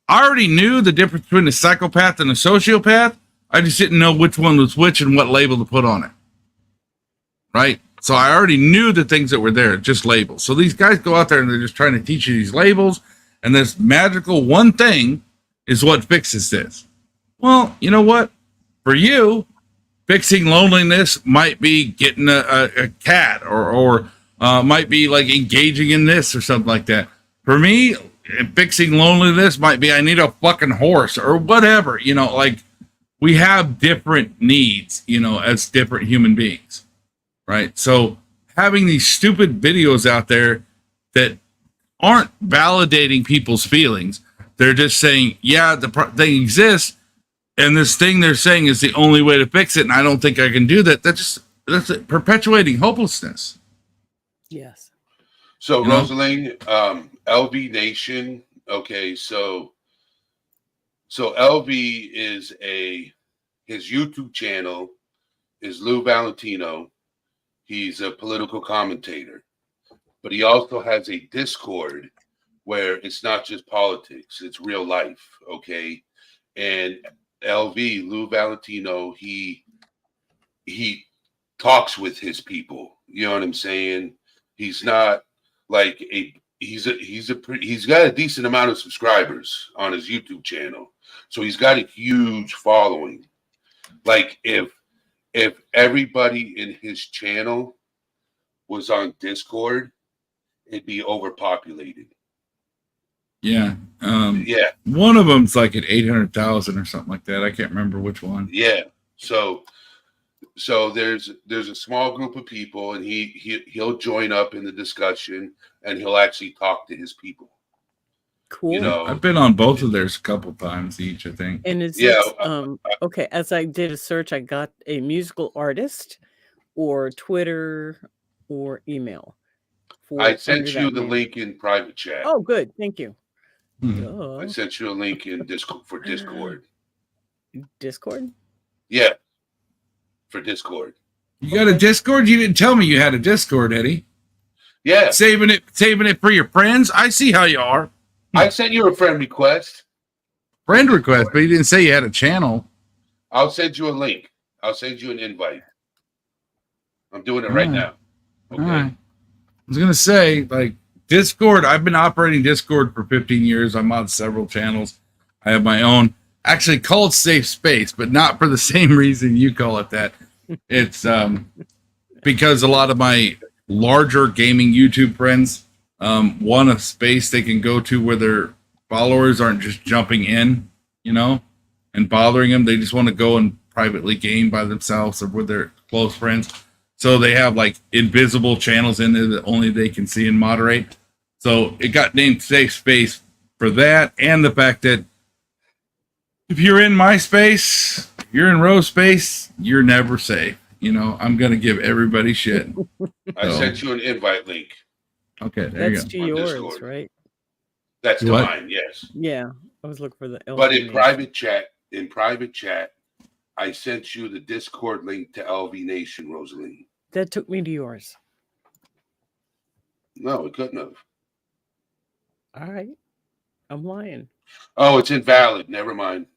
I already knew the difference between a psychopath and a sociopath. I just didn't know which one was which and what label to put on it. Right? So I already knew the things that were there, just labels. So these guys go out there and they're just trying to teach you these labels, and this magical one thing is what fixes this. Well, you know what? For you, fixing loneliness might be getting a cat, or might be like engaging in this or something like that. For me, fixing loneliness might be I need a fucking horse or whatever. Like, we have different needs, as different human beings. right? So having these stupid videos out there that aren't validating people's feelings, they're just saying, yeah, the thing exists, and this thing they're saying is the only way to fix it, and I don't think I can do that. That's perpetuating hopelessness. Yes. So You know? Rosalind, LV Nation. Okay, so LV is his YouTube channel is Lou Valentino. He's a political commentator, but he also has a Discord where it's not just politics, it's real life. Okay. And LV, Lou Valentino, he talks with his people. You know what I'm saying? He's not like he's got a decent amount of subscribers on his YouTube channel. So he's got a huge following. Like if everybody in his channel was on Discord, it'd be overpopulated. Yeah. Yeah. One of them's like at 800,000 or something like that. I can't remember which one. Yeah. So there's a small group of people, and he'll join up in the discussion, and he'll actually talk to his people. Cool. You know, I've been on both of theirs a couple times each, I think. And is Yeah, this, okay, as I did a search, I got a musical artist or Twitter or email. I sent under you that the name. link in private chat. Oh, good. Thank you. Hmm. Duh. I sent you a link in Discord. Discord? Yeah, for Discord. You got a Discord? You didn't tell me you had a Discord, Eddie. Yeah, Saving it for your friends. I see how you are. I sent you a friend request. Friend request, but you didn't say you had a channel. I'll send you a link. I'll send you an invite. I'm doing it right now. Okay. All right. I was gonna say, like, Discord. I've been operating Discord for 15 years. I'm on several channels. I have my own, actually called Safe Space, but not for the same reason you call it that. It's because a lot of my larger gaming YouTube friends want a space they can go to where their followers aren't just jumping in, you know, and bothering them. They just want to go and privately game by themselves or with their close friends. So they have like invisible channels in there that only they can see and moderate. So it got named Safe Space for that, and the fact that if you're in my space, you're in Rose space, you're never safe. You know, I'm gonna give everybody shit. I So- sent you an invite link. Okay, there That's you go. to On yours, Discord. right? That's to What? mine. Yes. Yeah. I was looking for the But in LV. private chat, I sent you the Discord link to LV Nation, Rosaline. That took me to yours. No, it couldn't have. All right. I'm lying. Oh, it's invalid. Never mind.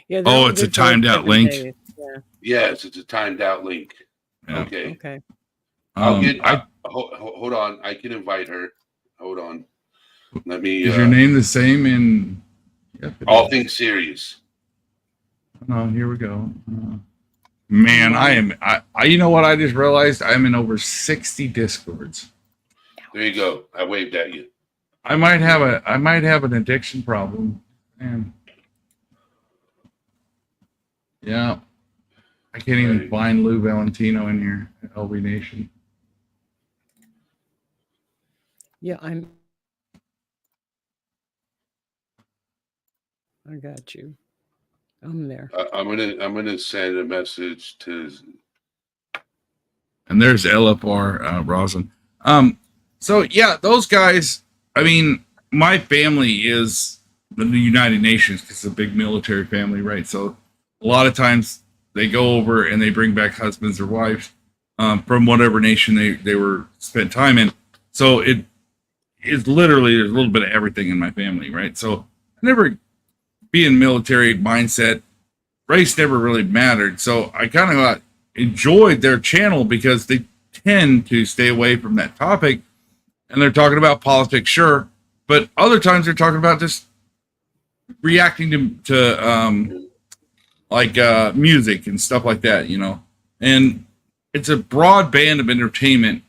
Yeah. Oh, they're it's a good timed both out every link? day. Yeah. Yes, it's a timed out link. Yeah. Okay. Okay. I'll get. I, Hold on. I can invite her. Hold on. Let me. is your name the same in? Yep, it All is. things serious. Oh, here we go. Man, I am. I. You know what? I just realized I'm in over 60 Discords. There you go. I waved at you. I might have an addiction problem. Man. Yeah. I can't even Right. find Lou Valentino in here at LV Nation. Yeah. I got you. I'm there. I'm gonna send a message to. And there's LFR Rosin. So yeah, those guys. I mean, my family is the United Nations because it's a big military family, right? So a lot of times they go over and they bring back husbands or wives from whatever nation they were spent time in. So it is literally there's a little bit of everything in my family, right? So I never being military mindset, race never really mattered. So I kind of enjoyed their channel because they tend to stay away from that topic. And they're talking about politics, sure, but other times they're talking about just reacting to music and stuff like that, you know. And it's a broad band of entertainment,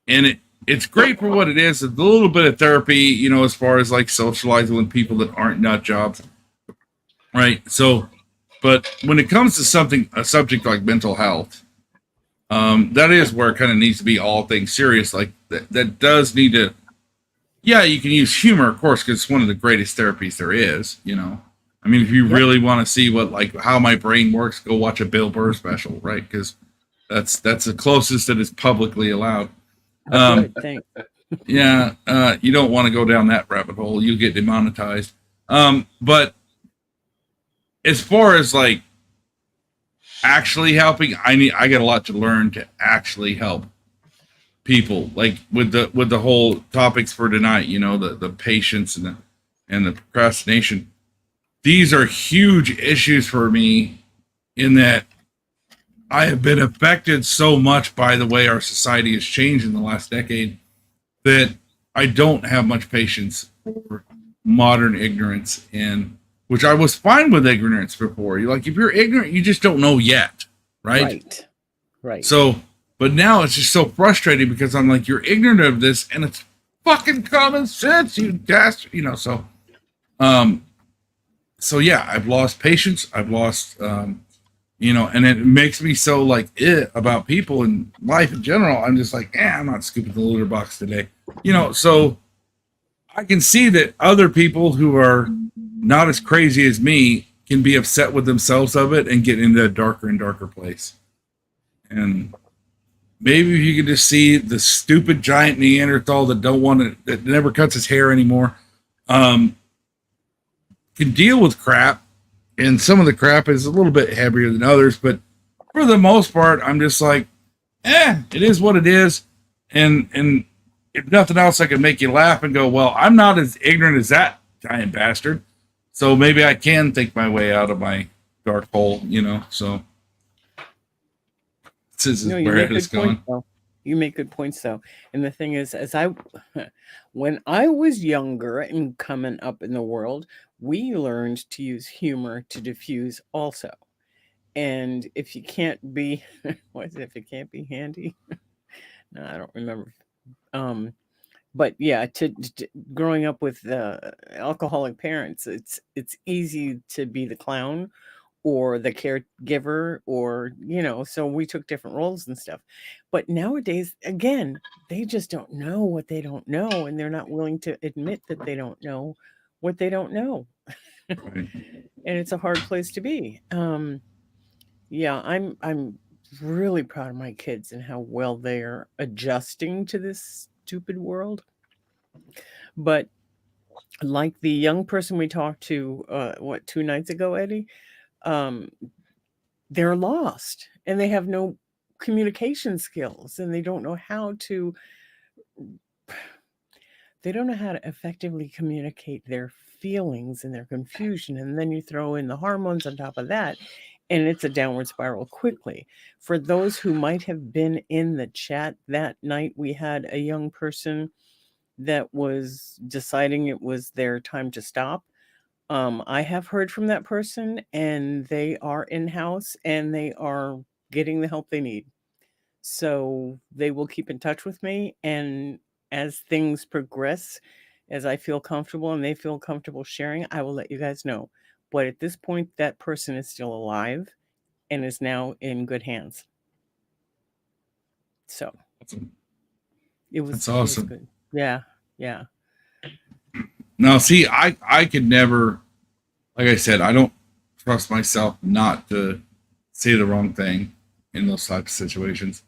and it's great for what it is. It's a little bit of therapy, you know, as far as like socializing with people that aren't nut jobs, right? So, but when it comes to a subject like mental health, That is where it kind of needs to be all things serious. Like that does need to. Yeah, you can use humor, of course, because it's one of the greatest therapies there is. You know, I mean, if you really want to see what like how my brain works, go watch a Bill Burr special, right? Because that's the closest that is publicly allowed. Good, thanks. Yeah, you don't want to go down that rabbit hole. You get demonetized. But as far as like actually helping, I got a lot to learn to actually help people, like with the whole topics for tonight, you know, the patience and the procrastination. These are huge issues for me in that I have been affected so much by the way our society has changed in the last decade that I don't have much patience for modern ignorance, and which I was fine with ignorance before. You like, if you're ignorant, you just don't know yet, right? Right. So, but now it's just so frustrating because I'm like, you're ignorant of this, and it's fucking common sense, you dastard. You know, so yeah, I've lost patience. I've lost, you know, and it makes me so like about people and life in general. I'm just like, I'm not scooping the litter box today, you know. So I can see that other people who are not as crazy as me can be upset with themselves of it and get into a darker and darker place. And maybe if you could just see the stupid giant Neanderthal that never cuts his hair anymore, can deal with crap. And some of the crap is a little bit heavier than others, but for the most part, I'm just like, it is what it is. And if nothing else, I can make you laugh and go, well, I'm not as ignorant as that giant bastard. So maybe I can think my way out of my dark hole, you know? So this is No, where it is going. You make good points though. And the thing is, when I was younger and coming up in the world, we learned to use humor to diffuse also. And if you can't be, what is it? If it can't be handy? No, I don't remember. But yeah, growing up with alcoholic parents, it's easy to be the clown or the caregiver, or you know, so we took different roles and stuff. But nowadays, again, they just don't know what they don't know, and they're not willing to admit that they don't know what they don't know. Right. And it's a hard place to be. Yeah, I'm really proud of my kids and how well they're adjusting to this stupid world. But like the young person we talked to, 2 nights ago, Eddie, um, they're lost and they have no communication skills, and they don't know how to effectively communicate their feelings and their confusion. And then you throw in the hormones on top of that, and it's a downward spiral quickly. For those who might have been in the chat that night, we had a young person that was deciding it was their time to stop. I have heard from that person, and they are in-house and they are getting the help they need. So they will keep in touch with me, and as things progress, as I feel comfortable and they feel comfortable sharing, I will let you guys know. But at this point, that person is still alive and is now in good hands. So Awesome. That's awesome. It was good. Yeah. Now, see, I could never, like I said, I don't trust myself not to say the wrong thing in those types of situations,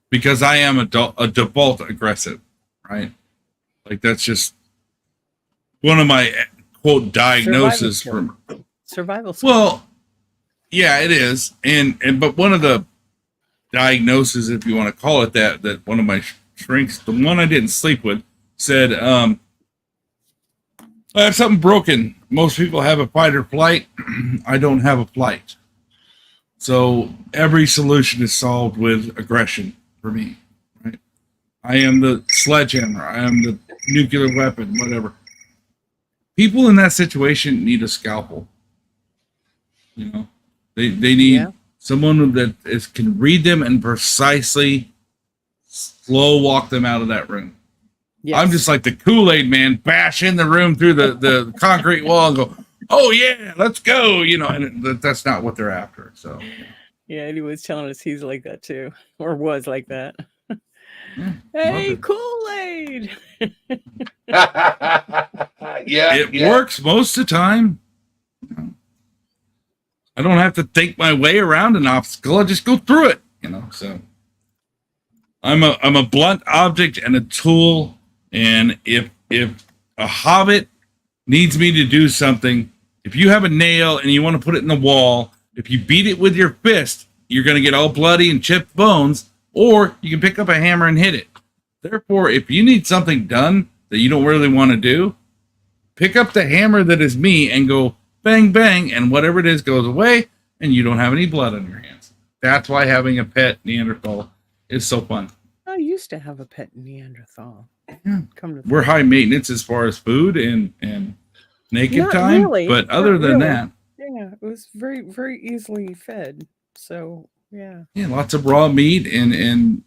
because I am a default aggressive, right? Like that's just one of my quote diagnoses from survival skill. Well, yeah, it is, and but one of the diagnoses, if you want to call it that one of my shrinks, the one I didn't sleep with, said, I have something broken. Most people have a fight or flight. I don't have a flight. So every solution is solved with aggression for me, right? I am the sledgehammer. I am the nuclear weapon, whatever. People in that situation need a scalpel. You know, they need someone that can read them and precisely slow walk them out of that room. Yes. I'm just like the Kool-Aid man, bash in the room through the concrete wall and go, oh yeah, let's go. You know, and that's not what they're after. So Yeah, and he was telling us he's like that too, or was like that. Yeah, Hey, love it. Kool-Aid. Yeah, It yeah. works most of the time. I don't have to think my way around an obstacle. I just go through it, So I'm a blunt object and a tool. And if a hobbit needs me to do something, if you have a nail and you want to put it in the wall, if you beat it with your fist, you're going to get all bloody and chipped bones, or you can pick up a hammer and hit it. Therefore, if you need something done that you don't really want to do, pick up the hammer that is me and go bang, bang, and whatever it is goes away, and you don't have any blood on your hands. That's why having a pet Neanderthal is so fun. I used to have a pet Neanderthal. Yeah. Come to We're high maintenance as far as food and naked Not time, really, but not other than really. that, Yeah, it was very, very easily fed. So yeah, yeah, lots of raw meat and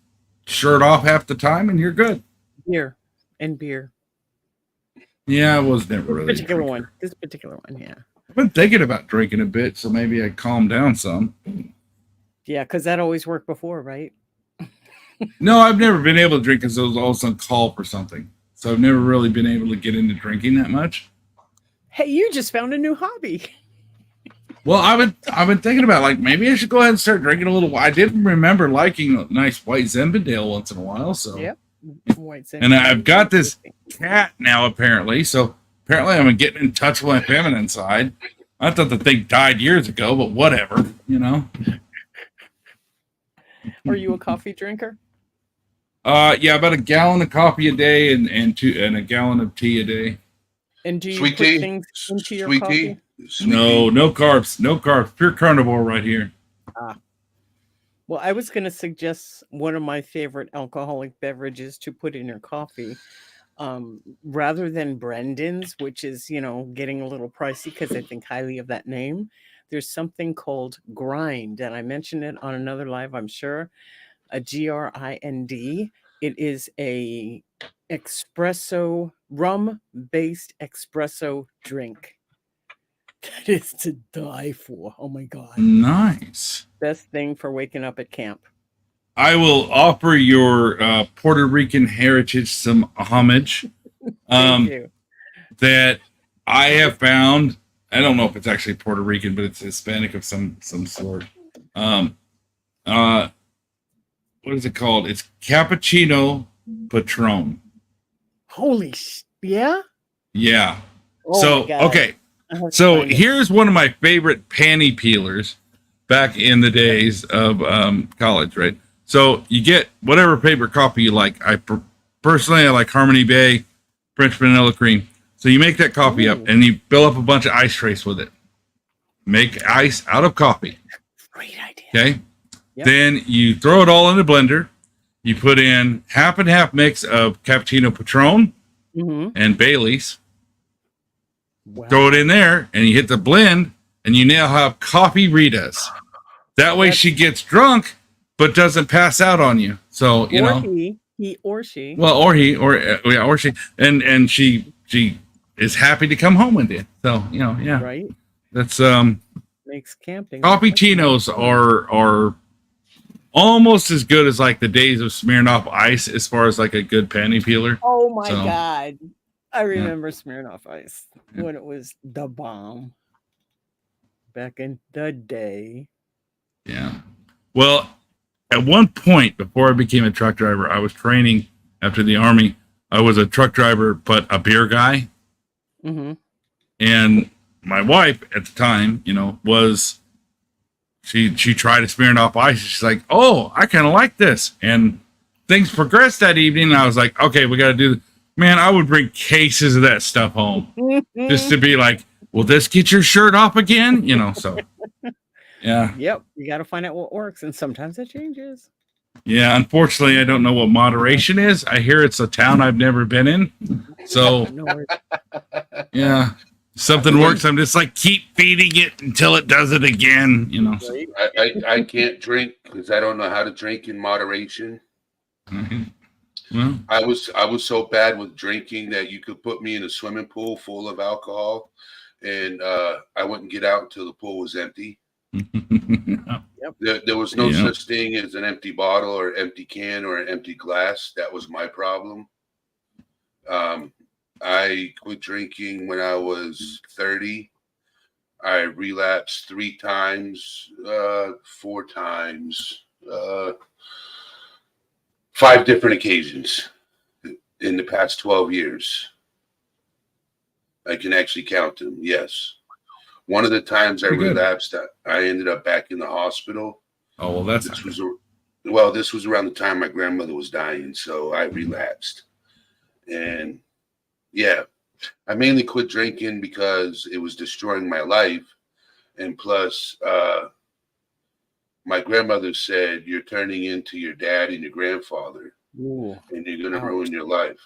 shirt off half the time, and you're good. beer and beer. Yeah, I was never This really. a particular drinker. one. This particular one. Yeah. I've been thinking about drinking a bit, so maybe I calm down some. Yeah, because that always worked before, right? No, I've never been able to drink because I was always on call for something. So I've never really been able to get into drinking that much. Hey, you just found a new hobby. Well, I've been thinking about like maybe I should go ahead and start drinking a little. I did remember liking a nice white Zinfandel once in a while. So Yep. White And I've got this cat now apparently. So apparently I'm getting in touch with my feminine side. I thought the thing died years ago, but whatever, Are you a coffee drinker? Yeah, about a gallon of coffee a day and a gallon of tea a day. And do you Sweet put tea? things into your Sweet coffee? tea? Sweet No, tea? no carbs, pure carnivore right here. Well, I was going to suggest one of my favorite alcoholic beverages to put in your coffee, rather than Brendan's, which is, getting a little pricey because I think highly of that name. There's something called Grind, and I mentioned it on another live, I'm sure. A GRIND. It is a rum-based espresso drink. That is to die for. Oh my God. Nice. Best thing for waking up at camp. I will offer your Puerto Rican heritage some homage. Thank you. That I have found. I don't know if it's actually Puerto Rican, but it's Hispanic of some sort. What is it called? It's Cappuccino Patron. Yeah? Yeah. Oh So my God. okay. I have to So find it. here's one of my favorite panty peelers back in the days of college, right? So you get whatever favorite coffee you like. Personally, I like Harmony Bay, French vanilla cream. So you make that coffee up Ooh. and you fill up a bunch of ice trays with it. Make ice out of coffee. Great idea. Okay. Yep. Then you throw it all in the blender. You put in half and half mix of Cappuccino Patron Mm-hmm. and Bailey's. Wow. Throw it in there and you hit the blend and you now have coffee Ritas. That way she gets drunk but doesn't pass out on you. So, He or she. well, or she, and she is happy to come home with you. So, yeah, Right? that's, Makes camping. coffee chinos are almost as good as like the days of Smirnoff Ice as far as like a good panty peeler. Oh my So, God. I remember Smirnoff Ice when it was the bomb back in the day. Yeah. Well, at one point before I became a truck driver, I was training after the Army. I was a truck driver, but a beer guy. Mm-hmm. And my wife at the time, was she tried a Smirnoff Ice. She's like, "Oh, I kind of like this." And things progressed that evening. And I was like, "Okay, we got to do." Man, I would bring cases of that stuff home just to be like, "Will this get your shirt off again?" So. Yeah. Yep. You got to find out what works, and sometimes it changes. Yeah. Unfortunately, I don't know what moderation is. I hear it's a town I've never been in. So, No worries. yeah. Something works. I'm just like, keep feeding it until it does it again, So. Right? I can't drink because I don't know how to drink in moderation. Well, I was so bad with drinking that you could put me in a swimming pool full of alcohol, and I wouldn't get out until the pool was empty. There was no Yeah. such thing as an empty bottle or empty can or an empty glass. That was my problem. I quit drinking when I was 30. I relapsed 3 times, 4 times, 5 different occasions in the past 12 years. I can actually count them. Yes. One of the times I Pretty good. relapsed, I ended up back in the hospital. Oh, well, that's This was around the time my grandmother was dying, so I relapsed. And yeah, I mainly quit drinking because it was destroying my life. And plus, my grandmother said, "You're turning into your dad and your grandfather, Ooh. and you're going to Ouch. ruin your life."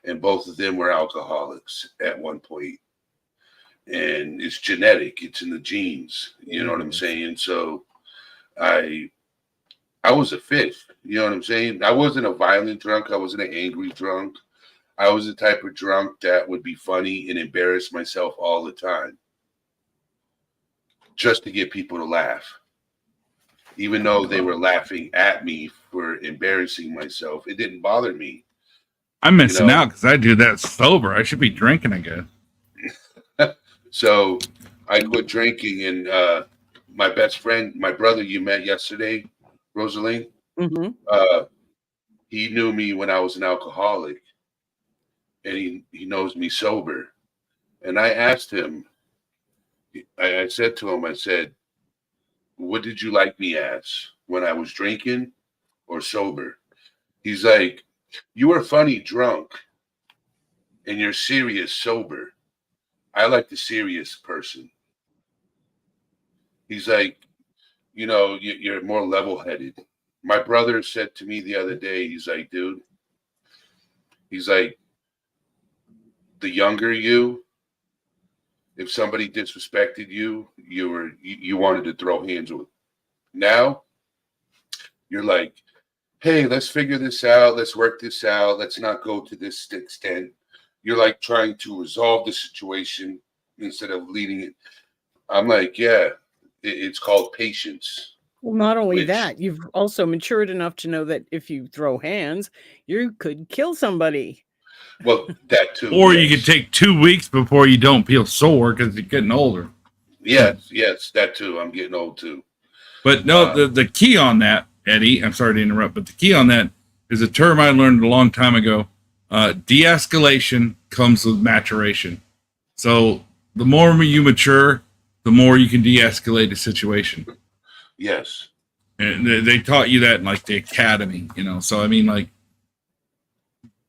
And both of them were alcoholics at one point. And it's genetic, it's in the genes. You know what I'm saying? So I was a fifth. You know what I'm saying? I wasn't a violent drunk. I wasn't an angry drunk. I was the type of drunk that would be funny and embarrass myself all the time just to get people to laugh. Even though they were laughing at me for embarrassing myself, it didn't bother me. I'm missing know. out because I do that sober. I should be drinking again. So I quit drinking, and my best friend, my brother you met yesterday, Rosaline, Mm-hmm. he knew me when I was an alcoholic, and he knows me sober. And I asked him, I said to him, I said, "What did you like me as when I was drinking or sober?" He's like, "You were funny drunk and you're serious sober. I like the serious person." He's like, "You're more level-headed." My brother said to me the other day, he's like, "Dude," he's like, "the younger you, if somebody disrespected you, you wanted to throw hands with. Now, you're like, hey, let's figure this out. Let's work this out. Let's not go to this extent." You're like trying to resolve the situation instead of leading it. I'm like, yeah, it's called patience. Well, not only Which- that, you've also matured enough to know that if you throw hands, you could kill somebody. Well, that too. Or you yes. could take 2 weeks before you don't feel sore because you're getting older. Yes, that too. I'm getting old too. But no, the key on that, Eddie, I'm sorry to interrupt, but the key on that is a term I learned a long time ago. De-escalation comes with maturation. So the more you mature, the more you can de-escalate a situation. Yes. And they taught you that in like the academy, So I mean, like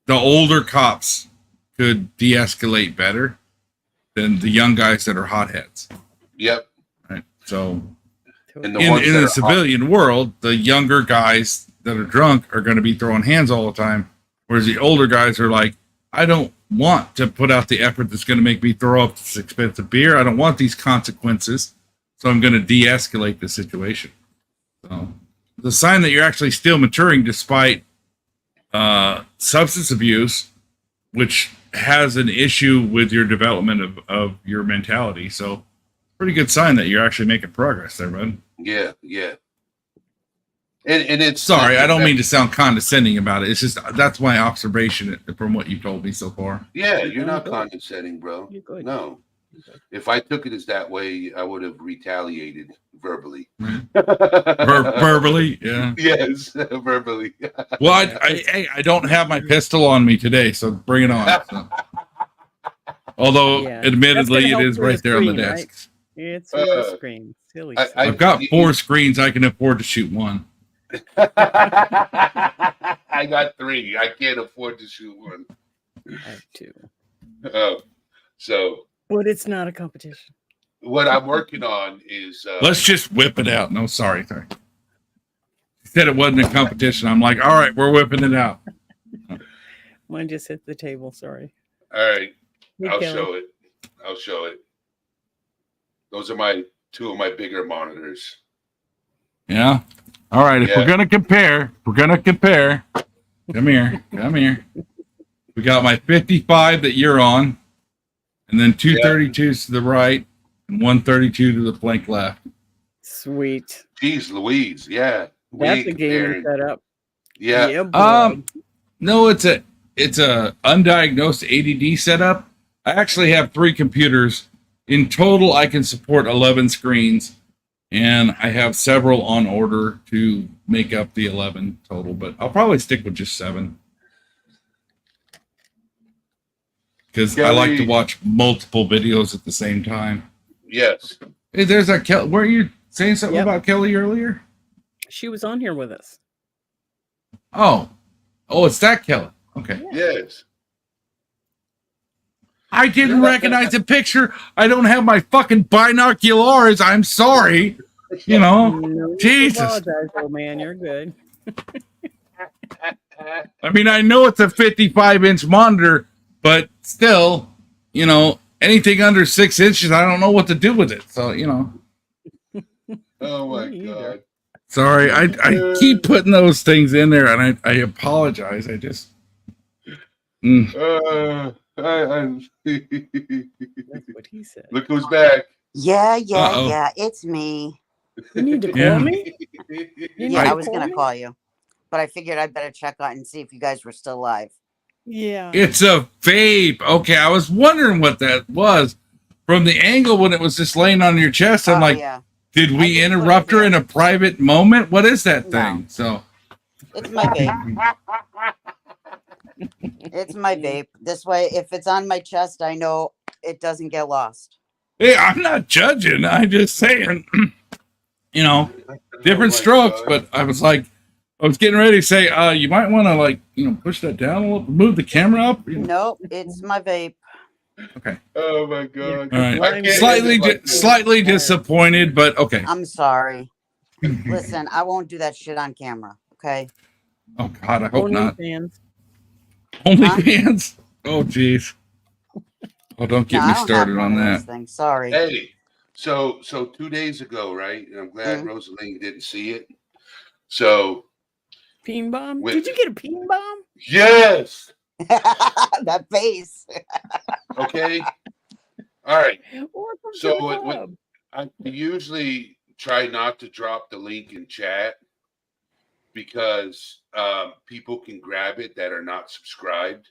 the older cops could de-escalate better than the young guys that are hotheads. Yep. Right. So And the in ones that the are civilian world, the younger guys that are drunk are going to be throwing hands all the time, whereas the older guys are like, I don't want to put out the effort that's going to make me throw up this expensive beer. I don't want these consequences, so I'm going to de-escalate the situation. So the sign that you're actually still maturing despite substance abuse, which has an issue with your development of your mentality. So pretty good sign that you're actually making progress there, bud. Yeah. And it's Sorry, I don't mean to sound condescending about it. It's just that's my observation from what you told me so far. Yeah, you're not Good. condescending, bro. You're good. No. If I took it as that way, I would have retaliated verbally. Verbally, yeah. Yes, verbally. Well, I don't have my pistol on me today, so bring it on. So. Although, Yeah. admittedly, That's it gonna is help right with there on the screen, right? desk. It's for the screen. Silly. I've got 4 screens. I can afford to shoot one. I got 3. I can't afford to shoot one. I have 2. So But it's not a competition. what I'm working on is Let's just whip it out. No, sorry. You said it wasn't a competition. I'm like, all right, we're whipping it out. Mine just hit the table. Sorry. all right. Hey, I'll Kelly. show it. Those are 2 of my bigger monitors. Yeah. All right. If Yeah. we're gonna compare. Come here. We got my 55 that you're on, and then 232s to the right, and 132 to the flank left. Sweet. Jeez Louise, yeah. We That's ain't a gaming comparing. setup. Yeah. boy. No, it's a undiagnosed ADD setup. I actually have 3 computers. In total, I can support 11 screens, and I have several on order to make up the 11 total, but I'll probably stick with just 7. Because I like to Kelly. watch multiple videos at the same time. Yes. Hey, there's that Kelly. Weren't you saying something Yep. about Kelly earlier? She was on here with us. Oh, it's that Kelly. Okay. Yes. I didn't recognize the picture. I don't have my fucking binoculars. I'm sorry. You know, No need to Jesus. apologize, old man. You're good. I mean, I know it's a 55-inch monitor, but still, you know, anything under 6 inches, I don't know what to do with it. So, you know, Oh my Me either. God. sorry. I keep putting those things in there, and I apologize. I just. That's what he said. Look who's back. Yeah, Uh-oh. yeah, it's me. You need to call Yeah. me? You need Yeah, to I was call gonna me? call you, but I figured I'd better check out and see if you guys were still alive. Yeah. It's a vape. Okay, I was wondering what that was from the angle when it was just laying on your chest. I'm Oh, like, yeah, did I we just put it interrupt her there. in a private moment? What is that No. thing? So, it's my vape. It's my vape. This way, if it's on my chest, I know it doesn't get lost. hey, I'm not judging. I'm just saying, you know, different Oh my strokes. God. But I was like, I was getting ready to say, you might want to like, you know, push that down a little, move the camera up. You know? Nope, it's my vape. Okay. Oh my God. All right. I can't Slightly, end it like this. slightly disappointed, but okay. I'm sorry. Listen, I won't do that shit on camera. Okay. Oh God, I hope not. OnlyFans. OnlyFans. Oh geez. Oh, don't get No, me I don't have started one on of those that. things. Sorry. Hey, so 2 days ago, right? And I'm glad Mhm. Rosaline didn't see it. So Peen bomb? Wait. Did you get a peen bomb? yes. That face. Okay. All right. Welcome So to the what- club. I usually try not to drop the link in chat because people can grab it that are not subscribed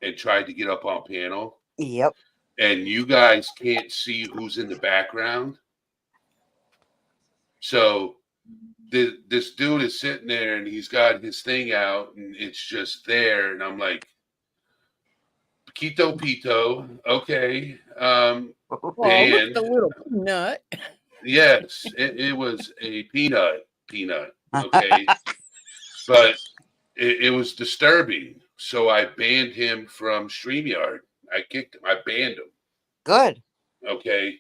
and try to get up on panel. Yep. And you guys can't see who's in the background. So this dude is sitting there and he's got his thing out and it's just there. And I'm like, Quito Pito. Okay. Oh, look and- at the little nut. Yes, it was a peanut. Okay. But it was disturbing. So I banned him from StreamYard. I kicked him. I banned him. Good. Okay.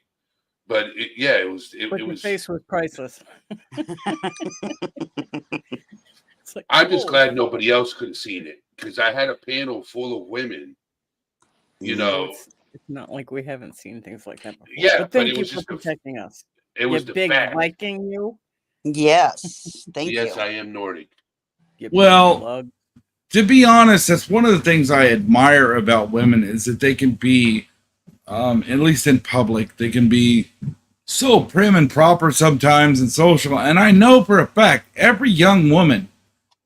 But it was But your was face was priceless. It's like, I'm just oh, glad nobody else could have seen it because I had a panel full of women. You know, It's not like we haven't seen things like that before. Yeah, but but thank it you was for just a- protecting us. it was you the big fact. Viking, you. Yes. Thank Yes, you. I am Nordic. You big Well, lug. To be honest, that's one of the things I admire about women is that they can be, at least in public, they can be so prim and proper sometimes and social. And I know for a fact every young woman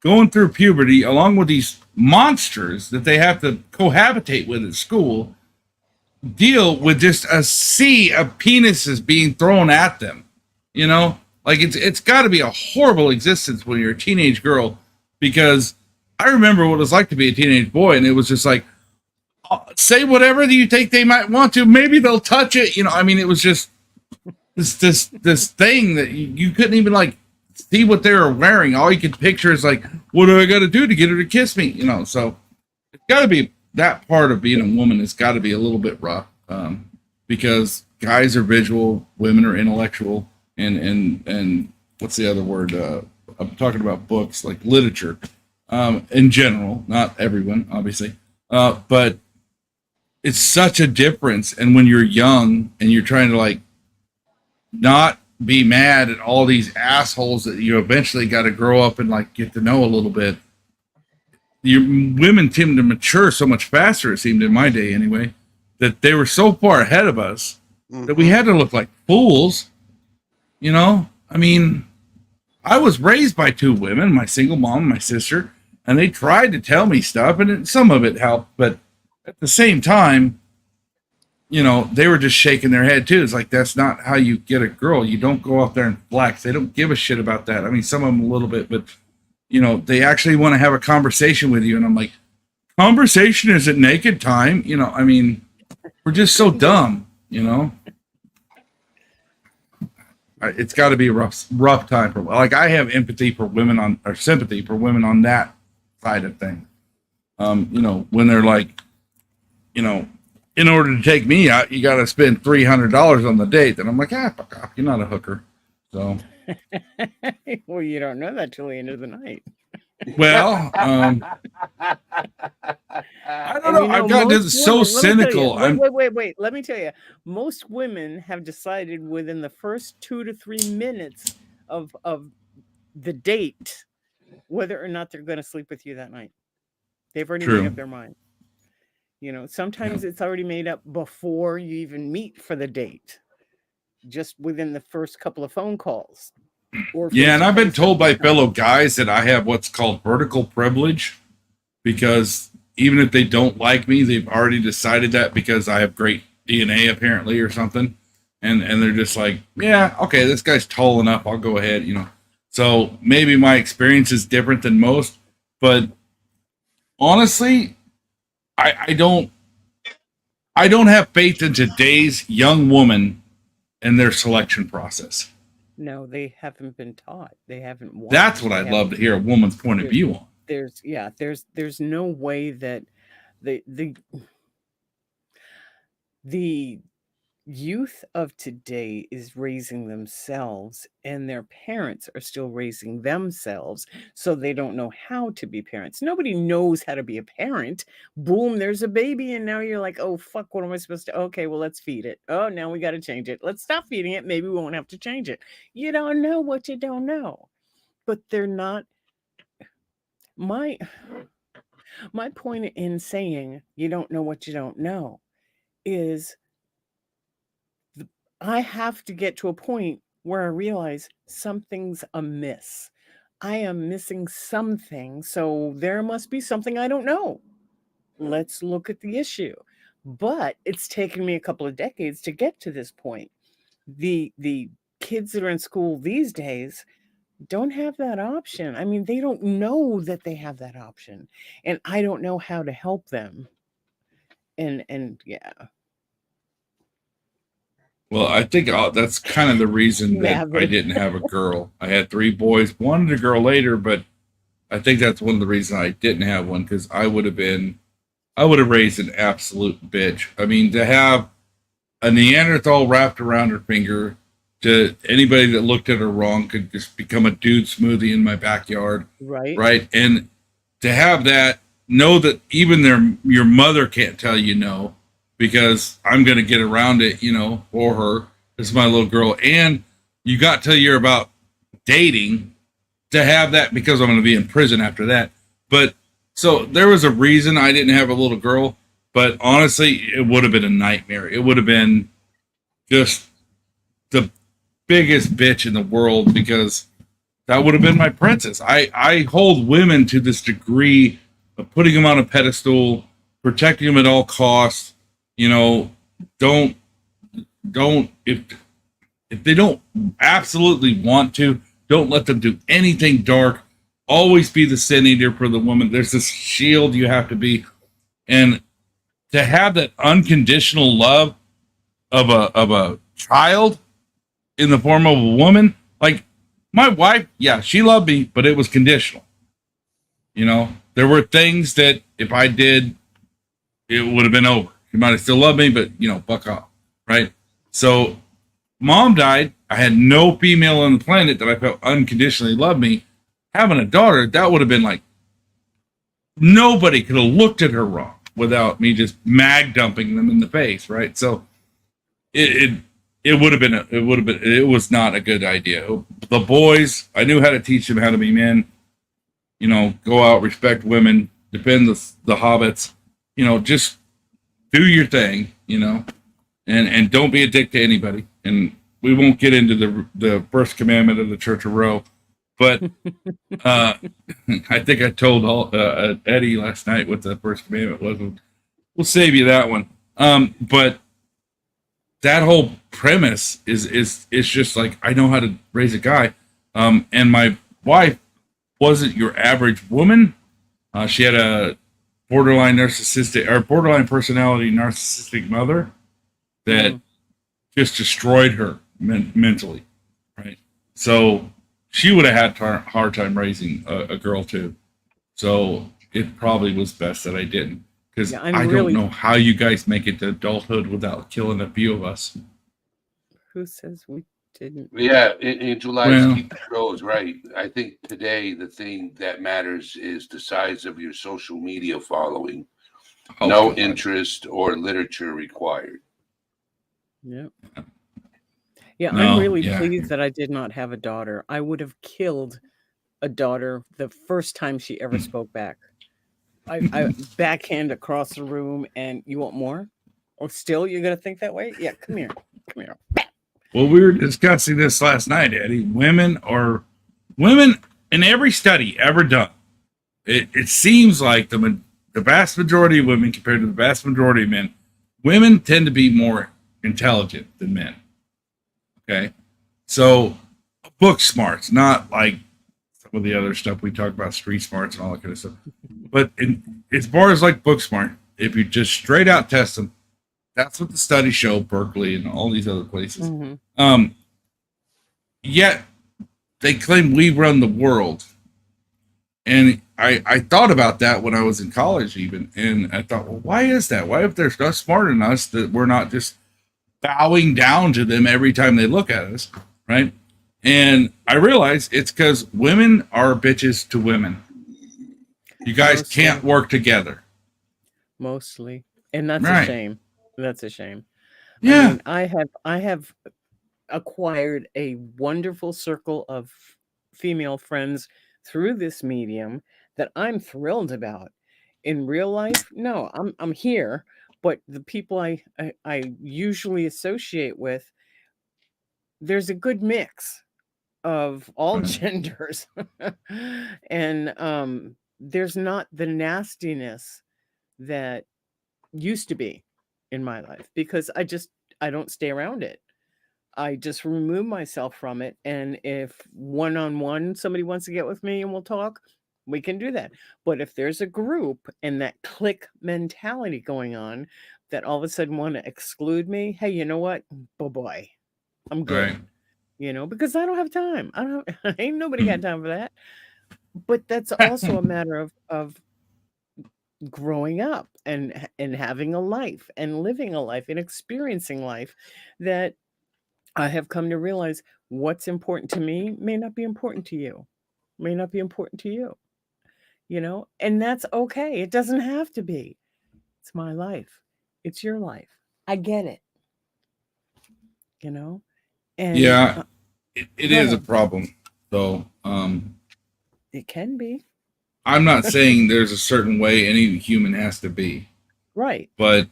going through puberty, along with these monsters that they have to cohabitate with at school, deal with just a sea of penises being thrown at them. You know, like it's got to be a horrible existence when you're a teenage girl, because I remember what it was like to be a teenage boy, and it was just like, say whatever you think they might want to. Maybe they'll touch it. You know, I mean, it was just this thing that you couldn't even like see what they were wearing. All you could picture is like, what do I got to do to get her to kiss me? You know, so it's got to be that part of being a woman. It's got to be a little bit rough, because guys are visual, women are intellectual, and what's the other word? I'm talking about books, like literature, in general, not everyone, obviously, but it's such a difference. And when you're young and you're trying to like not be mad at all these assholes that you eventually got to grow up and like get to know a little bit, your women tend to mature so much faster, it seemed in my day anyway, that they were so far ahead of us that we had to look like fools. You know, I mean, I was raised by two women, my single mom and my sister, and they tried to tell me stuff, and some of it helped, but at the same time, you know, they were just shaking their head too. It's like, that's not how you get a girl. You don't go out there and flex. They don't give a shit about that. I mean, some of them a little bit, but you know, they actually want to have a conversation with you. And I'm like, conversation isn't naked time. You know, I mean, we're just so dumb, you know. It's got to be a rough time for, like, I have empathy for women on, or sympathy for women on that side of things. You know, when they're like, you know, in order to take me out, you got to spend $300 on the date. And I'm like, fuck off. You're not a hooker. So, Well, you don't know that till the end of the night. well, I don't And know. you know, I've gotten most so women, let me tell you, cynical. wait. Let me tell you, most women have decided within the first 2 to 3 minutes of the date whether or not they're going to sleep with you that night. They've already True. made up their mind. You know, sometimes it's already made up before you even meet for the date, just within the first couple of phone calls. Or Yeah, and I've been face-to-face told by FaceTime. fellow guys that I have what's called vertical privilege, because even if they don't like me, they've already decided that because I have great DNA apparently or something. And they're just like, yeah, okay, this guy's tall enough, I'll go ahead, you know. So maybe my experience is different than most, but honestly, I don't have faith in today's young woman and their selection process. No, they haven't been taught. They haven't watched. That's what I'd love to hear a woman's point of view on. There's no way that the youth of today is raising themselves, and their parents are still raising themselves, so they don't know how to be parents. Nobody knows how to be a parent. Boom, there's a baby, and now you're like, oh fuck, what am I supposed to? Okay, well, let's feed it. Oh, now we got to change it. Let's stop feeding it. Maybe we won't have to change it. You don't know what you don't know. But they're not. My point in saying you don't know what you don't know is I have to get to a point where I realize something's amiss. I am missing something, so there must be something I don't know. Let's look at the issue. But it's taken me a couple of decades to get to this point. The kids that are in school these days don't have that option. I mean, they don't know that they have that option, and I don't know how to help them. And yeah. Well, I think that's kind of the reason that I Maverick. didn't have a girl. I had 3 boys, wanted a girl later, but I think that's one of the reasons I didn't have one, because I would have raised an absolute bitch. I mean, to have a Neanderthal wrapped around her finger, to anybody that looked at her wrong could just become a dude smoothie in my backyard, right? And to have that, know that even your mother can't tell you no, because I'm going to get around it, you know, for her. This is my little girl. And you got till you're about dating to have that, because I'm going to be in prison after that. But so there was a reason I didn't have a little girl, but honestly, it would have been a nightmare. It would have been just the biggest bitch in the world, because that would have been my princess. I hold women to this degree of putting them on a pedestal, protecting them at all costs. You know, don't if they don't absolutely want to, don't let them do anything dark. Always be the sin eater for the woman. There's this shield you have to be, and to have that unconditional love of a child in the form of a woman, like my wife, yeah, she loved me, but it was conditional. You know, there were things that if I did, it would have been over. She might have still loved me, but you know, fuck off, right? So mom died. I had no female on the planet that I felt unconditionally loved me. Having a daughter, that would have been like, nobody could have looked at her wrong without me just mag dumping them in the face, right? So it was not a good idea. The boys, I knew how to teach them how to be men. You know, go out, respect women, defend the hobbits. You know, just do your thing. You know, and don't be a dick to anybody. And we won't get into the first commandment of the Church of Roe, but I think I told Eddie last night what the first commandment was. We'll save you that one. But that whole premise is just like, I know how to raise a guy. And my wife wasn't your average woman. She had a borderline personality narcissistic mother that just destroyed her mentally, right? So she would have had a hard time raising a girl too. So it probably was best that I didn't, because Yeah, I don't know how you guys make it to adulthood without killing a few of us. Who says we didn't? Yeah, in July, Well- Keith Crow is right. I think today the thing that matters is the size of your social media following. Oh, No God. interest or literature required. Yeah. Yeah, No, I'm really yeah. pleased that I did not have a daughter. I would have killed a daughter the first time she ever spoke back. I backhand across the room, and you want more? Or still you're gonna think that way? Yeah, come here. Come here. Well, we were discussing this last night, Eddie. Women in every study ever done, it seems like the vast majority of women compared to the vast majority of men, women tend to be more intelligent than men. Okay. So book smarts, not like some of the other stuff we talk about, street smarts and all that kind of stuff. But as far as like book smart, if you just straight out test them, that's what the studies show, Berkeley and all these other places. Mhm. Yet they claim we run the world. And I thought about that when I was in college even. And I thought, well, why is that? Why if they're not smarter than us that we're not just bowing down to them every time they look at us, right? And I realized it's because women are bitches to women. You guys Mostly. can't work together. Mostly. And that's Right. a shame. That's a shame. Yeah. I mean, I have acquired a wonderful circle of female friends through this medium that I'm thrilled about. In real life, no, I'm here, but the people I usually associate with, there's a good mix of all Right. genders. And there's not the nastiness that used to be in my life, because I don't stay around it. I just remove myself from it. And if one-on-one somebody wants to get with me and we'll talk, we can do that. But if there's a group and that clique mentality going on that all of a sudden want to exclude me, hey, you know what? Bye-bye. I'm good. Right. You know, because I don't have time. I don't ain't nobody got time for that. But that's also a matter of growing up and having a life and living a life and experiencing life, that I have come to realize what's important to me may not be important to you, may not be important to you, you know, and that's okay. It doesn't have to be. It's my life. It's your life. I get it, you know, and Yeah. It go is a ahead. problem, though. It can be. I'm not saying there's a certain way any human has to be, Right. but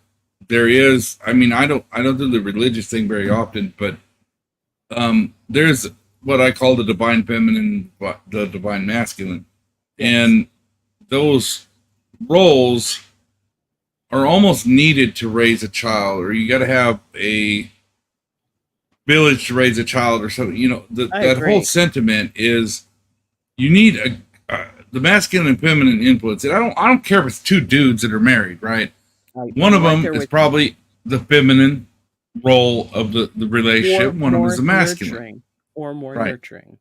there is. I mean, I don't do the religious thing very often, but there's what I call the divine feminine, the divine masculine, Yes. and those roles are almost needed to raise a child, or you got to have a village to raise a child, or something. You know, I that agree. whole sentiment is you need the masculine and feminine influence. And I don't care if it's two dudes that are married, right? One I'm of right them there is with you. probably the feminine role of the relationship. One of them is the masculine. nurturing, or more Right. nurturing.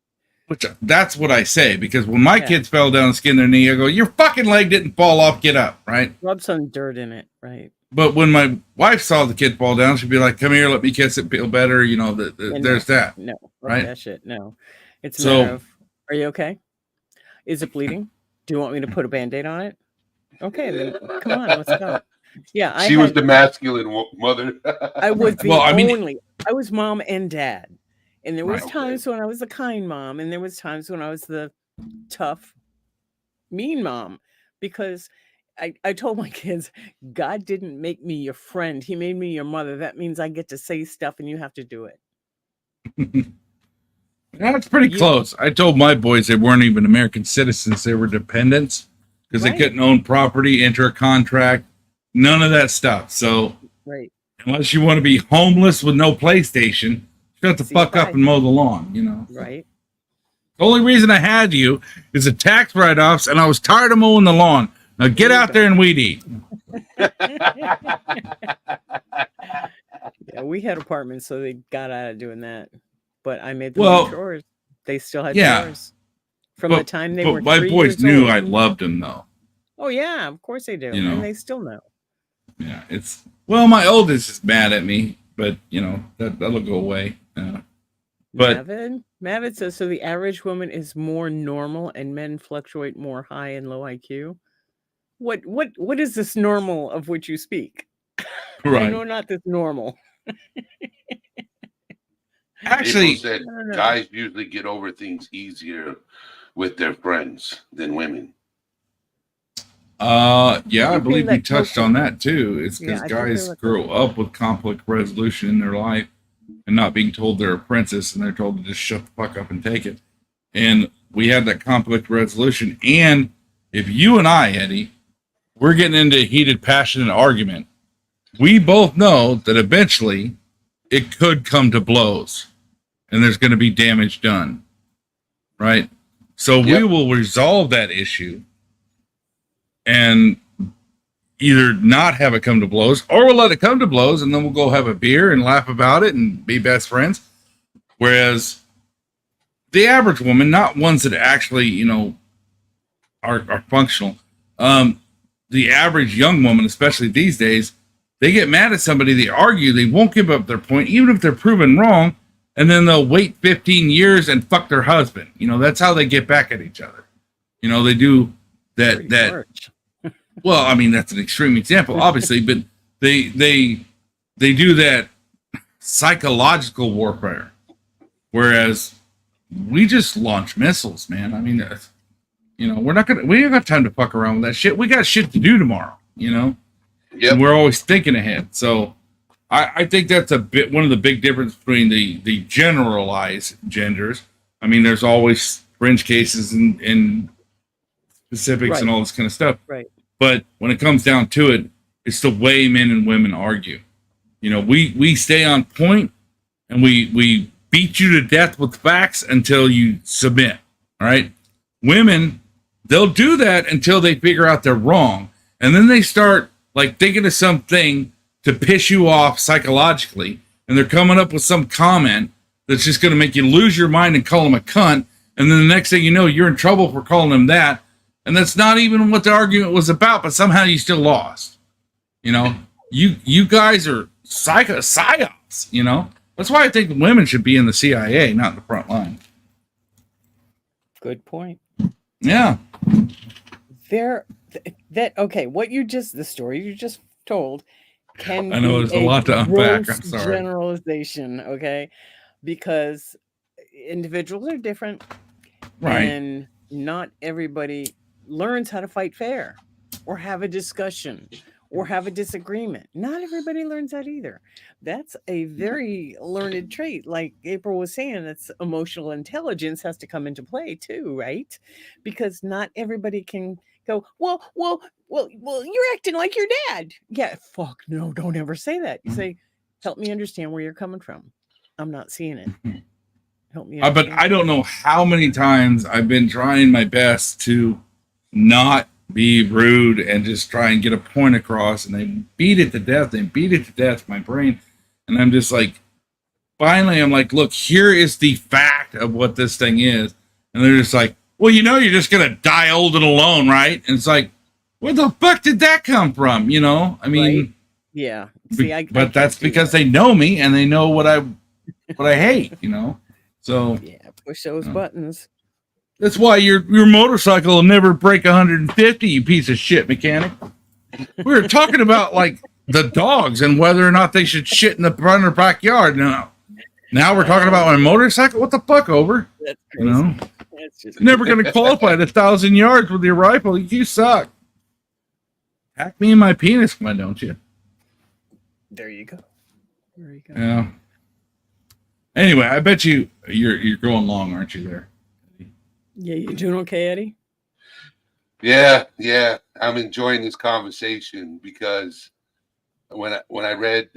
Which that's what I say, because when my Yeah. kids fell down and skinned their knee, I go, "Your fucking leg didn't fall off. Get up!" Right? Rub some dirt in it, right? But when my wife saw the kid fall down, she'd be like, "Come here, let me kiss it, feel better." You know, And there's that. No, fuck Right? that shit. No, it's a So- matter of, are you okay? Is it bleeding? Do you want me to put a Band-Aid on it? Okay, then come on, let's go. Yeah, She was the masculine mother. I was the Well, I mean- only. I was mom and dad, and there was Right. times when I was the kind mom, and there was times when I was the tough, mean mom, because I told my kids, God didn't make me your friend; He made me your mother. That means I get to say stuff, and you have to do it. That's pretty You- close. I told my boys they weren't even American citizens; they were dependents because they Right. couldn't own property, enter a contract, none of that stuff. So Right. unless you want to be homeless with no PlayStation, shut the See you, fuck up bye. and mow the lawn. You know. Right. The only reason I had you is the tax write-offs, and I was tired of mowing the lawn. Now get out there and weed eat. Yeah, we had apartments, so they got out of doing that. But I made them Well, do chores. They still had yeah, chores from the But, time they but were. my 3 boys years knew old. I loved them, though. Oh yeah, of course they do, You know. and they still know. Yeah, it's well, my oldest is mad at me, but you know that'll go away. But Mavid says so. The average woman is more normal, and men fluctuate more high and low IQ. What is this normal of which you speak? I right, know not this normal. actually, April said I don't know. guys usually get over things easier with their friends than women. yeah, I think believe we that touched on that too. It's Yeah, because I think they guys look- grow up with conflict resolution in their life and not being told they're a princess and they're told to just shut the fuck up and take it. And we had that conflict resolution. And if you and I, Eddie, we're getting into a heated, passionate argument, we both know that eventually it could come to blows and there's going to be damage done. Right? So we Yep. will resolve that issue and either not have it come to blows or we'll let it come to blows and then we'll go have a beer and laugh about it and be best friends. Whereas the average woman, not ones that actually, you know, are functional. The average young woman, especially these days, they get mad at somebody, they argue, they won't give up their point, even if they're proven wrong, and then they'll wait 15 years and fuck their husband. You know, that's how they get back at each other. You know, they do Pretty that. harsh. Well, I mean, that's an extreme example, obviously, but they do that psychological warfare, whereas we just launch missiles, man. I mean, you know, we ain't got time to fuck around with that shit. We got shit to do tomorrow, you know. Yep. And we're always thinking ahead. So I think that's one of the big difference between the generalized genders. I mean, there's always fringe cases and specifics and Right. all this kind of stuff. Right. But when it comes down to it, it's the way men and women argue. You know, we stay on point and we beat you to death with facts until you submit. All right. Women, they'll do that until they figure out they're wrong. And then they start like thinking of something to piss you off psychologically. And they're coming up with some comment that's just going to make you lose your mind and call them a cunt. And then the next thing you know, you're in trouble for calling them that. And that's not even what the argument was about, but somehow you still lost. You know, you guys are psyops, you know? That's why I think women should be in the CIA, not in the front line. Good point. Yeah. What the story you just told can I know be there's a lot to unpack. gross I'm sorry. generalization, okay? Because individuals are different, Right. and not everybody learns how to fight fair or have a discussion or have a disagreement. Not everybody learns that either. That's a very learned trait. Like April was saying, that's emotional intelligence has to come into play too, right? Because not everybody can go, well, you're acting like your dad. Yeah, fuck no, don't ever say that. You say, help me understand where you're coming from. I'm not seeing it. Help me But understand. I don't know how many times I've been trying my best to not be rude and just try and get a point across, and they beat it to death. They beat it to death, my brain. And I'm just like, finally, I'm like, look, here is the fact of what this thing is. And they're just like, well, you know, you're just going to die old and alone, right? And it's like, where the fuck did that come from? You know, I mean, Right. Yeah. See, but that's because they know me and they know what I hate, you know? So yeah, push those Oh. buttons. that's why your motorcycle will never break 150, you piece of shit mechanic. We were talking about like the dogs and whether or not they should shit in the front or backyard. Now we're talking about my motorcycle. What the fuck, over? That's You crazy. know, That's just you're never going to qualify at 1,000 yards with your rifle. You suck. Hack me in my penis, why don't you? there you go. There you go. Yeah. Anyway, I bet you're going long, aren't you? There. Yeah, you doing okay, Eddie? Yeah, yeah. I'm enjoying this conversation because when I read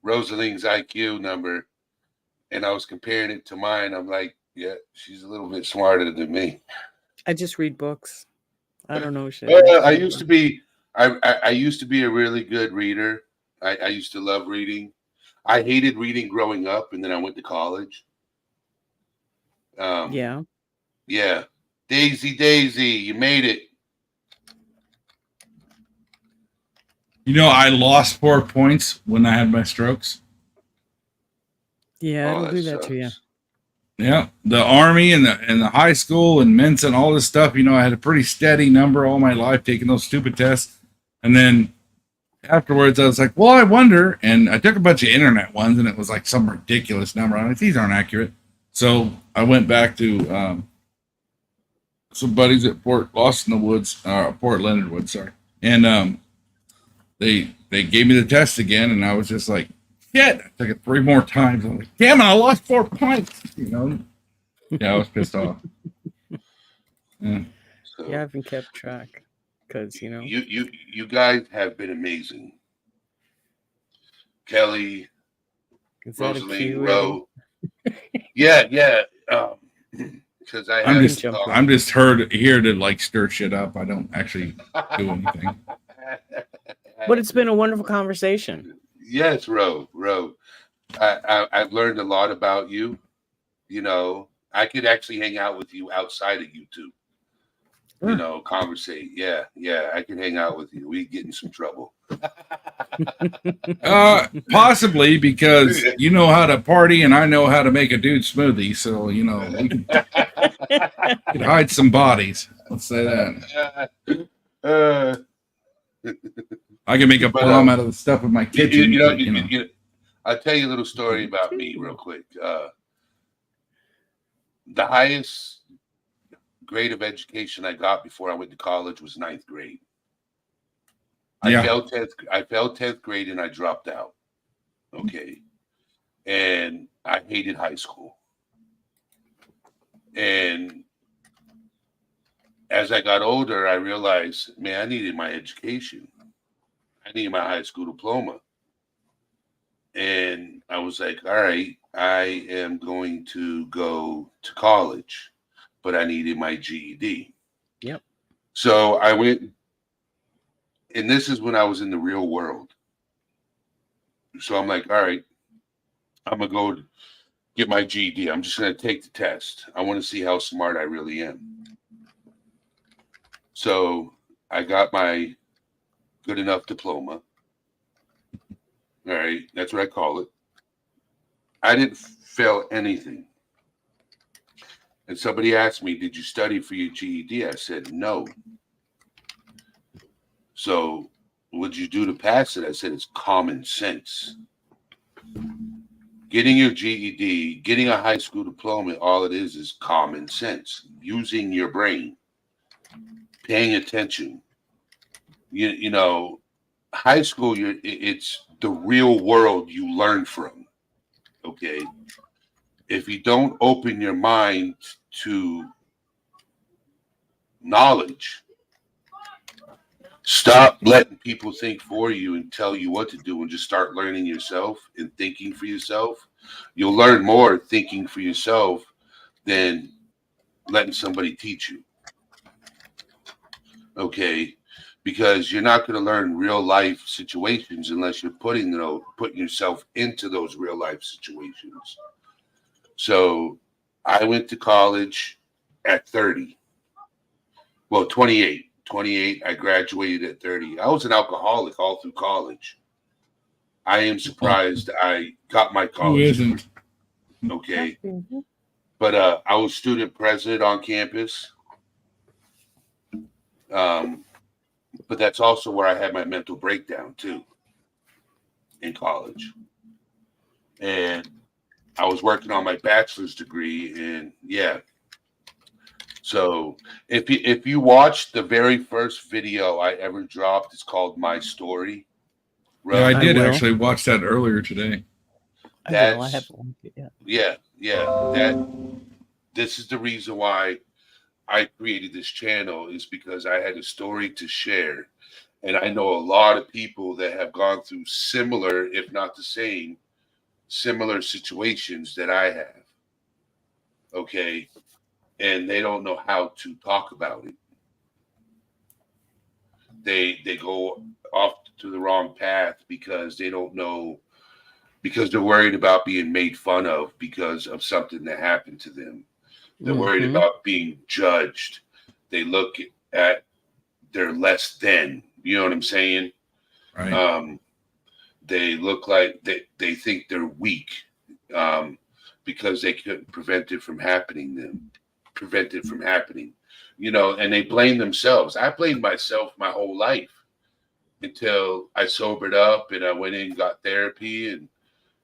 Rosalind's IQ number and I was comparing it to mine, I'm like, yeah, she's a little bit smarter than me. I just read books. I don't know shit. I used to be I used to be a really good reader. I used to love reading. I hated reading growing up, and then I went to college. Yeah. Yeah. Daisy, you made it. You know, I lost 4 points when I had my strokes. Yeah, Oh, it'll do that to you. sucks. Yeah, the army and the high school and Mensa and all this stuff. You know, I had a pretty steady number all my life taking those stupid tests, and then afterwards I was like, well, I wonder. And I took a bunch of internet ones, and it was like some ridiculous number. I'm like, these aren't accurate. So I went back to some buddies at Port Leonard Woods, sorry, and they gave me the test again, and I was just like, shit. I took it 3 more times. I'm like, damn it, I lost 4 points. You know, yeah, I was pissed off. Yeah. So Yeah, I haven't kept track because you guys have been amazing. Kelly, is that a Rosalind, cue? Roe. Yeah. Because I I'm have just here to like stir shit up. I don't actually do anything. But it's been a wonderful conversation. Yes, Roe. I've learned a lot about you. You know, I could actually hang out with you outside of YouTube. You know, conversate. Yeah, I can hang out with you. We get in some trouble. Possibly because you know how to party and I know how to make a dude smoothie. So, you know, we could hide some bodies. Let's say that. I can make a bomb out of the stuff in my kitchen. I'll tell you a little story about me real quick. The highest grade of education I got before I went to college was 9th grade. I failed 10th grade and I dropped out. Okay. And I hated high school. And as I got older, I realized, man, I needed my education. I needed my high school diploma. And I was like, all right, I am going to go to college, but I needed my GED. Yep. So I went, and this is when I was in the real world. So I'm like, all right, I'm going to go get my GED. I'm just going to take the test. I want to see how smart I really am. So I got my good enough diploma. All right, that's what I call it. I didn't fail anything. And somebody asked me, did you study for your GED? I said, no. So what'd you do to pass it? I said, it's common sense. Getting your GED, getting a high school diploma, all it is common sense. Using your brain, paying attention. You know, high school, it's the real world you learn from. Okay. If you don't open your mind to knowledge, stop letting people think for you and tell you what to do and just start learning yourself and thinking for yourself. You'll learn more thinking for yourself than letting somebody teach you. Okay. Because you're not going to learn real life situations unless you're putting yourself into those real life situations. So I went to college at 30. Well, 28. 28. I graduated at 30. I was an alcoholic all through college. I am surprised I got my college. Who isn't? Okay. But I was student president on campus. But that's also where I had my mental breakdown too, in college. And I was working on my bachelor's degree, and yeah. So if you watch the very first video I ever dropped, it's called My Story. Yeah, I did will. actually watch that earlier today. I will. I That's haven't linked it yet. yeah. This is the reason why I created this channel, is because I had a story to share. And I know a lot of people that have gone through similar, if not the same, similar situations that I have. Okay. And they don't know how to talk about it. They go off to the wrong path because they don't know, because they're worried about being made fun of because of something that happened to them. They're worried Mhm. about being judged. They look at they're less than. You know what I'm saying? Right. They look like they think they're weak because they couldn't prevent it from happening. You know, and they blame themselves. I blamed myself my whole life until I sobered up and I went in and got therapy. And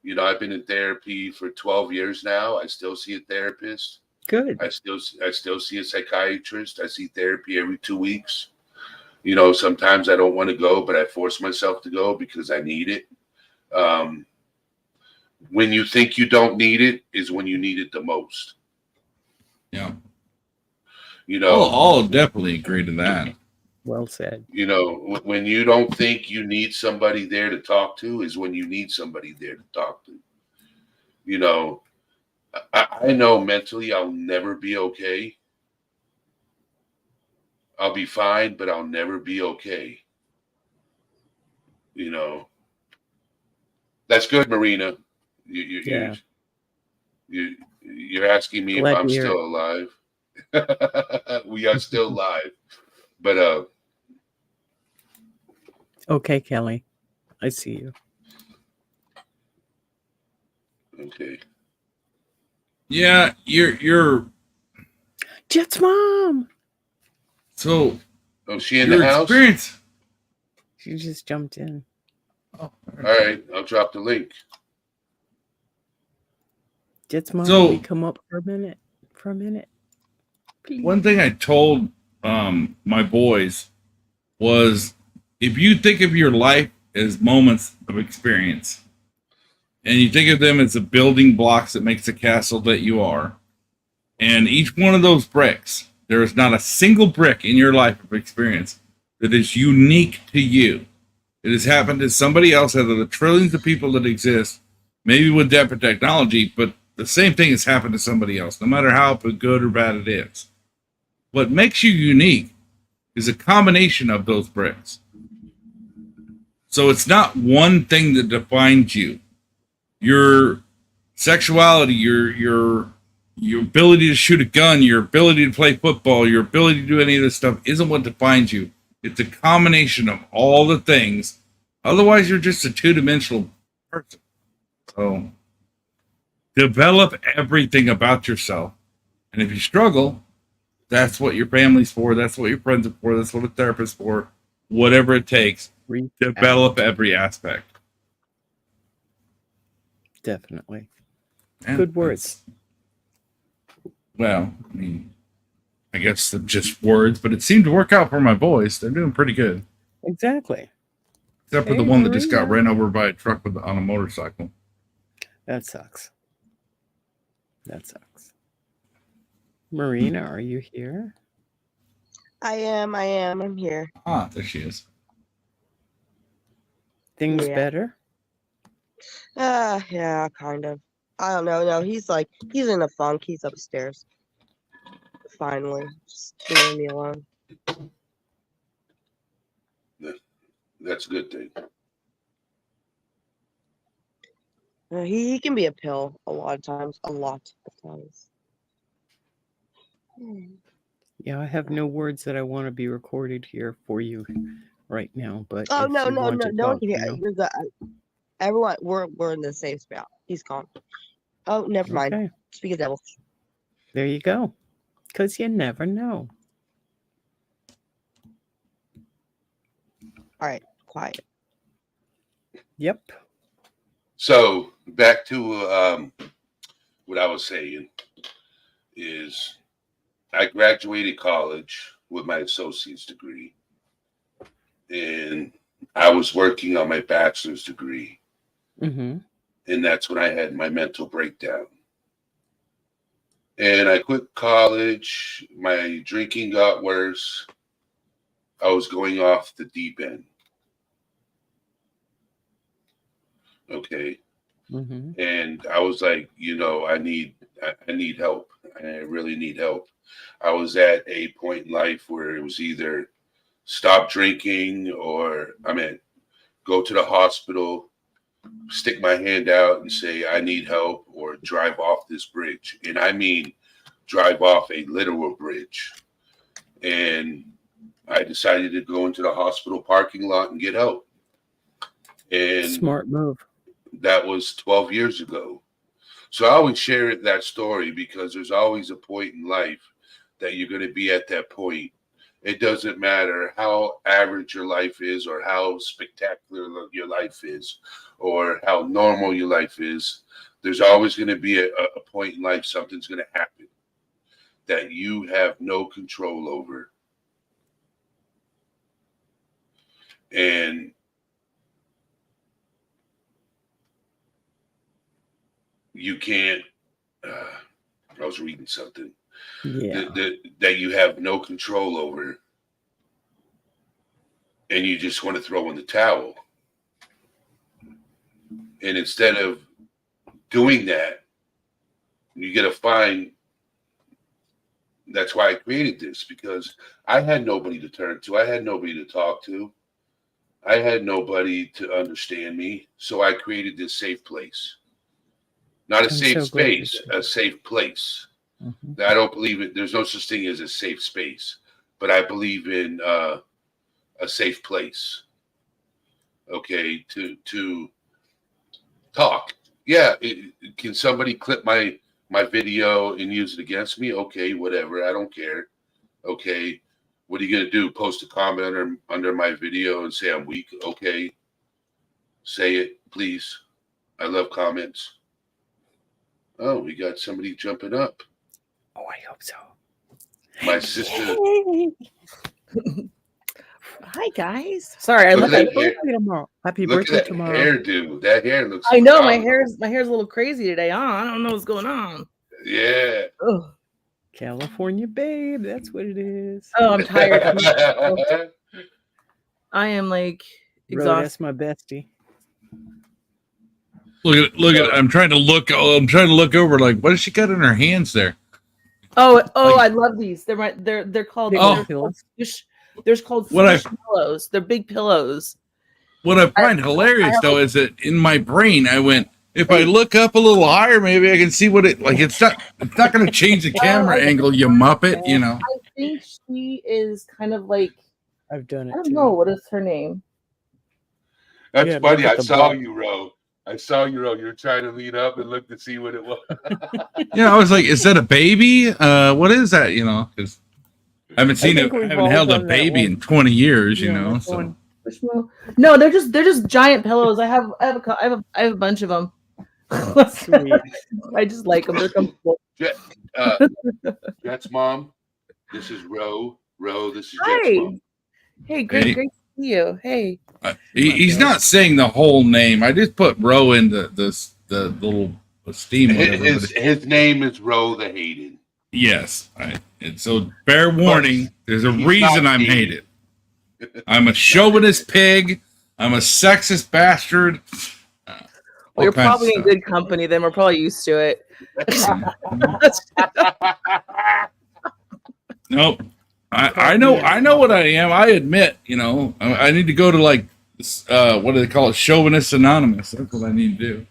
you know, I've been in therapy for 12 years now. I still see a therapist. Good. I still see a psychiatrist. I see therapy every 2 weeks. You know, sometimes I don't want to go, but I force myself to go because I need it. When you think you don't need it is when you need it the most. Yeah. You know, I'll definitely agree to that. Well said. you know, when you don't think you need somebody there to talk to is when you need somebody there to talk to. You know, I know mentally I'll never be okay. I'll be fine, but I'll never be okay. You know, that's good, Marina. Yeah. You're asking me if Glad I'm to hear still it. alive. We are still live, but Okay, Kelly. I see you. okay. Yeah, you're Jet's mom. so Oh, she in your the house? experience. She just jumped in. Oh, All right, I'll drop the link. Jet's mom, So- can we come up for a minute? Please. one thing I told my boys was, if you think of your life as moments of experience, and you think of them as the building blocks that makes the castle that you are, and each one of those bricks, there is not a single brick in your life of experience that is unique to you. It has happened to somebody else out of the trillions of people that exist, maybe with different technology, but the same thing has happened to somebody else, no matter how good or bad it is. What makes you unique is a combination of those bricks. So it's not one thing that defines you. Your sexuality, your ability to shoot a gun, your ability to play football, your ability to do any of this stuff isn't what defines you. It's a combination of all the things. Otherwise, you're just a two-dimensional person. So develop everything about yourself. And if you struggle, that's what your family's for. That's what your friends are for. That's what a therapist's for. Whatever it takes, Reach develop out. every aspect. Definitely. Yeah, Good words. Well, I mean, I guess they're just words, but it seemed to work out for my boys. They're doing pretty good. Exactly. Except for Hey, the one that just got Marina. ran over by a truck on a motorcycle. That sucks. Marina, are you here? I am. I'm here. Ah, there she is. Things Yeah. better? Yeah, kind of. I don't know. No, he's in a funk. He's upstairs. Finally, just leaving me alone. That's a good thing. He can be a pill a lot of times. Yeah, I have no words that I want to be recorded here for you right now, but Oh if no, you no, want no, to no one talk, can hear. you know. You're good. Everyone, we're in the safe spot. He's gone. Oh, never mind. Okay, Speak of devil. there you go. Because you never know. All right, quiet. Yep. So back to what I was saying is I graduated college with my associate's degree, and I was working on my bachelor's degree. Mm-hmm. And that's when I had my mental breakdown. And I quit college. My drinking got worse. I was going off the deep end. Okay. Mm-hmm. And I was like, I need help. I really need help. I was at a point in life where it was either stop drinking or go to the hospital, stick my hand out and say, I need help, or drive off this bridge. And I mean, drive off a literal bridge. And I decided to go into the hospital parking lot and get help. And Smart move. that was 12 years ago. So I always share that story because there's always a point in life that you're going to be at that point. It doesn't matter how average your life is or how spectacular your life is or how normal your life is. There's always going to be a point in life, something's going to happen that you have no control over. And you can't, I was reading something Yeah. that you have no control over, and you just want to throw in the towel. And instead of doing that, you get a fine. That's why I created this, because I had nobody to turn to. I had nobody to talk to. I had nobody to understand me. So I created this safe place. Not a I'm safe so glad space, a safe place. Mhm. I don't believe it. There's no such thing as a safe space, but I believe in a safe place. Okay, to talk. Yeah, can somebody clip my video and use it against me? Okay, whatever. I don't care. Okay, what are you gonna do? Post a comment under my video and say I'm weak? Okay, say it, please. I love comments. Oh, we got somebody jumping up. Oh, I hope so. My sister. Hi guys. Sorry, I Look look at like that hair. Birthday tomorrow. Happy Look birthday at that tomorrow. hairdo. That hair looks. I know my phenomenal. hair's a little crazy today. I don't know what's going on. Yeah. Ugh. California babe. That's what it is. Oh, I'm tired. I am like Bro, exhausted. that's my bestie. Look at. I'm trying to look over. Like, what has she got in her hands there? Oh, Like- I love these. They're called Big Oh. they're pillows. called What I- Swish pillows. They're big pillows. What I find hilarious though is that in my brain I went, if I look up a little higher, maybe I can see what it like. It's not going to change the camera angle, you muppet. You know. I think she is kind of like, I've done it I don't too. know, what is her name? That's Yeah, funny. look at I the saw butt. you, Ro. I saw you, Ro. You were trying to lean up and look to see what it was. Yeah, I was like, is that a baby? What is that? You know, because I haven't seen think it. I we've haven't all held a done that baby one. in 20 years. You Yeah, know, that's so. one. No, they're just giant pillows. I have a bunch of them. Sweet. I just like them. They're comfortable. Jet's mom. This is Ro. Ro, this is Jet's Hi. mom. Hey, great Hey. to see you. Hey. He's not saying the whole name. I just put Ro in the little steam. Whatever. His name is Ro the Hated. Yes. And so fair warning. There's a He's reason not I'm hated. hated. I'm a chauvinist pig. I'm a sexist bastard. Well, you're all kinds of probably in stuff. good company. Then we're probably used to it. Nope. I know what I am. I admit, you know, I need to go to like what do they call it? Chauvinist Anonymous. That's what I need to do.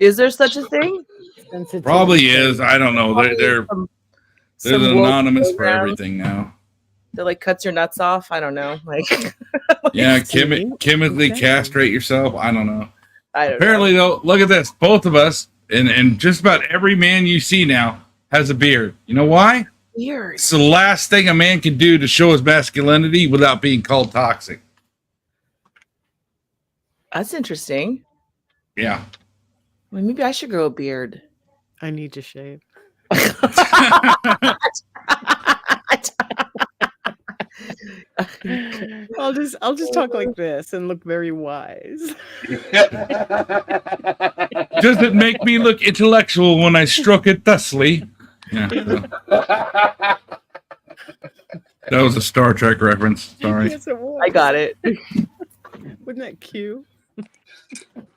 Is there such a thing? Sensitivity. Probably is. I don't know. There's Some an woke anonymous for program everything now. that like cuts your nuts off. I don't know. Like, Yeah, See? chemically Exactly. castrate yourself. I don't know. I don't Apparently, though, look at this. Both of us and just about every man you see now has a beard. You know why? know. Weird. It's the last thing a man can do to show his masculinity without being called toxic. That's interesting. Yeah. Well, maybe I should grow a beard. I need to shave. I'll just talk like this and look very wise. Does it make me look intellectual when I stroke it thusly? Yeah, so that was a Star Trek reference. Sorry. Yes, it was. I got it. Wasn't that cute?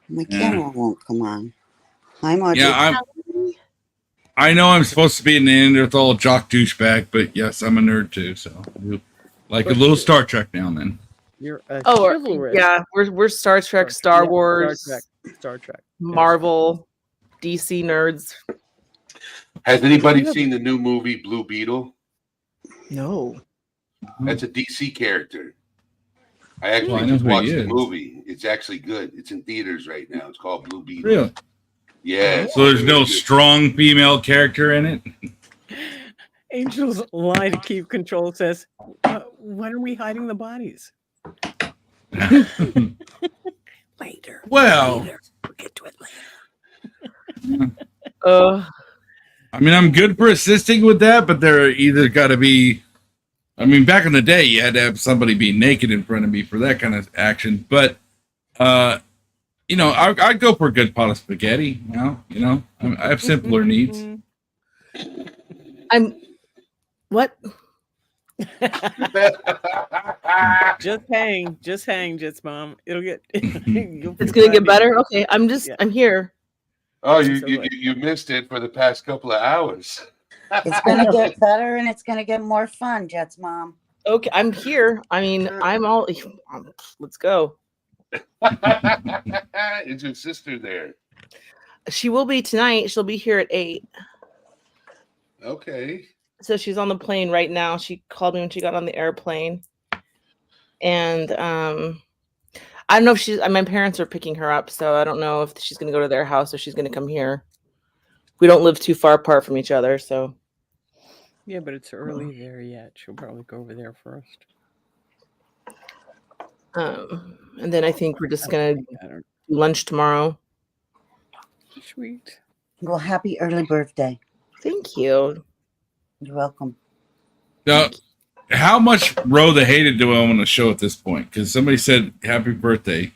My Yeah. camera won't come on. Hi, Margie. Yeah, I know I'm supposed to be an Neanderthal jock douchebag, but yes, I'm a nerd too. So like a little Star Trek now and then. You're a Oh, chivalrous. yeah, we're Star Trek, Star Yeah, Wars, Star Trek. Marvel, DC nerds. Has anybody seen the new movie Blue Beetle? No. That's a DC character. I Well, I actually know just who he watched the is. movie. It's actually good. It's in theaters right now. It's called Blue Beetle. Really? Yeah. So there's no really good. strong female character in it. Angel's lie to keep control says, when are we hiding the bodies? Later. Well, Later. We'll get to it later. I mean, I'm good for assisting with that, but there either got to be. I mean, back in the day, you had to have somebody be naked in front of me for that kind of action. But, you know, I'd go for a good pot of spaghetti. I have simpler needs. I'm what? Just hang, Jits mom. It'll get. It's gonna get better. Okay, I'm here. Oh, you missed it for the past couple of hours. It's gonna get better and it's gonna get more fun, Jet's mom. Okay, I'm here. I mean, I'm all. Let's go. Is your sister there? She will be tonight. She'll be here at 8. Okay. So she's on the plane right now. She called me when she got on the airplane, and I don't know if my parents are picking her up, so I don't know if she's gonna go to their house or she's gonna come here. We don't live too far apart from each other, so. Yeah, but it's early there yet. She'll probably go over there first. And then I think we're just gonna do lunch tomorrow. Sweet. Well, happy early birthday. Thank you. You're welcome. Now, how much Roe the Hated do I want to show at this point? Because somebody said happy birthday,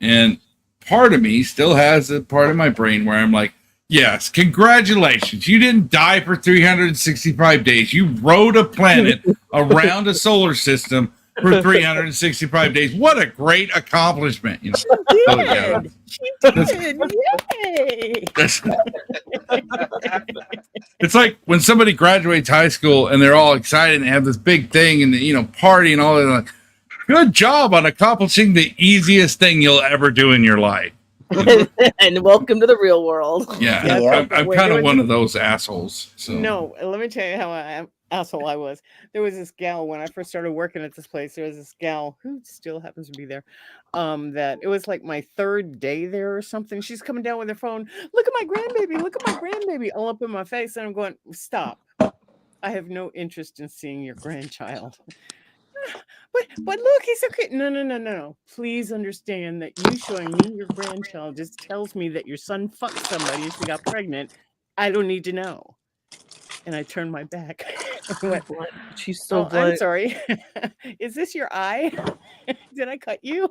and part of me still has a part of my brain where I'm like, yes, congratulations. You didn't die for 365 days. You rode a planet around a solar system for 365 days. What a great accomplishment. You know? So, yeah, Yay! it's like when somebody graduates high school and they're all excited and they have this big thing and, you know, party and all that. Like, good job on accomplishing the easiest thing you'll ever do in your life. And welcome to the real world. Yeah, Yeah. I'm kind of one of those assholes. So No, let me tell you how asshole I was. There was this gal when I first started working at this place. There was this gal who still happens to be there. That it was like my third day there or something. She's coming down with her phone. Look at my grandbaby. Look at my grandbaby. All up in my face, and I'm going, stop. I have no interest in seeing your grandchild. But look, he's so cute. No. Please understand that you showing me your grandchild just tells me that your son fucked somebody and she got pregnant. I don't need to know. And I turned my back. I went, She's so I'm sorry. Is this your eye? Did I cut you?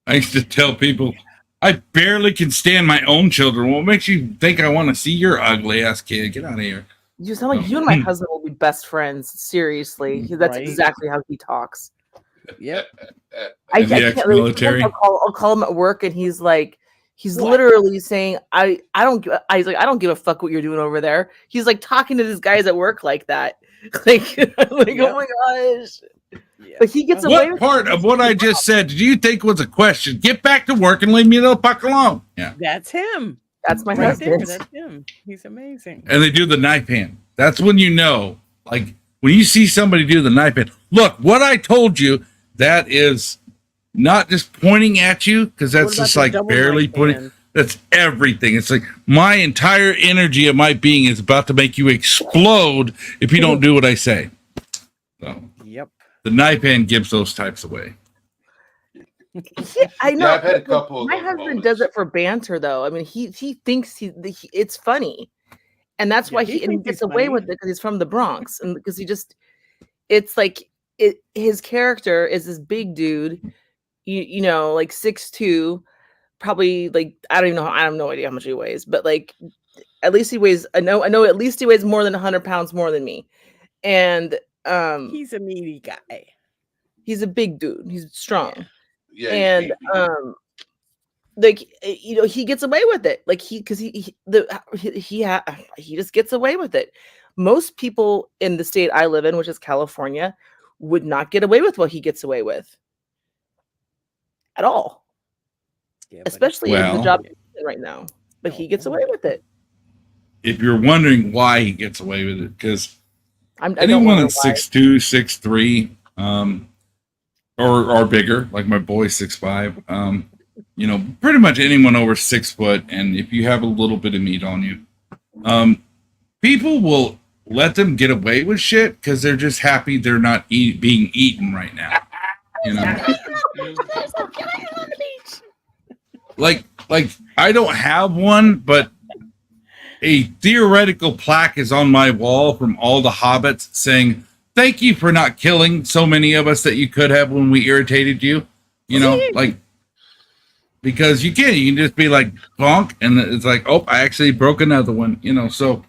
I used to tell people, I barely can stand my own children. What makes you think I want to see your ugly ass kid? Get out of here. You sound like you and my husband will be best friends. Seriously, that's Right. exactly how he talks. Yep. Is he ex-military? I'll call him at work, and he's like, he's literally saying, he's like, I don't give a fuck what you're doing over there. He's like talking to these guys at work like that. Like, oh my gosh. Yeah. But he gets away What with part of what I just said did you think was a question? Get back to work and leave me the fuck alone. Yeah. That's him. That's my Right there. husband. That's him. He's amazing. And they do the knife hand. That's when you know, like when you see somebody do the knife hand. Look, what I told you, that is not just pointing at you, because that's What about just the like double barely knife putting. hand? That's everything. It's like my entire energy of my being is about to make you explode if you don't do what I say. So Yep. the knife hand gives those types away. I know. Yeah, I've had a couple of My those husband moments. does it for banter, though. I mean, he thinks it's funny, and that's Yeah, why he he thinks gets it's away funny. with it because he's from the Bronx, and because it's like his character is this big dude, you know, like 6'2", probably like I don't even know. I have no idea how much he weighs, but like at least he weighs. I know at least he weighs more than 100 pounds more than me, and He's a meaty guy. he's a big dude. He's strong, Yeah. and like you know he gets away with it. Like he just gets away with it. Most people in the state I live in, which is California, would not get away with what he gets away with at all. Yeah, but Especially in the Well- job he's in right now. But he gets away with it. If you're wondering why he gets away with it, because I don't anyone wonder that's why. 6'2", 6'3", or bigger, like my boy 6'5", you know, pretty much anyone over 6 foot, and if you have a little bit of meat on you, people will let them get away with shit because they're just happy they're not being eaten right now. You know, like I don't have one, but a theoretical plaque is on my wall from all the hobbits saying, "Thank you for not killing so many of us that you could have when we irritated you." You know, like, because you can just be like bonk, and it's like, oh, I actually broke another one. You know, so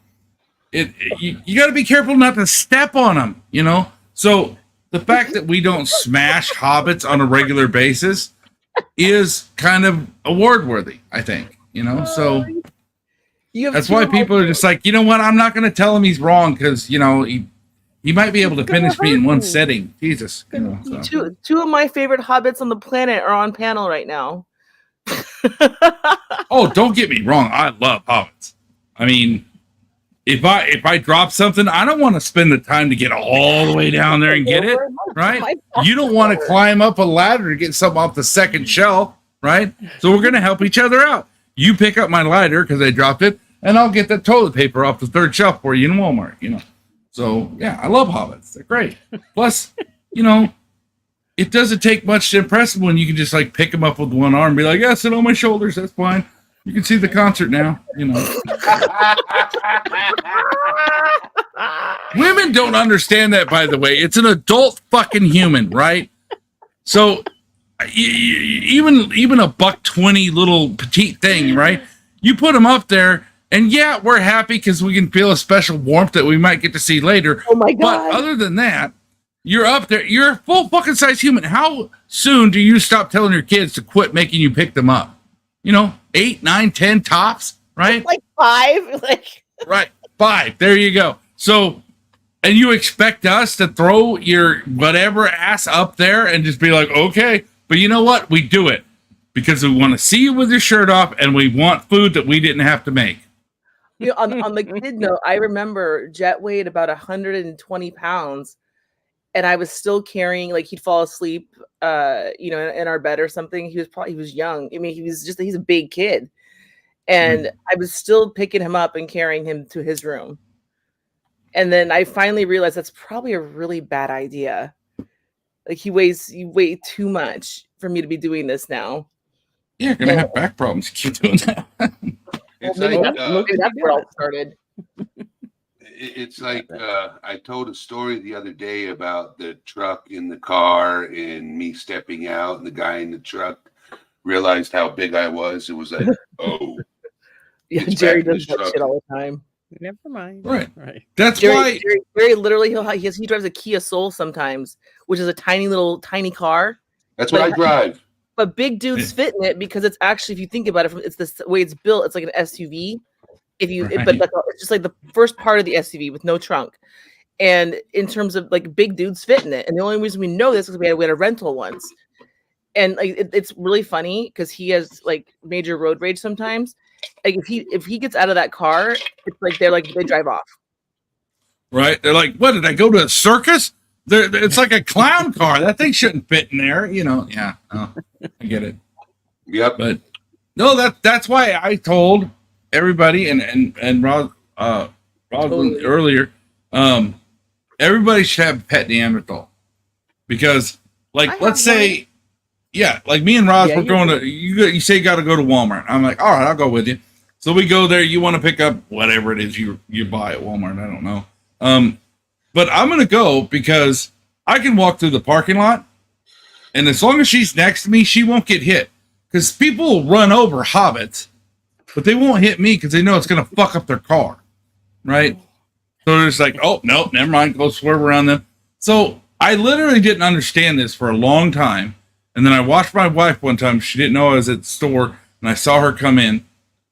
you got to be careful not to step on them. You know, so the fact that we don't smash hobbits on a regular basis is kind of award worthy, I think. You know, so. That's why people are just like, you know what? I'm not going to tell him he's wrong because, you know, he might be able to finish me in one setting. Jesus. You know, so. Two of my favorite hobbits on the planet are on panel right now. Oh, don't get me wrong. I love hobbits. I mean, if I drop something, I don't want to spend the time to get all the way down there and get it, right? You don't want to climb up a ladder to get something off the second shelf, right? So we're going to help each other out. You pick up my lighter because I dropped it, and I'll get the toilet paper off the third shelf for you in Walmart, you know. So, yeah, I love hobbits. They're great. Plus, you know, it doesn't take much to impress them when you can just, like, pick them up with one arm and be like, yeah, sit on my shoulders. That's fine. You can see the concert now, you know. Women don't understand that, by the way. It's an adult fucking human, right? So, even a $1.20 little petite thing, right? You put them up there, and yeah, we're happy because we can feel a special warmth that we might get to see later. Oh my But god! other than that, you're up there. You're a full fucking size human. How soon do you stop telling your kids to quit making you pick them up? You know, 8, 9, 10 tops, right? Like 5, like Right, 5. There you go. So, and you expect us to throw your whatever ass up there and just be like, okay. But you know what? We do it because we want to see you with your shirt off, and we want food that we didn't have to make. you know, on the kid note, I remember Jet weighed about 120 pounds, and I was still carrying, like, he'd fall asleep, you know, in our bed or something. He was young. I mean, he's a big kid, and I was still picking him up and carrying him to his room. And then I finally realized that's probably a really bad idea. Like, you weigh too much for me to be doing this now. Yeah, you're gonna have back problems. Keep doing that. It's Maybe like that's where it all started. it's like I told a story the other day about the truck in the car and me stepping out, and the guy in the truck realized how big I was. It was like, oh, Yeah, It's Jerry back in does his that truck. shit all the time. Never mind. Right. Right. That's why. Jerry literally he drives a Kia Soul sometimes, which is a tiny car. that's what I drive. But big dudes fit in it because it's actually, if you think about it, it's the way it's built. It's like an SUV. But it's just like the first part of the SUV with no trunk. And in terms of like big dudes fit in it, and the only reason we know this is we had a rental once, and like it's really funny because he has like major road rage sometimes. Like if he gets out of that car, it's like they drive off. Right? They're like, what, did I go to a circus? It's like a clown car. That thing shouldn't fit in there. You know, yeah. No, I get it. Yep. But no, that's why I told everybody and Rod Totally. earlier, everybody should have a pet Neanderthal. Because like let's say like me and Roz, Yeah, we're you going to you say you gotta go to Walmart. I'm like, all right, I'll go with you. So we go there, you want to pick up whatever it is you buy at Walmart, I don't know. But I'm gonna go because I can walk through the parking lot, and as long as she's next to me, she won't get hit. Because people will run over hobbits, but they won't hit me because they know it's going to fuck up their car, right? So they're just like, oh, no, never mind. Go swerve around them. So I literally didn't understand this for a long time. And then I watched my wife one time. She didn't know I was at the store, and I saw her come in,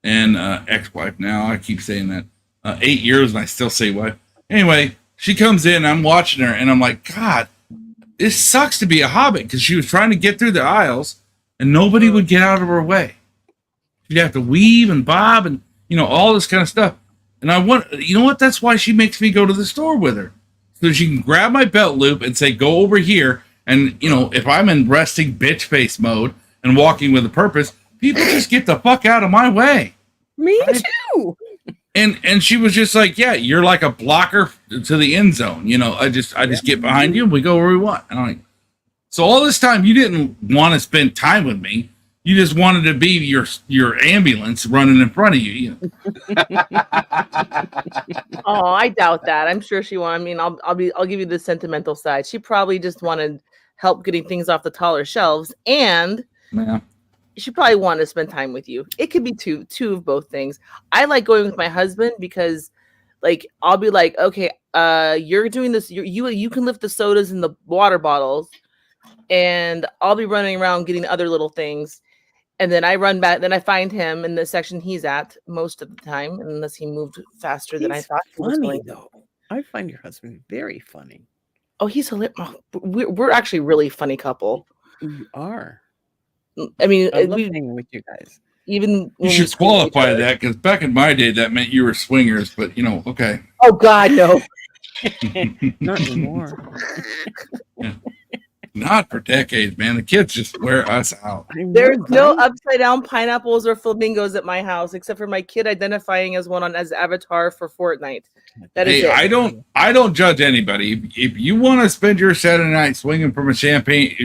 and ex-wife now. I keep saying that. 8 years, and I still say wife. Anyway, she comes in, I'm watching her, and I'm like, God, this sucks to be a hobbit, because she was trying to get through the aisles, and nobody would get out of her way. She'd have to weave and bob and, all this kind of stuff. And I want, you know what? That's why she makes me go to the store with her. So she can grab my belt loop and say, go over here. And, if I'm in resting bitch face mode and walking with a purpose, people just get the fuck out of my way. Me Right? too. And she was just like, yeah, you're like a blocker to the end zone. I just get behind you and we go where we want. And I'm like, so all this time you didn't want to spend time with me. You just wanted to be your ambulance running in front of you. Oh, I doubt that. I'm sure she wanted. I mean, I'll give you the sentimental side. She probably just wanted help getting things off the taller shelves, and Yeah. she probably wanted to spend time with you. It could be two of both things. I like going with my husband because, like, I'll be like, okay, you're doing this. You can lift the sodas and the water bottles, and I'll be running around getting other little things. And then I run back. Then I find him in the section he's at most of the time, unless he moved faster than I He's thought he was funny going. though. I find your husband very funny. Oh, he's hilarious. We're actually a really funny couple. You are. I mean, I love we hanging with you guys. even You when we should scream at each qualify other. that, because back in my day, that meant you were swingers, but okay. Oh God, no. Not anymore. Not for decades, man. The kids just wear us out. I know, There's no right? upside down pineapples or flamingos at my house, except for my kid identifying as one as Avatar for Fortnite. That is Hey, it. I don't judge anybody. If you want to spend your Saturday night swinging from a chandelier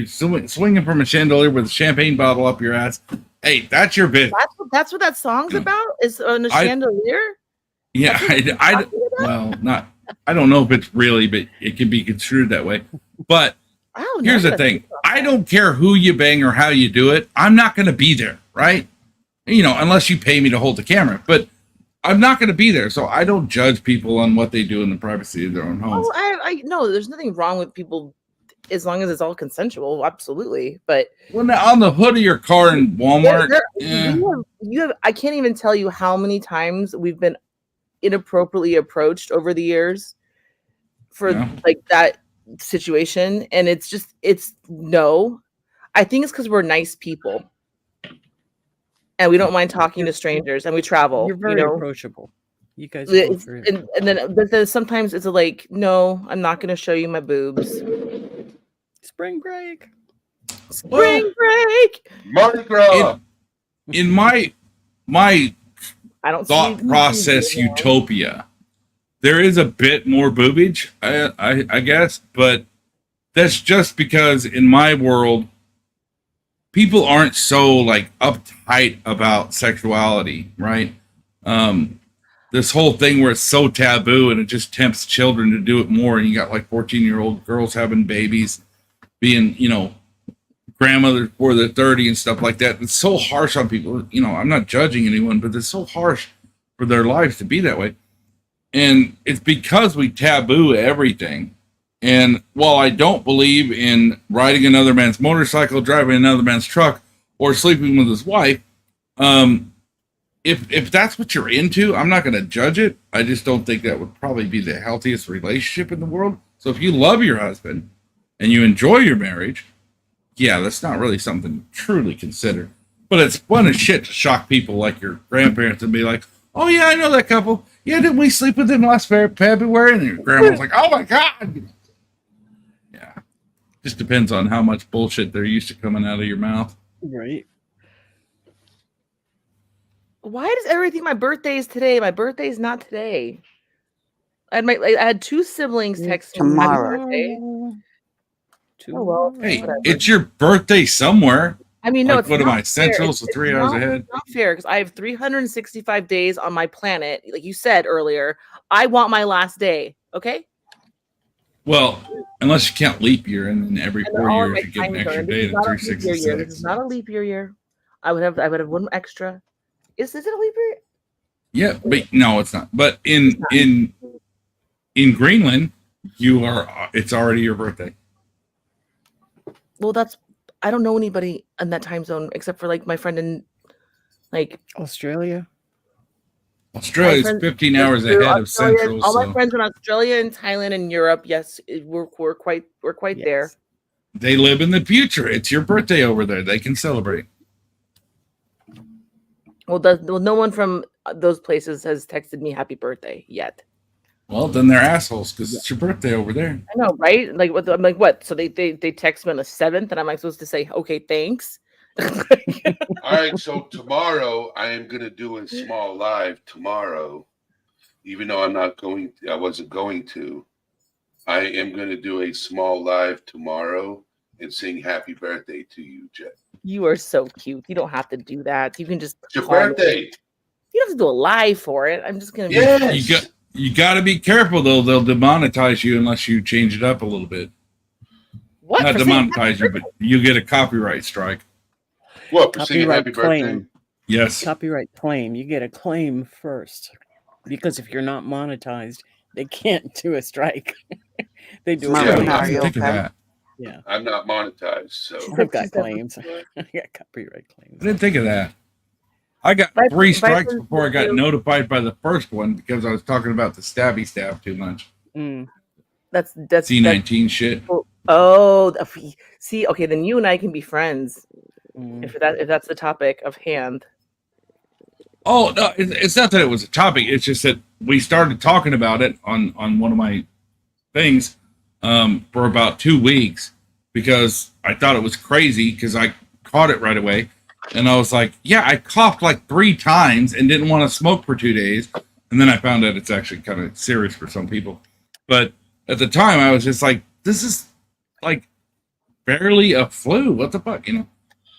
with a champagne bottle up your ass, hey, that's your business. That's what that song's about. Is on a I- chandelier. Yeah, I don't know if it's really, but it can be construed that way. But I don't here's know the that I thing. think about I that. don't care who you bang or how you do it. I'm not going to be there, right? Unless you pay me to hold the camera. But I'm not going to be there. So I don't judge people on what they do in the privacy of their own homes. Oh, I no. There's nothing wrong with people as long as it's all consensual. Absolutely, but When they're on the hood of your car in Walmart, you have. I can't even tell you how many times we've been inappropriately approached over the years for Yeah. like that situation, and it's no. I think it's because we're nice people, and we don't mind talking to strangers, and we travel. You're very approachable. You guys are both It's- very but then sometimes it's like, no, I'm not going to show you my boobs. Spring break. Spring break. Mardi Gras. in my I don't thought see process boobs anymore. utopia, there is a bit more boobage, I guess, but that's just because in my world, people aren't so like uptight about sexuality, right? This whole thing where it's so taboo and it just tempts children to do it more, and you got like 14-year-old girls having babies, being grandmothers before they're 30 and stuff like that. It's so harsh on people. I'm not judging anyone, but it's so harsh for their lives to be that way. And it's because we taboo everything. And while I don't believe in riding another man's motorcycle, driving another man's truck, or sleeping with his wife, if that's what you're into, I'm not going to judge it. I just don't think that would probably be the healthiest relationship in the world. So if you love your husband and you enjoy your marriage, yeah, that's not really something to truly consider. But it's fun as shit to shock people like your grandparents and be like, oh, yeah, I know that couple. Yeah, didn't we sleep with them last February? And your grandma's like, oh, my God. Yeah. Just depends on how much bullshit they're used to coming out of your mouth. Right. Why does everything? My birthday is today. My birthday is not today. I had two siblings text me happy Tomorrow. birthday. Oh, well. Hey, Whatever. it's your birthday somewhere. I mean, no, Like, it's what am not I, Central, fair. so 3 hours ahead? It's not fair because I have 365 days on my planet. Like you said earlier, I want my last day. Okay. Well, unless you count leap year, and then every And 4 all of years my you get an time extra zone. day This to is not a leap year year. This 366. is not a leap year year. I would have one extra. Is it a leap year? Yeah, but no, it's not. But in Greenland, it's already your birthday. Well, I don't know anybody in that time zone except for like my friend in like Australia. Australia's friends- 15 hours ahead of Australia, Central. all my So friends in Australia and Thailand and Europe, yes, we're quite there. Yes. they live in the future. It's your birthday over there. They can celebrate. Well, no one from those places has texted me happy birthday yet. Well, then they're assholes because it's your birthday over there. I know, right? Like, I'm like, what? So they text me on the 7th, and I'm like supposed to say, okay, thanks. All right, so tomorrow I am gonna do a small live tomorrow, even though I wasn't going to. I am gonna do a small live tomorrow and sing happy birthday to you, Jet. You are so cute. You don't have to do that. You can just It's your call me. birthday. You don't have to do a live for it. I'm just gonna. Yes. You got to be careful though; they'll demonetize you unless you change it up a little bit. What? Not For saying demonetize you, but you get a copyright strike. What, for singing Copyright happy birthday? claim. Yes. Copyright claim. You get a claim first, because if you're not monetized, they can't do a strike. They do Mama, a Yeah, I claim. are didn't you think of okay? that. Yeah, I'm not monetized, so I've got claims. I got copyright I claims. didn't think of that. I got My- 3 my strikes friends before I got do- notified by the first one because I was talking about the stabby stab too much. Mm. That's C19 shit. Oh, see, okay, then you and I can be friends Mm. if that's the topic of hand. Oh no, it's not that it was a topic. It's just that we started talking about it on one of my things for about 2 weeks because I thought it was crazy because I caught it right away, and I was like, yeah, I coughed like 3 times and didn't want to smoke for 2 days, and then I found out it's actually kind of serious for some people. But at the time, I was just like, this is like barely a flu. What the fuck, you know?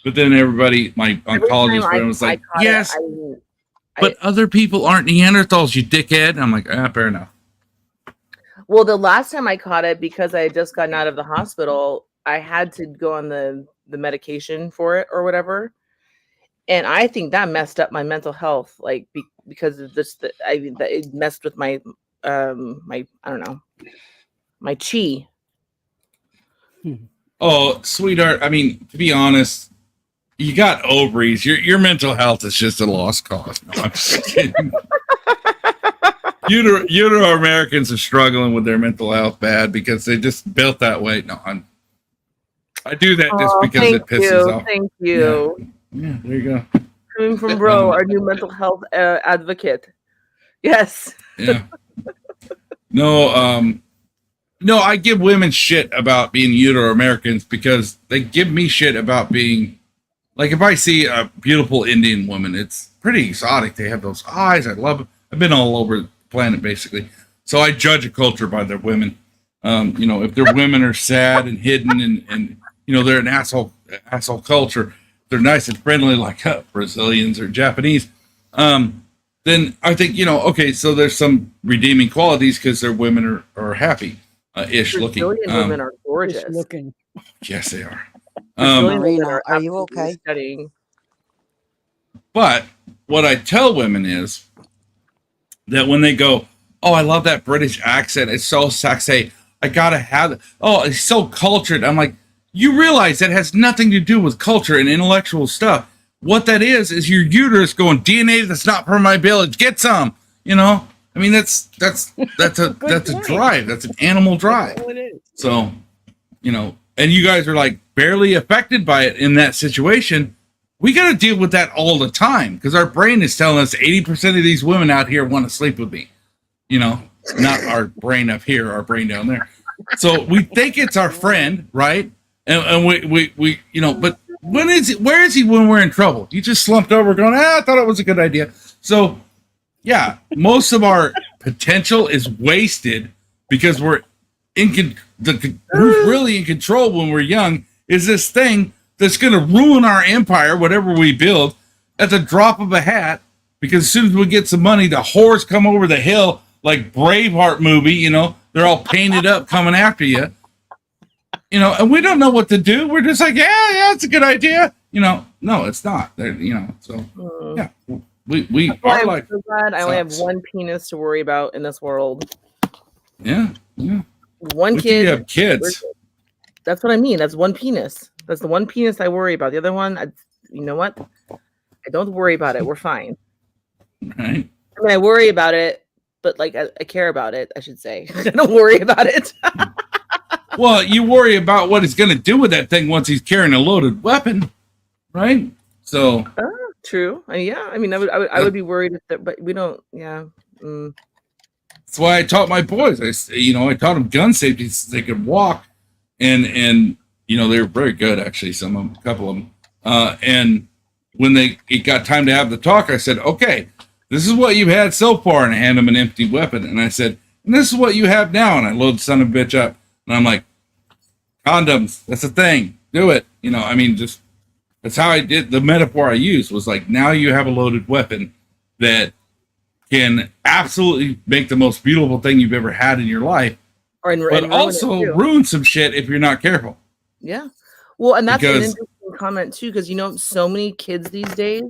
But then everybody, my Every oncologist time friend was like, caught it, yes. I- But other people aren't Neanderthals, you dickhead. I'm like, fair enough. Well, the last time I caught it, because I had just gotten out of the hospital, I had to go on the medication for it or whatever, and I think that messed up my mental health, like because of this. It messed with my my I don't know, my chi. Oh, sweetheart. I mean, to be honest, you got ovaries. Your mental health is just a lost cause. No, I'm just kidding. Euro Americans are struggling with their mental health bad because they just built that way. No, I do that just because thank it pisses you, off. Thank you. Yeah, there you go. Coming from Bro, our new mental health advocate. Yes. Yeah. No, I give women shit about being Euro Americans because they give me shit about being like if I see a beautiful Indian woman, it's pretty exotic. They have those eyes. I love it. I've been all over the planet basically. So I judge a culture by their women. If their women are sad and hidden and they're an asshole culture, they're nice and friendly like Brazilians or Japanese. Then I think, okay, so there's some redeeming qualities because their women are happy ish looking. Brazilian women are gorgeous. Just looking. Yes, they are. Brazilian women Marina, are you absolutely okay? stunning. But what I tell women is that when they go, oh, I love that British accent. It's so sexy. I got to have it. Oh, it's so cultured. I'm like, you realize that has nothing to do with culture and intellectual stuff. What that is your uterus going, DNA that's not from my village. Get some, I mean, that's a drive. That's an animal drive. That's all it is. So, and you guys are like barely affected by it in that situation. We got to deal with that all the time because our brain is telling us 80% of these women out here want to sleep with me. Not our brain up here, our brain down there. So we think it's our friend, right? And we but where is he when we're in trouble? You just slumped over going, I thought it was a good idea. So yeah, most of our potential is wasted because we're who's really in control when we're young is this thing that's going to ruin our empire, whatever we build, at the drop of a hat. Because as soon as we get some money, the whores come over the hill like Braveheart movie. They're all painted up coming after you. And we don't know what to do. We're just like, yeah, it's a good idea. No, it's not. There, you know. So Mm. yeah, we That's why our I'm life. so glad I only have sucks. one penis to worry about in this world. Yeah. One Wait till you kid. have kids. That's what I mean. That's one penis. That's the one penis I worry about. The other one, you know what? I don't worry about it. We're fine. Right. I mean, I worry about it, but like I care about it, I should say. I don't worry about it. Well, you worry about what he's going to do with that thing once he's carrying a loaded weapon, right? So True. Yeah. I mean, I would be worried if that, but we don't. Yeah. Mm. that's why I taught my boys. I taught them gun safety so they could walk, and they were very good actually. A couple of them. And when it got time to have the talk, I said, "Okay, this is what you've had so far," and I hand them an empty weapon, and I said, "And this is what you have now," and I load the son of a bitch up, and I'm like, "Condoms, that's a thing. Do it." Just that's how I did. The metaphor I used was like, now you have a loaded weapon that can absolutely make the most beautiful thing you've ever had in your life, but also ruin some shit if you're not careful. Yeah. Well, and that's an Because- interesting comment too, because so many kids these days,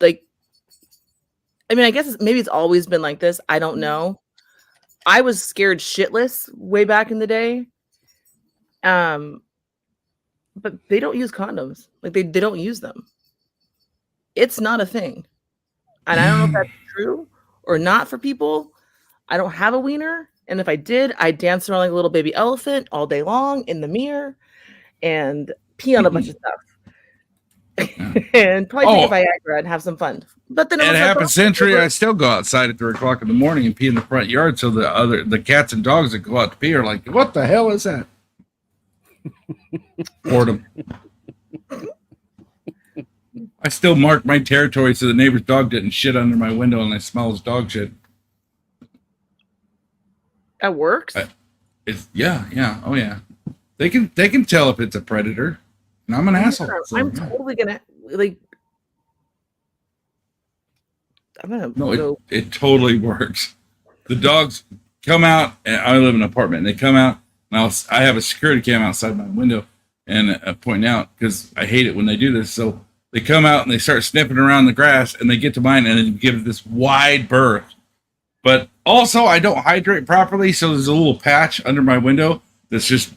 like, I mean, I guess maybe it's always been like this. I don't know. I was scared shitless way back in the day. But they don't use condoms. Like they don't use them. It's not a thing. And I don't know if that's true or not for people. I don't have a wiener. And if I did, I'd dance around like a little baby elephant all day long in the mirror and pee on a bunch of stuff. And probably take a Viagra and have some fun. But then At half a century, I still go outside at 3 o'clock in the morning and pee in the front yard. So the cats and dogs that go out to pee are like, "What the hell is that?" Boredom. I still mark my territory so the neighbor's dog didn't shit under my window and I smell his dog shit. That works. Yeah. Oh yeah. They can tell if it's a predator. And I'm an asshole. So, I'm yeah. totally gonna like. I'm gonna No, go. it totally works. The dogs come out, and I live in an apartment, and they come out, and I have a security cam outside my window, and pointing out, because I hate it when they do this. So they come out, and they start sniffing around the grass, and they get to mine, and then give it this wide berth. But also, I don't hydrate properly, so there's a little patch under my window that's just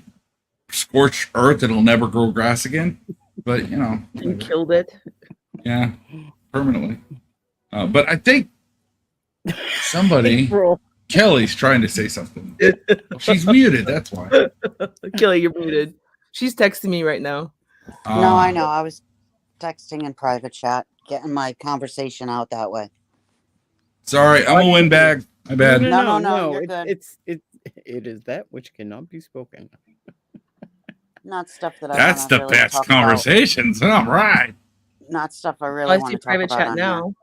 scorched earth, and it'll never grow grass again. But, You killed it. yeah, permanently. But I think somebody, Kelly's trying to say something. Well, she's muted. That's why. Kelly, you're muted. She's texting me right now. No, I know. I was texting in private chat, getting my conversation out that way. Sorry, I'm a windbag. My bad. No, you're good. It is that which cannot be spoken. Not stuff that I That's wanna the really best talk about. conversations. All right. Not stuff I really I want see to talk private about chat on now.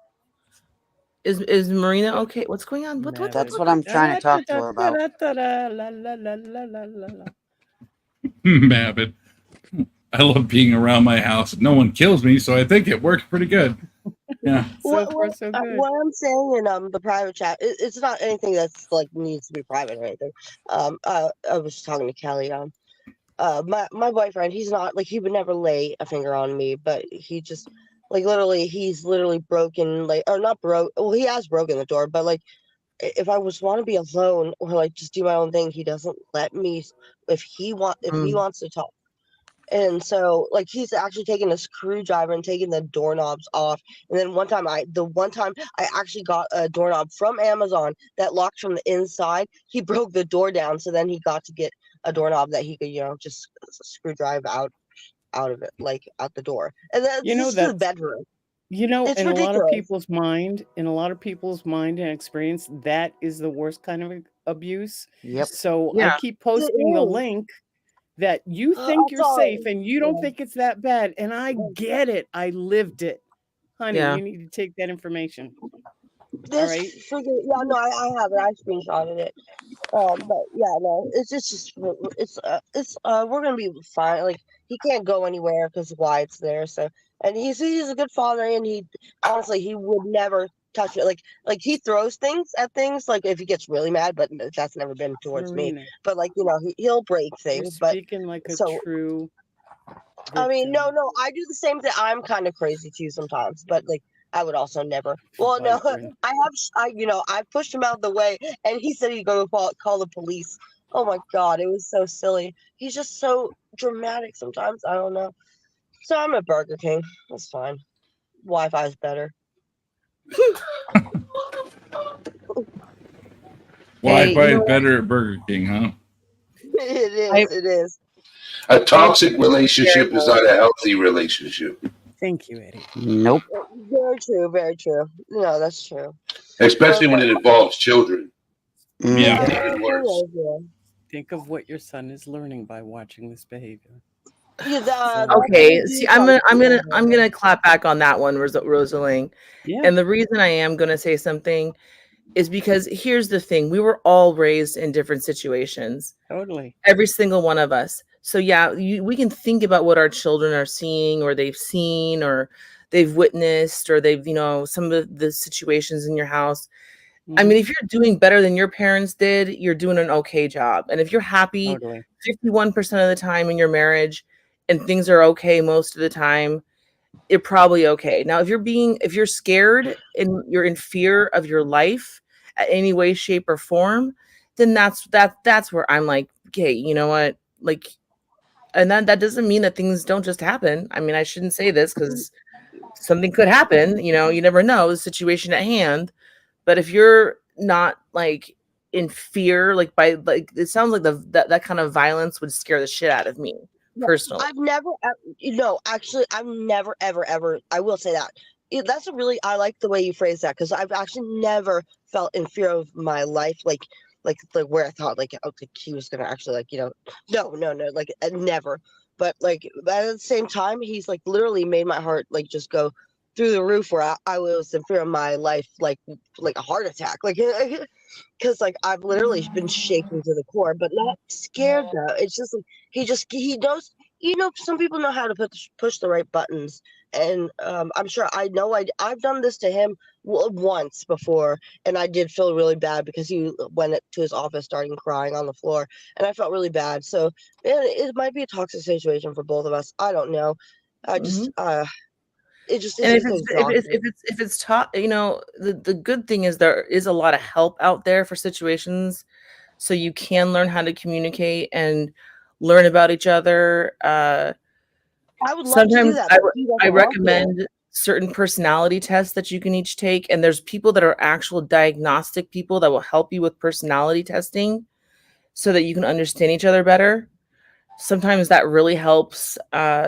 Is Marina okay? What's going on? What? That's what I'm trying to talk to her about. Mavin. I love being around my house. No one kills me, so I think it works pretty good. Yeah. So far, so good. What I'm saying in the private chat, it's not anything that's like needs to be private or anything. I was talking to Kelly. My boyfriend, he's not like he would never lay a finger on me, but he just like he's literally broken or not broke. Well, he has broken the door, but like if I want to be alone or like just do my own thing, he doesn't let me. If he wants to talk. And so, like, he's actually taking a screwdriver and taking the doorknobs off. And then one time I actually got a doorknob from Amazon that locked from the inside. He broke the door down, so then he got to get a doorknob that he could, just screwdrive out of it, like out the door. And then this is the bedroom. It's in ridiculous. a lot of people's mind and experience, that is the worst kind of abuse. Yep. So Yeah. I keep posting the is. link that you think you're sorry. safe and you don't think it's that bad. And I get it. I lived it. Honey, Yeah. you need to take that information. This right. freaking I have it. I screenshotted it. But yeah, no, we're gonna be fine. Like he can't go anywhere because Wyatt's there. So and he's a good father, and he would never touch it. Like he throws things at things. Like if he gets really mad, but that's never been towards me. Marina, But like he'll break you're things. But speaking like a so- true I mean, that, no, I do the same thing. I'm kind of crazy too sometimes, but like I would also never. Well, no, vibrant. I pushed him out of the way, and he said he'd go call the police. Oh my god, it was so silly. He's just so dramatic sometimes. I don't know. So I'm at Burger King. That's fine. Wi-Fi is better. Wi-Fi you know is better at Burger King, huh? It is. I- It is. A toxic relationship is not a healthy relationship, Thank you, Eddie. Nope. Very true. Very true. No, that's true. especially when it involves children. Yeah. Mhm. Even worse. Yeah. Think of what your son is learning by watching this behavior. Yeah, that's Okay, what see, I do I'm gonna clap back on that one, Rosalie. Yeah. And the reason I am gonna say something is because here's the thing: we were all raised in different situations, Totally. every single one of us. So yeah, we can think about what our children are seeing, or they've seen, or they've witnessed, or they've, some of the situations in your house. I Mhm. mean, if you're doing better than your parents did, you're doing an okay job. And if you're happy Totally. 51% of the time in your marriage and things are okay most of the time, you're probably okay. Now, if you're scared and you're in fear of your life at any way, shape, or form, then that's where I'm like, okay, you know what? Like, and that doesn't mean that things don't just happen. I mean, I shouldn't say this because something could happen, you never know the situation at hand. But if you're not like in fear, like it sounds like that kind of violence would scare the shit out of me personally. I've never, actually, I've never, ever. I will say that. That's I like the way you phrase that, because I've actually never felt in fear of my life, like where I thought like he was gonna actually no, like never. But like at the same time, he's like literally made my heart like just go through the roof, where I was in fear of my life, like a heart attack, like because like I've literally been shaking to the core, but not scared though. It's just like he knows. Some people know how to push the right buttons, and I'm sure I've done this to him once before, and I did feel really bad because he went to his office starting crying on the floor, and I felt really bad. So it might be a toxic situation for both of us. I don't know. I just it just And it's just exhausting. if it's taught, the good thing is there is a lot of help out there for situations, so you can learn how to communicate and learn about each other. I would love to do Sometimes that. But he doesn't I want to. recommend certain personality tests that you can each take, and there's people that are actual diagnostic people that will help you with personality testing so that you can understand each other better. Sometimes that really helps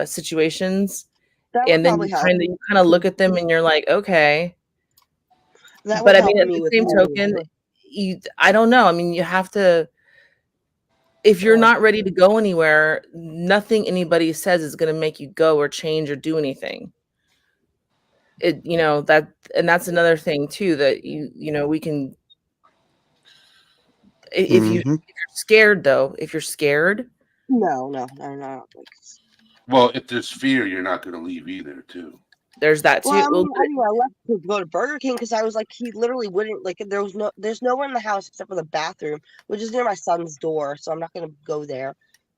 situations. That would And then probably you help. kind of look at them and you're like, okay. That But would I help mean, at me the with same my token, I don't know. I mean, you have to, if you're not ready to go anywhere, nothing anybody says is going to make you go or change or do anything. That's another thing too, that we can, if you're scared though, if you're scared, No. Well, if there's fear, you're not going to leave either, too. there's that too. Well, I left to go to Burger King because I was like, he literally wouldn't like. There's nowhere in the house except for the bathroom, which is near my son's door, so I'm not gonna go there.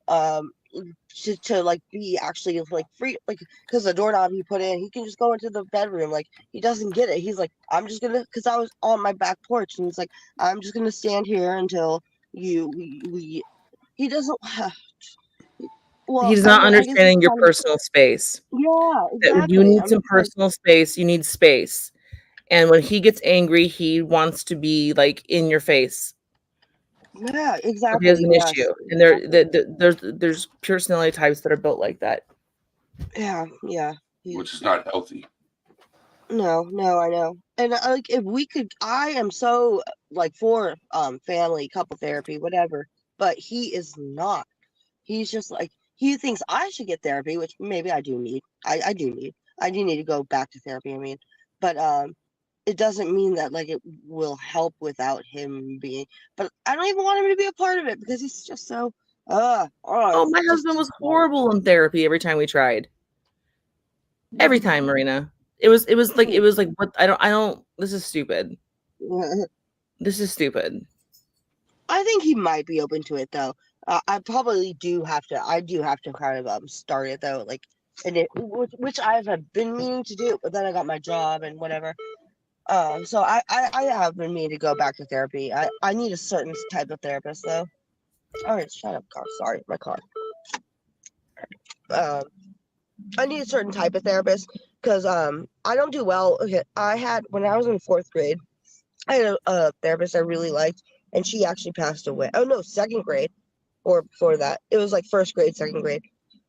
To like be actually like free, like because the doorknob he put in, he can just go into the bedroom. Like he doesn't get it. He's like, I'm just gonna, because I was on my back porch, and he's like, I'm just gonna stand here until he doesn't. Well, he's I not mean, I guess understanding it's your kind of- personal space. Yeah, That exactly. you need I'm some just like, personal space. You need space. And when he gets angry, he wants to be like in your face. yeah, So exactly. he has an Yes, issue. And exactly. there's personality types that are built like that. Yeah. Which is not healthy. No, I know. And like if we could, I am so like for family, couple therapy, whatever, but he is not. He's just like he thinks I should get therapy, which maybe I do need. I do need. I do need to go back to therapy, I mean. But it doesn't mean that like it will help without him being, but I don't even want him to be a part of it because he's just so Oh, it's my just husband was horrible in therapy every time we tried. Every time, Marina. It was like what I don't this is stupid. This is stupid. I think he might be open to it though. I probably do have to. I do have to kind of start it though, like, and which I've been meaning to do, but then I got my job and whatever. So I have been meaning to go back to therapy. I need a certain type of therapist though. All right, shut up, car. Sorry, my car. I need a certain type of therapist because I don't do well. Okay, I had when I was in 4th grade, I had a therapist I really liked, and she actually passed away. Oh no, 2nd grade, or before that, it was like 1st grade, 2nd grade.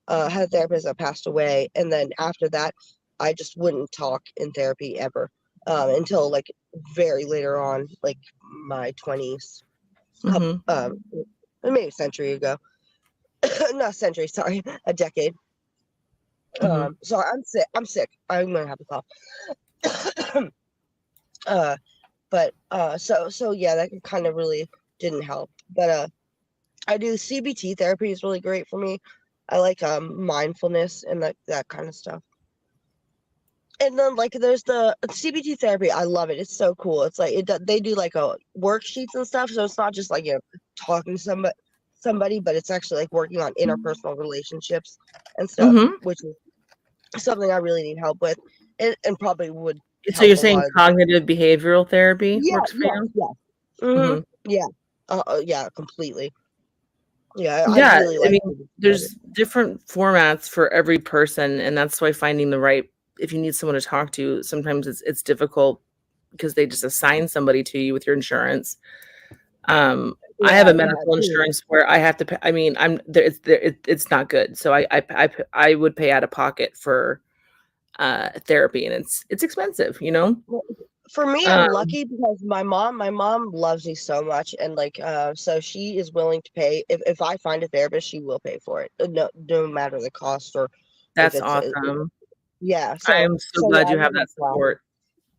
Had a therapist that passed away, and then after that, I just wouldn't talk in therapy ever until like very later on, like my 20s, Mhm. maybe a century ago. Not a century, sorry, a decade. Mhm. So I'm sick. I'm gonna have a cough. So yeah, that kind of really didn't help. But I do CBT therapy is really great for me. I like mindfulness and that kind of stuff. And then like there's the CBT therapy. I love it. It's so cool. It's like they do like worksheets and stuff. So it's not just like talking to somebody, but it's actually like working on interpersonal relationships and stuff, Mhm. which is something I really need help with, and probably would So help you're a saying lot of. cognitive behavioral therapy Yeah, works for yeah, you? yeah. Mhm. Yeah. Yeah, completely. Yeah, I Yeah, really I like mean, CBT therapy. there's different formats for every person, and that's why finding the right if you need someone to talk to, sometimes it's difficult because they just assign somebody to you with your insurance. I have Yeah, a yeah, medical too. insurance where I have to pay. I mean, I'm there. It's not good. So I would pay out of pocket for therapy, and it's expensive. You know. Well, for me, I'm Um, lucky because my mom loves me so much, and like, so she is willing to pay if I find a therapist, she will pay for it, no matter the cost or if that's it's, awesome. yeah. I So am so so yeah, glad I you have really that glad. support.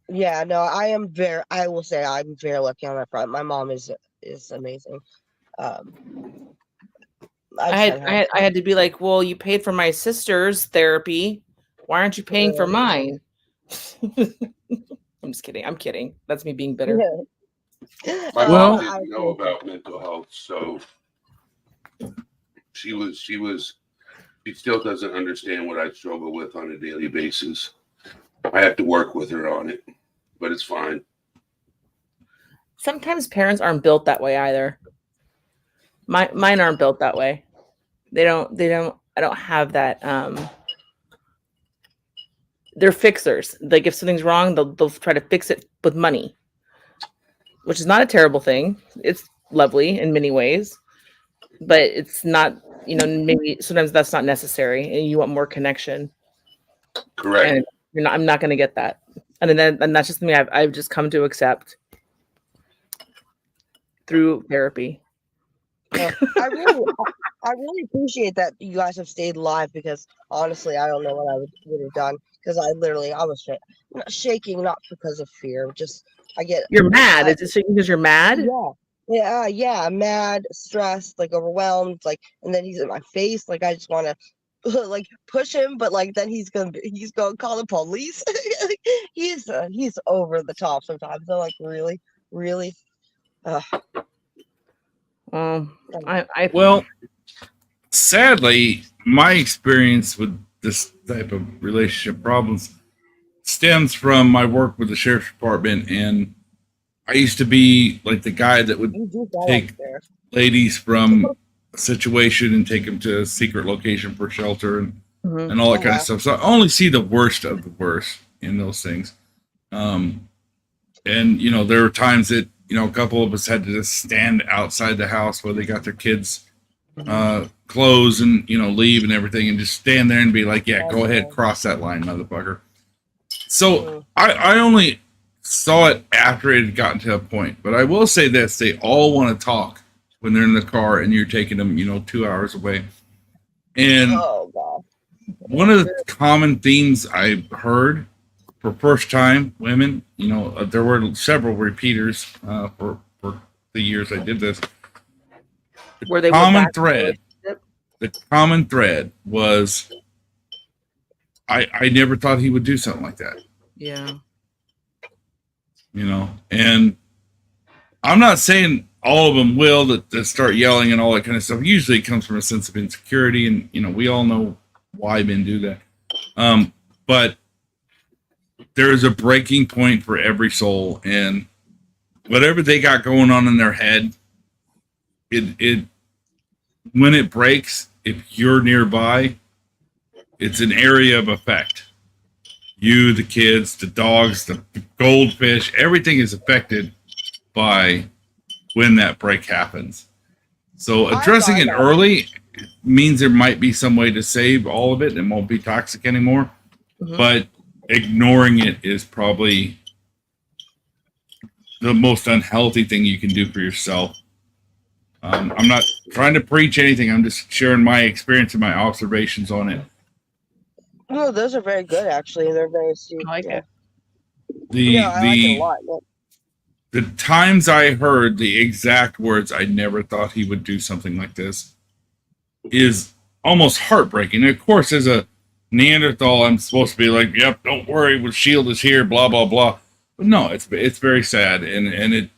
Yeah, no, I will say I'm very lucky on that front. My mom is amazing. Um, I I just had gotta I have. had I had to be like, well, you paid for my sister's therapy. Why aren't you paying for mine? I'm just kidding. I'm kidding. That's me being bitter. My mom Well, I didn't know appreciate about mental health, so she still doesn't understand what I struggle with on a daily basis. I have to work with her on it, but it's fine. Sometimes parents aren't built that way either. Mine aren't built that way. They don't I don't have that they're fixers. Like if something's wrong, they'll try to fix it with money, which is not a terrible thing. It's lovely in many ways, but it's not, maybe sometimes that's not necessary and you want more connection. Correct. And I'm not going to get that. And that's just something I've just come to accept through therapy. I really appreciate that you guys have stayed live because honestly, I don't know what I would have done because I was not shaking, not because of fear, just I get You're mad. I Is it because you're mad? yeah, mad, stressed, like overwhelmed, like, and then he's in my face, like I just want to like push him, but like then he's gonna call the police. He's over the top sometimes. I'm like, really. I well, sadly, my experience with this type of relationship problems stems from my work with the sheriff's department, and I used to be like the guy that would You do fall take upstairs. ladies from a situation and take them to a secret location for shelter and all that kind of stuff. So I only see the worst of the worst in those things. And there were times that a couple of us had to just stand outside the house while they got their kids clothes and leave and everything, and just stand there and be like, yeah, go ahead, cross that line, motherfucker. So I only saw it after it had gotten to a point. But I will say this: they all want to talk when they're in the car and you're taking them 2 hours away. And Oh god. one of the common themes I heard for first time women, there were several repeaters for the years I did this. Where they went back to The common thread was I never thought he would do something like that. Yeah. And I'm not saying all of them will that start yelling and all that kind of stuff. Usually it comes from a sense of insecurity, and we all know why men do that. But there is a breaking point for every soul, and whatever they got going on in their head, it when it breaks, if you're nearby, it's an area of effect. You, the kids, the dogs, the goldfish, everything is affected by when that break happens. So addressing it early means there might be some way to save all of it and it won't be toxic anymore. Mhm. But ignoring it is probably the most unhealthy thing you can do for yourself. I'm not trying to preach anything. I'm just sharing my experience and my observations on it. No, those are very good actually. They're very astute. I like yeah. it. Yeah, I like it a lot. Yeah. The times I heard the exact words, I never thought he would do something like this, is almost heartbreaking. Of course, as a Neanderthal, I'm supposed to be like, yep, don't worry, the shield is here, blah, blah, blah. But no, it's very sad. And it,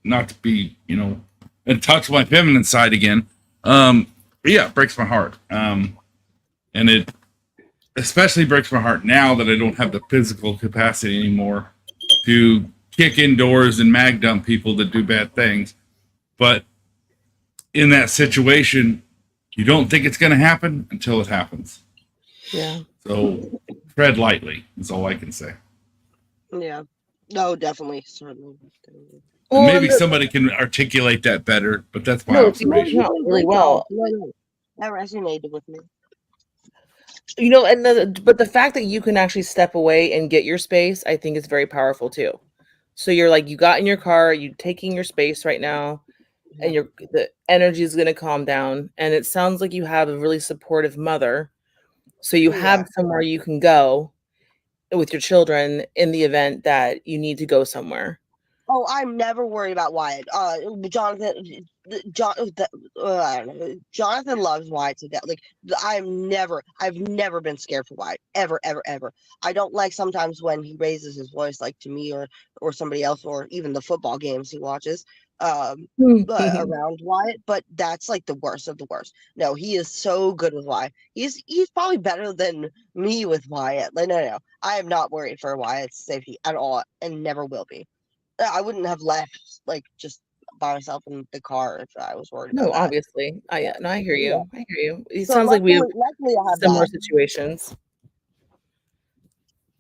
not to be, in touch with my feminine side again. Yeah, it breaks my heart. And it especially breaks my heart now that I don't have the physical capacity anymore to kick indoors and mag dump people that do bad things. But in that situation, you don't think it's going to happen until it happens. Yeah. So tread lightly is all I can say. Yeah. No, definitely. Certainly. And maybe somebody can articulate that better, but that's my No, observation. no, really well. No. That resonated with me. But the fact that you can actually step away and get your space, I think is very powerful too. So you're like, you got in your car, you taking your space right now, and the energy is going to calm down. And it sounds like you have a really supportive mother. So you have somewhere you can go with your children in the event that you need to go somewhere. Oh, I'm never worried about Wyatt. Jonathan, I don't know. Jonathan loves Wyatt to death. Like I've never been scared for Wyatt, ever, ever, ever. I don't like sometimes when he raises his voice, like to me or somebody else, or even the football games he watches, but around Wyatt. But that's like the worst of the worst. No, he is so good with Wyatt. He's probably better than me with Wyatt. Like no, I am not worried for Wyatt's safety at all, and never will be. I wouldn't have left like just by myself in the car if I was worried about No, that. obviously. I hear you. Yeah. I hear you. It So sounds like we have luckily I have similar that. situations.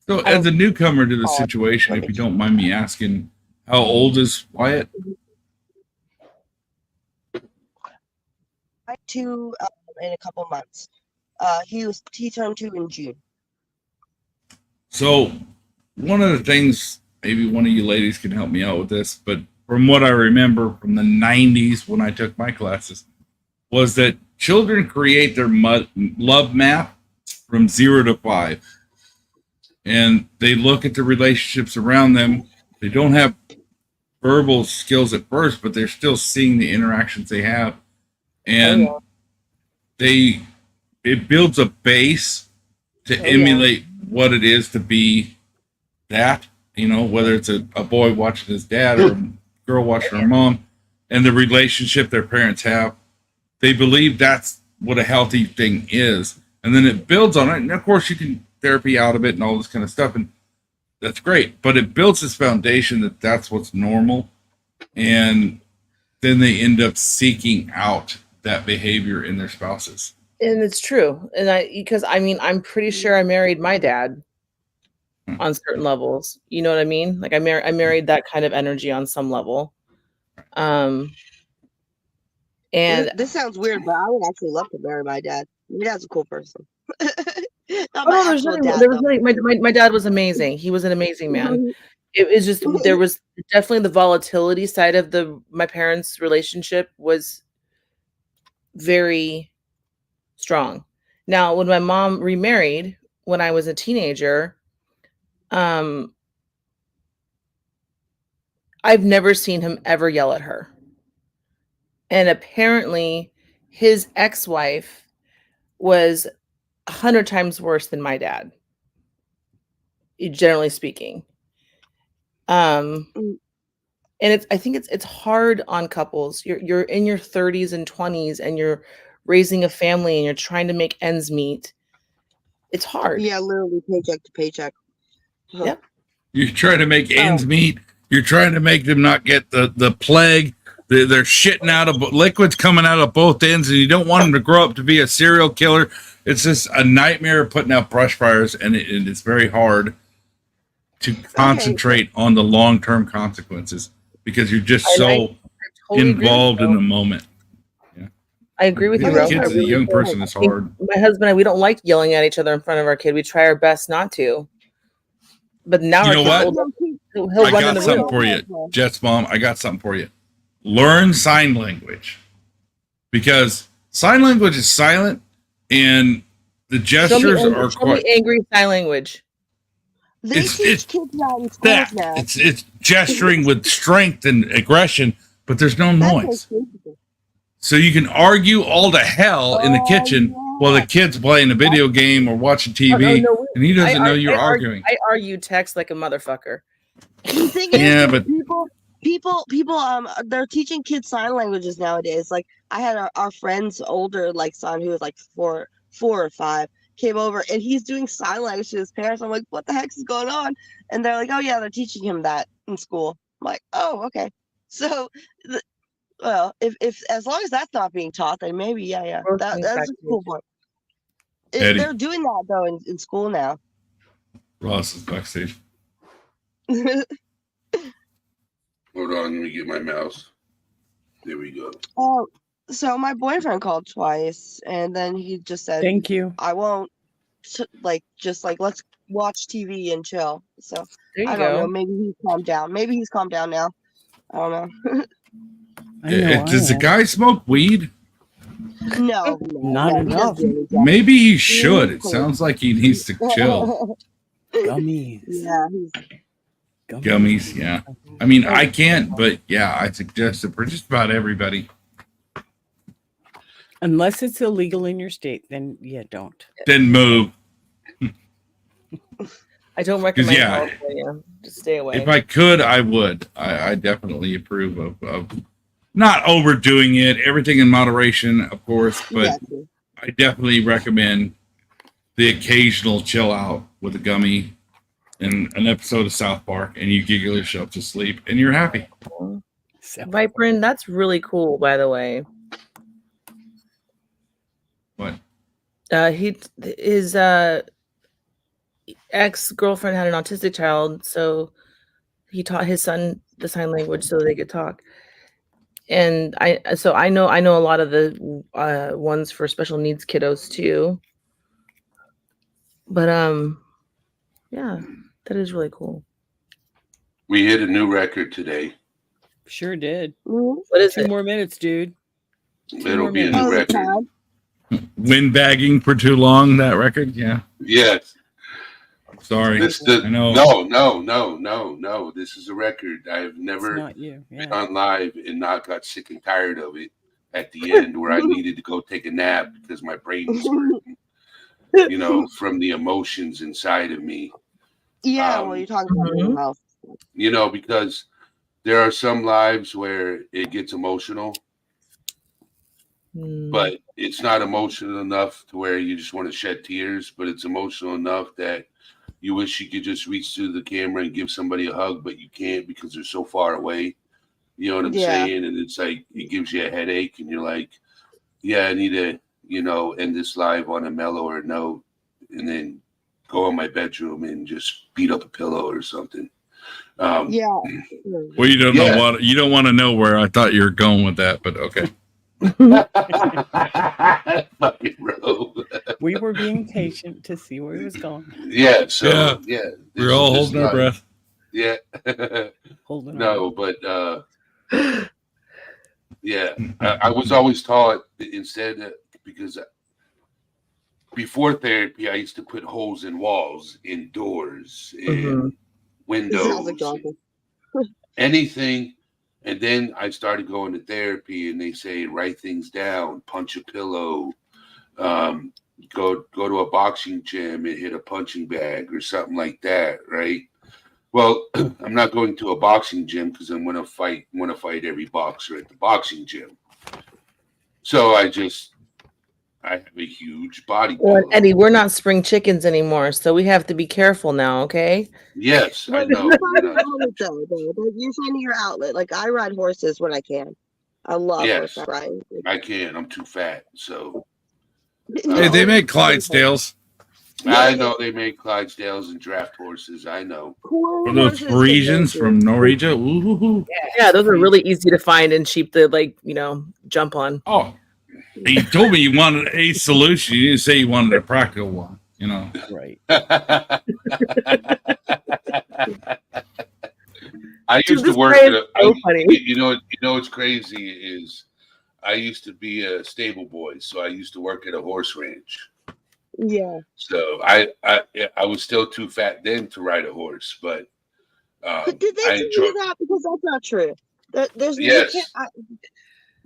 So as a newcomer to the situation, if you don't mind me asking, how old is Wyatt? 2 in a couple months. He turned 2 in June. So one of the things, maybe one of you ladies can help me out with this, but from what I remember from the 90s when I took my classes, was that children create their love map from 0 to 5. And they look at the relationships around them. They don't have verbal skills at first, but they're still seeing the interactions they have. And it builds a base to emulate what it is to be that, whether it's a boy watching his dad or a girl watching her mom, and the relationship their parents have. They believe that's what a healthy thing is. And then it builds on it. And of course you can therapy out of it and all this kind of stuff. And that's great. But it builds this foundation that that's what's normal. And then they end up seeking out that behavior in their spouses. And it's true. And I'm pretty sure I married my dad on certain levels. You know what I mean? Like I married that kind of energy on some level. And This sounds weird, but I would actually love to marry my dad. My dad's a cool person. My dad was amazing. He was an amazing man. It was just there was definitely the volatility side of my parents' relationship was very strong. Now, when my mom remarried when I was a teenager, I've never seen him ever yell at her. And apparently his ex-wife was 100 times worse than my dad, generally speaking. And I think it's hard on couples. You're in your 30s and 20s and you're raising a family and you're trying to make ends meet. It's hard. Yeah, literally paycheck to paycheck. Yep. You're trying to make Oh. ends meet. You're trying to make them not get the plague. They're shitting out of liquids coming out of both ends, and you don't want them to grow up to be a serial killer. It's just a nightmare putting out brush fires, and it's very hard to concentrate on the long-term consequences because you're just so totally agree with involved you, in Ro. the moment. I agree with you, Being Ro. a kid I as a really young do. person is I think hard. My husband and I, we don't like yelling at each other in front of our kid. We try our best not to. But now You our know kid's what? old enough, he'll I run got in the something room. for you, Jets mom. I got something for you. Learn sign language because sign language is silent, and the gestures are Show me quite. angry sign language. They It's- teach it's kids that in schools That now. it's gesturing with strength and aggression, but there's no That's noise. unspeakable. So you can argue all to hell in the Oh, kitchen while the kid's playing a video game or watching TV, no, and he doesn't know you're I arguing. I argue text like a motherfucker. The thing Yeah, is, but- people, they're teaching kids sign languages nowadays. Like I had our friend's older like son who was like four or five came over and he's doing sign language to his parents. I'm like, what the heck is going on? And they're like, oh yeah, they're teaching him that in school. I'm like, oh okay. So, well, if as long as that's not being taught, then maybe yeah, Both that's things a back cool point. Eddie. They're doing that though in school now. Ross is backstage. Hold on, let me get my mouse. There we go. Oh, so my boyfriend called twice, and then he just said, Thank you. "I won't." Just like let's watch TV and chill. So There you I don't know. go. Maybe he's calmed down. Maybe he's calmed down now. I don't know. I know. Does the I am. guy smoke weed? No, Not he enough. doesn't do any drugs. Maybe he should. It sounds like he needs to chill. Gummies. Yeah, he's Gummies, yeah. I mean, I can't, but yeah, I suggest it for just about everybody. Unless it's illegal in your state, then yeah, don't. Then move. I don't recommend yeah. California. Just stay away. If I could, I would. I definitely approve of not overdoing it. Everything in moderation, of course, but yeah, I definitely recommend the occasional chill out with a gummy and an episode of South Park, and you giggle yourself to sleep, and you're happy. So, Viperin, that's really cool, by the way. What? His ex-girlfriend had an autistic child, so he taught his son the sign language so they could talk. And I know a lot of the ones for special needs kiddos too. But yeah, that is really cool. We hit a new record today. sure did. Mhm. What is 2 it? more minutes, dude. It'll be a more new Oh, the record. tab. Windbagging for too long, that record? Yeah. Yes. Sorry. This the, I know. No. This is a record. I've It's never not you. been Yeah. on live and not got sick and tired of it at the end where I needed to go take a nap because my brain was hurting, you know, from the emotions inside of me. Yeah, well, you're talking about mental health. You know, because there are some lives where it gets emotional, Mm. but it's not emotional enough to where you just want to shed tears, but it's emotional enough that you wish you could just reach through the camera and give somebody a hug, but you can't because they're so far away. You know what I'm Yeah. saying? And it's like, it gives you a headache and you're like, yeah, I need to, you know, end this live on a mellower note and then go in my bedroom and just beat up a pillow or something. Yeah. Well, you don't Yeah. know what you don't want to know where I thought you were going with that, but okay. Fucking rogue. We were being patient to see where he was going. Yeah, so Yeah. this We're all is holding our not- breath. Yeah. Holding No, on. but yeah, I was always taught instead because before therapy, I used to put holes in walls, in doors, in Mhm. It windows, sounds like Jonathan. anything. And then I started going to therapy, and they say write things down, punch a pillow, go to a boxing gym and hit a punching bag or something like that, right? Well, I'm not going to a boxing gym because I'm gonna fight every boxer at the boxing gym. So I have a huge body. Well, pillow. Eddie, we're not spring chickens anymore, so we have to be careful now, okay? Yes, I know. You find your outlet, though. You find your outlet. Like I ride horses when I can. I love Yes. horse riding. I can't. I'm too fat. So Hey, they make Clydesdales. I know they make Clydesdales and draft horses. I know. For those Parisians from Norwegia. Ooh. Yeah, those are really easy to find and cheap to jump on. Oh, you told me you wanted a solution. You didn't say you wanted a practical one. Right. I Dude, used to this work guy at is a, so funny. you know what's crazy is I used to be a stable boy, so I used to work at a horse ranch. Yeah. So I was still too fat then to ride a horse, but But did they I tell enjoy. you that? Because that's not true. There's you Yes. can't-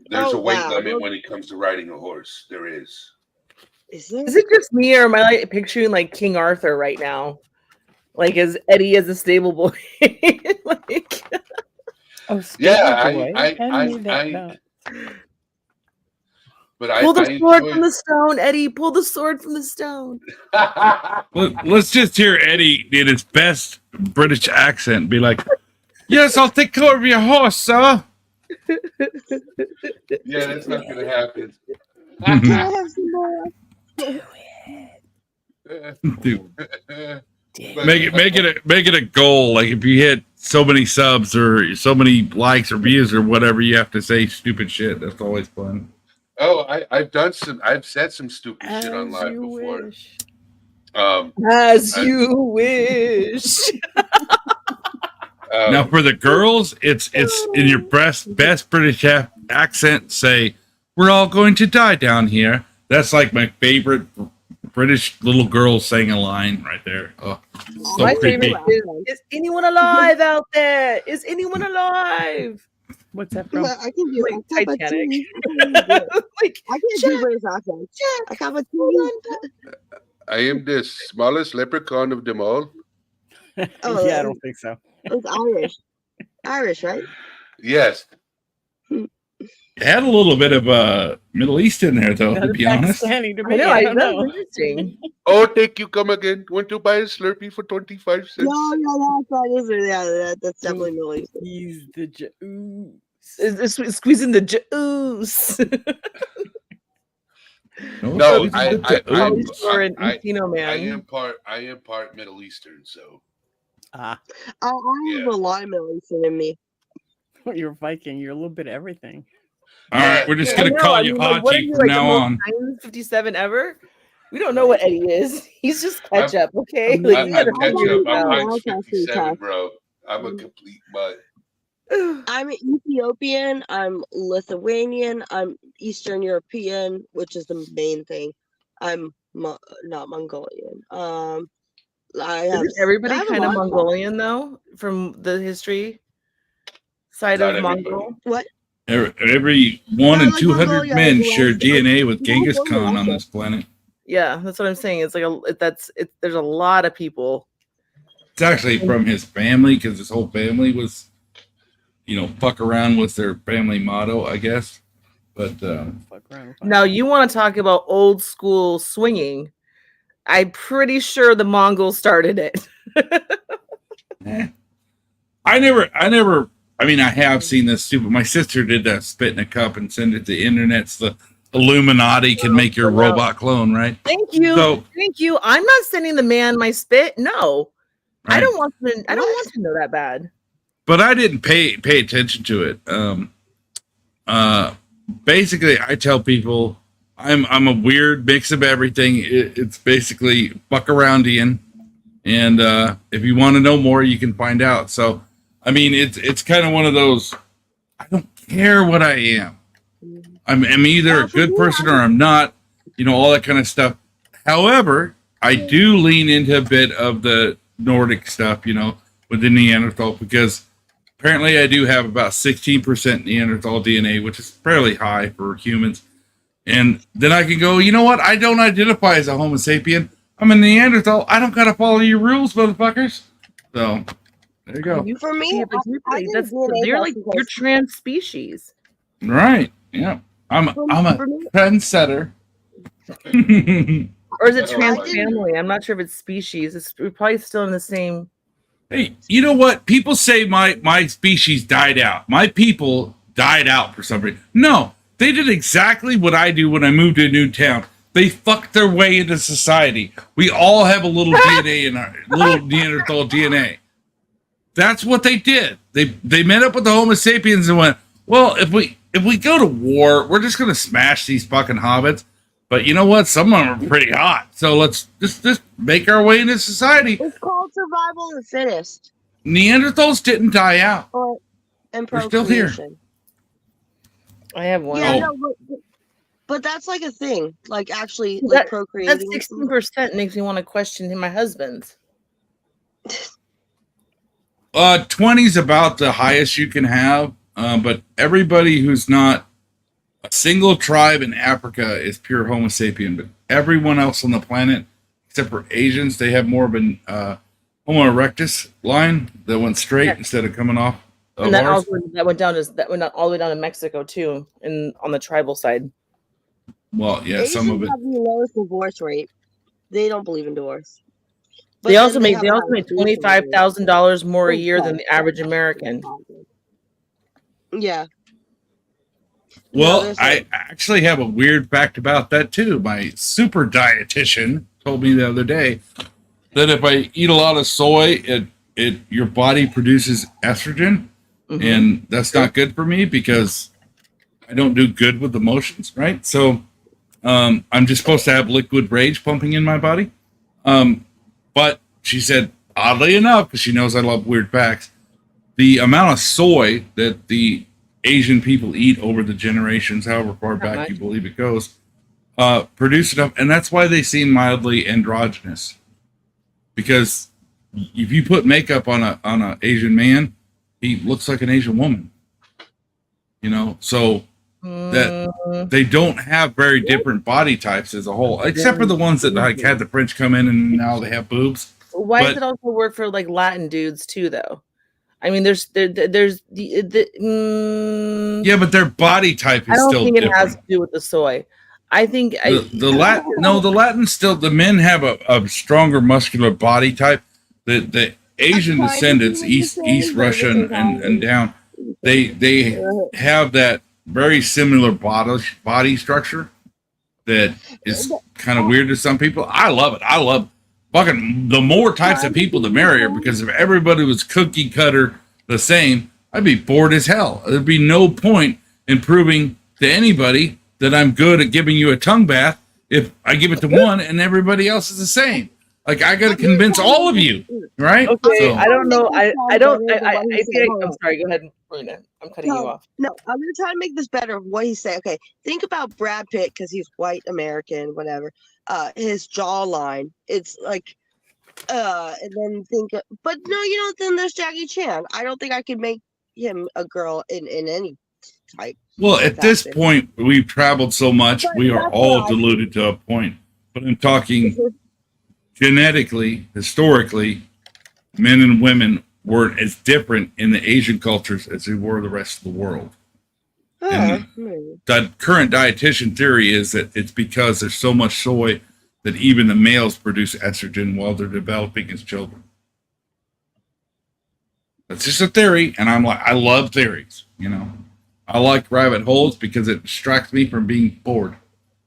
There's Oh, a weight wow. limit when it comes to riding a horse. There is. Is there? Is it just me or am I picturing King Arthur right now? As Eddie as a stable boy. Oh, Yeah, Stable Boy. I knew that. No. But I Pull the sword enjoy from the stone, Eddie. Pull the sword from the stone. Let's just hear Eddie in his best British accent be like, "Yes, I'll take care of your horse, sir." Yeah, that's not gonna happen. Can I have some more? Dude, But- make it a goal. Like if you hit so many subs or so many likes or views or whatever, you have to say stupid shit. That's always fun. Oh, I've said some stupid shit on As live you before. wish. As I- you wish. Now for the girls, it's in your best British accent. Say, "We're all going to die down here." That's like my favorite British little girl saying a line right there. Oh, so My creepy. favorite is anyone alive out there? Is anyone alive? What's that from? I can do Like a cup of Titanic. tea. I can't do Jack, British accents. A cup of tea. I am the smallest leprechaun of them all. Oh, Yeah, I don't think so. It's Irish. Irish, right? Yes. It had a little bit of Middle East in there, though. To be honest, Pakistani to I me. know, I I don't know. know. Interesting. Oh, thank you. Come again. Want to buy a Slurpee for 25 cents? No, that's definitely Middle Eastern. He's the Jew. Is squeezing the juice. No, it's I You're an I Latino man. I am part Middle Eastern, so Ah, I have Yeah. a lot of Middle Eastern in me. you're Viking. You're a little bit of everything. All right, we're just I gonna know, call I you mean, like, what are Haji you, from the now most on. 957 ever? We don't know what Eddie is. He's just ketchup, okay? I'm- Like, I'm you gotta ketchup. figure it I'm out. Heinz I'll 57, test. bro. I'm a complete mutt. I'm Ethiopian. I'm Lithuanian. I'm Eastern European, which is the main thing. I'm not Mongolian. I have Isn't everybody I have a kind of lot Mongolian though, from the history side Not of everybody. Mongol? What? Every 1 No, in like 200 Mongolia, men like share Russia. DNA with Genghis Mongolia, Khan on Russia. this planet. Yeah, that's what I'm saying. It's like there's a lot of people. It's actually from his family because his whole family was, fuck around was their family motto, I guess. But Fuck around with Now you want to talk about old school swinging? I'm pretty sure the Mongols started it. I mean, I have seen this stupid. My sister did that, spit in a cup and send it to the internet's the Illuminati can make your robot clone, right? Thank you, So- thank you. I'm not sending the man my spit. No, I Right. don't want to. I don't want to know that bad. But I didn't pay attention to it. Basically, I tell people I'm a weird mix of everything. It's basically fuck aroundian, and if you want to know more, you can find out. So, I mean, it's kind of one of those. I don't care what I am. I'm either a good person or I'm not. All that kind of stuff. However, I do lean into a bit of the Nordic stuff. With the Neanderthal because apparently I do have about 16% Neanderthal DNA, which is fairly high for humans. And then I can go, you know what? I don't identify as a Homo sapien. I'm a Neanderthal. I don't got to follow your rules, motherfuckers. So There you go. You, For me, yeah, but you, I did that's DNA you're test like you're because trans species. Right. Yeah. I'm a for me, trendsetter. Or is it Oh, trans my family? I'm not sure if it's species. It's we're probably still in the same. Hey, you know what? People say my species died out. My people died out for some reason. No, they did exactly what I do when I moved to a new town. They fucked their way into society. We all have a little DNA in our little Neanderthal DNA. That's what they did. They met up with the Homo sapiens and went, well, if we go to war, we're just gonna smash these fucking hobbits. But you know what? Some of them are pretty hot. So let's just make our way into society. it's called survival of the fittest Neanderthals didn't die out. and We're still here. procreation. I have one. Yeah, Oh. no, but that's like a thing. Like actually, That- like That's procreating. 16% makes me want to question my husband's. 20's about the highest you can have. But everybody who's not a single tribe in Africa is pure Homo sapien. But everyone else on the planet, except for Asians, they have more of an Homo erectus line that went straight Yeah. instead of coming off. Of And that ours. also that went all the way down to Mexico too, and on the tribal side. Well, yeah, Asians some of it. have the lowest divorce rate. They don't believe in divorce. But They then also make have they a also high make suicide rate. $25,000 more a year than the average American. Yeah. Well, there's I actually have a weird fact about that too. My super dietitian told me the other day that if I eat a lot of soy, it your body produces estrogen, Mhm. and that's not good for me because I don't do good with emotions, right? So I'm just supposed to have liquid rage pumping in my body. But she said, oddly enough, because she knows I love weird facts, the amount of soy that the Asian people eat over the generations, however far back much. you believe it goes, produce enough, and that's why they seem mildly androgynous. Because if you put makeup on a Asian man, he looks like an Asian woman. You know, so that they don't have very different body types as a whole, except for the ones that like had the French come in and now they have boobs. Why But- does it also work for like Latin dudes too, though? I mean, there's Yeah, but their body type I is don't still think it different. has to do with the soy. I think The Latin, no, the Latin still, the men have a stronger muscular body type. The Asian kind of descendants, what you're East saying, but Russian it's and down, they have that very similar body structure that is kind of weird to some people. I love it. I love fucking the more types of people, the merrier. Because if everybody was cookie cutter the same, I'd be bored as hell. There'd be no point in proving to anybody that I'm good at giving you a tongue bath if I give it to one and everybody else is the same. Like I got to convince all of you, right? okay. So- I don't know. I don't. better than what he said. Hold I'm on. sorry. Go ahead, Marina. I'm cutting you No, off. no, I'm gonna try to make this better. What he said. Okay, think about Brad Pitt because he's white American, whatever. His jawline, it's like, and then think. But no, then there's Jackie Chan. I don't think I could make him a girl in any type. Well, at this Exactly. point, we've traveled so much, But we are that's all why- deluded to a point. But I'm talking genetically, historically, men and women weren't as different in the Asian cultures as they were the rest of the world. And Maybe. the current dietitian theory is that it's because there's so much soy that even the males produce estrogen while they're developing as children. That's just a theory, and I'm like, I love theories, you know. I like rabbit holes because it distracts me from being bored.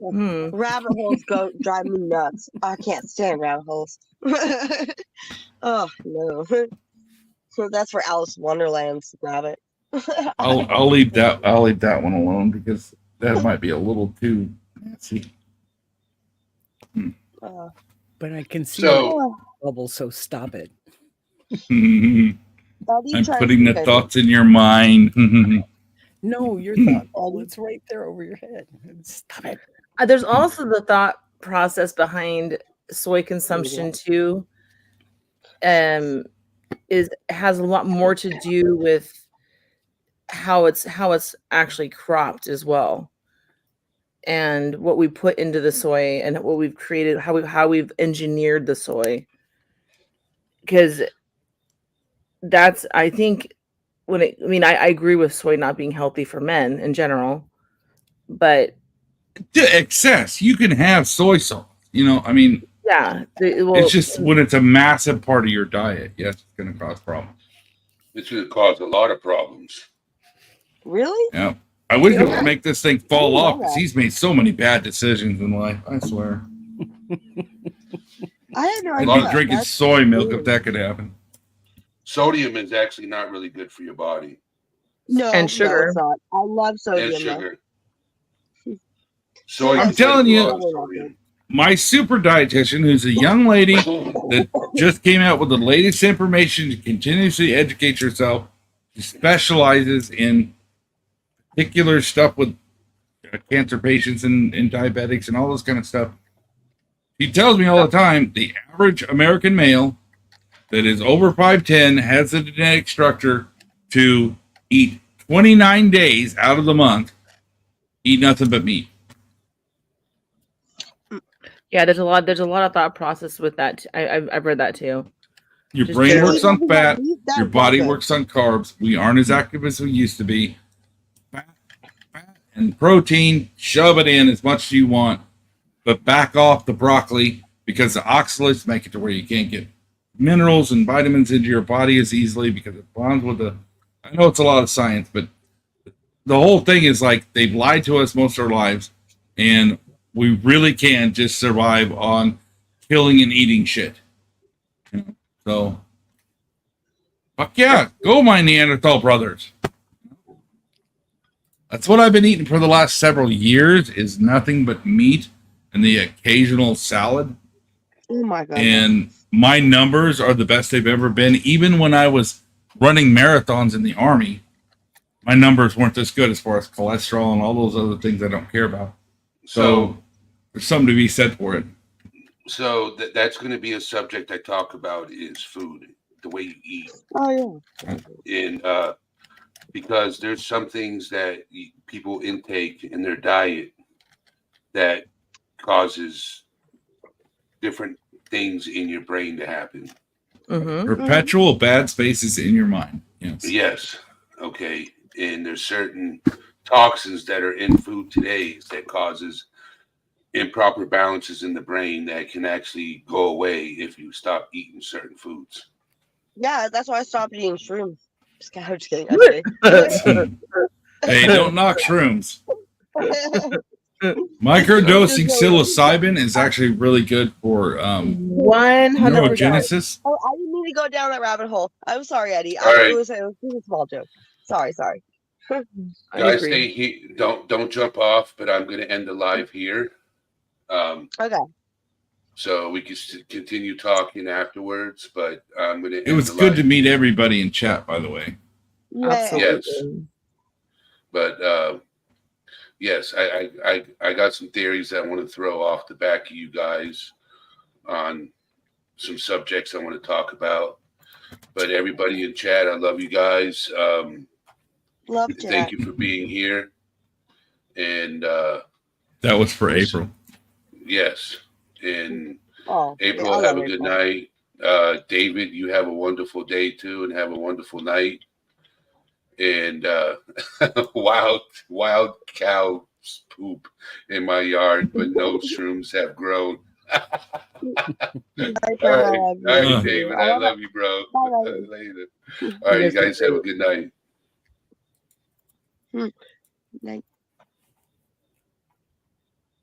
Rabbit holes drive me nuts. I can't stand rabbit holes. Oh no. So that's for Alice in Wonderland's rabbit. I'll leave that one alone because that might be a little too nasty. But I can see So- the bubble, so stop it. I'm I'm putting the thoughts in your mind. No, your thought bubble, it's right there over your head. Stop it. There's also the thought process behind soy consumption too. Has a lot more to do with how it's actually cropped as well, and what we put into the soy and what we've created, how we've engineered the soy. Because that's I think I agree with soy not being healthy for men in general, but The excess. You can have soy sauce. I mean, yeah, it's just when it's a massive part of your diet, yes, it's going to cause problems. It's going to cause a lot of problems. Really? Yeah. I wish it Yeah. would make this thing fall I off know because that. he's made so many bad decisions in life. I swear. I had no I'd idea. be drinking That's soy milk weird. if that could happen. Sodium is actually not really good for your body. No, And no, sugar. it's not. I love And sodium though. sugar. Soy I'm contains telling a you- lot of sodium. My super dietitian, who's a young lady that just came out with the latest information to continuously educate yourself, she specializes in particular stuff with cancer patients and diabetics and all this kind of stuff. She tells me all the time the average American male that is over 5'10" has the genetic structure to eat 29 days out of the month, eat nothing but meat. Yeah, there's a lot of thought process with that. I've read that too. Your Just brain generally- works on fat, That your is body not good. works on carbs. We aren't as active as we used to be. Fat and protein, shove it in as much as you want, but back off the broccoli because the oxalates make it to where you can't get minerals and vitamins into your body as easily because it bonds with the. I know it's a lot of science, but the whole thing is like they've lied to us most of our lives, and we really can just survive on killing and eating shit. So, fuck yeah, go my Neanderthal brothers. That's what I've been eating for the last several years is nothing but meat and the occasional salad. Oh my god. And my numbers are the best they've ever been. Even when I was running marathons in the Army, my numbers weren't this good as far as cholesterol and all those other things I don't care about. So there's something to be said for it. So that's going to be a subject I talk about is food, the way you eat. Oh And because there's some things that people intake in their diet that causes different things in your brain to happen. Mhm. Perpetual bad spaces in your mind. Yes. Yes. Okay. And there's certain toxins that are in food today that causes improper balances in the brain that can actually go away if you stop eating certain foods. yeah, that's why I stopped eating shrooms. I'm just kidding. I'm kidding. Hey, don't knock shrooms. Microdosing psilocybin is actually really good for 100%. neurogenesis. Oh, I didn't mean to go down that rabbit hole. I'm sorry, Eddie. All right. It was a small joke. Sorry. I Guys, agree. stay here. Don't jump off. But I'm going to end the live here. Okay. So we can continue talking afterwards. But I'm going to. It was good to meet everybody in chat, by the way. Yeah. Absolutely. But yes, I got some theories that I want to throw off the back of you guys on some subjects I want to talk about. But everybody in chat, I love you guys. Love Thank chat. you for being here. And That was for April. yes, and Oh, April, I have love a good April. night. David, you have a wonderful day too, and have a wonderful night. And wild cow poop in my yard, but no shrooms have grown. Bye, All Pearl, right, I love you. all right, Uh. David, I love you, bro. Bye. Later. All right, you guys have a good night. Night.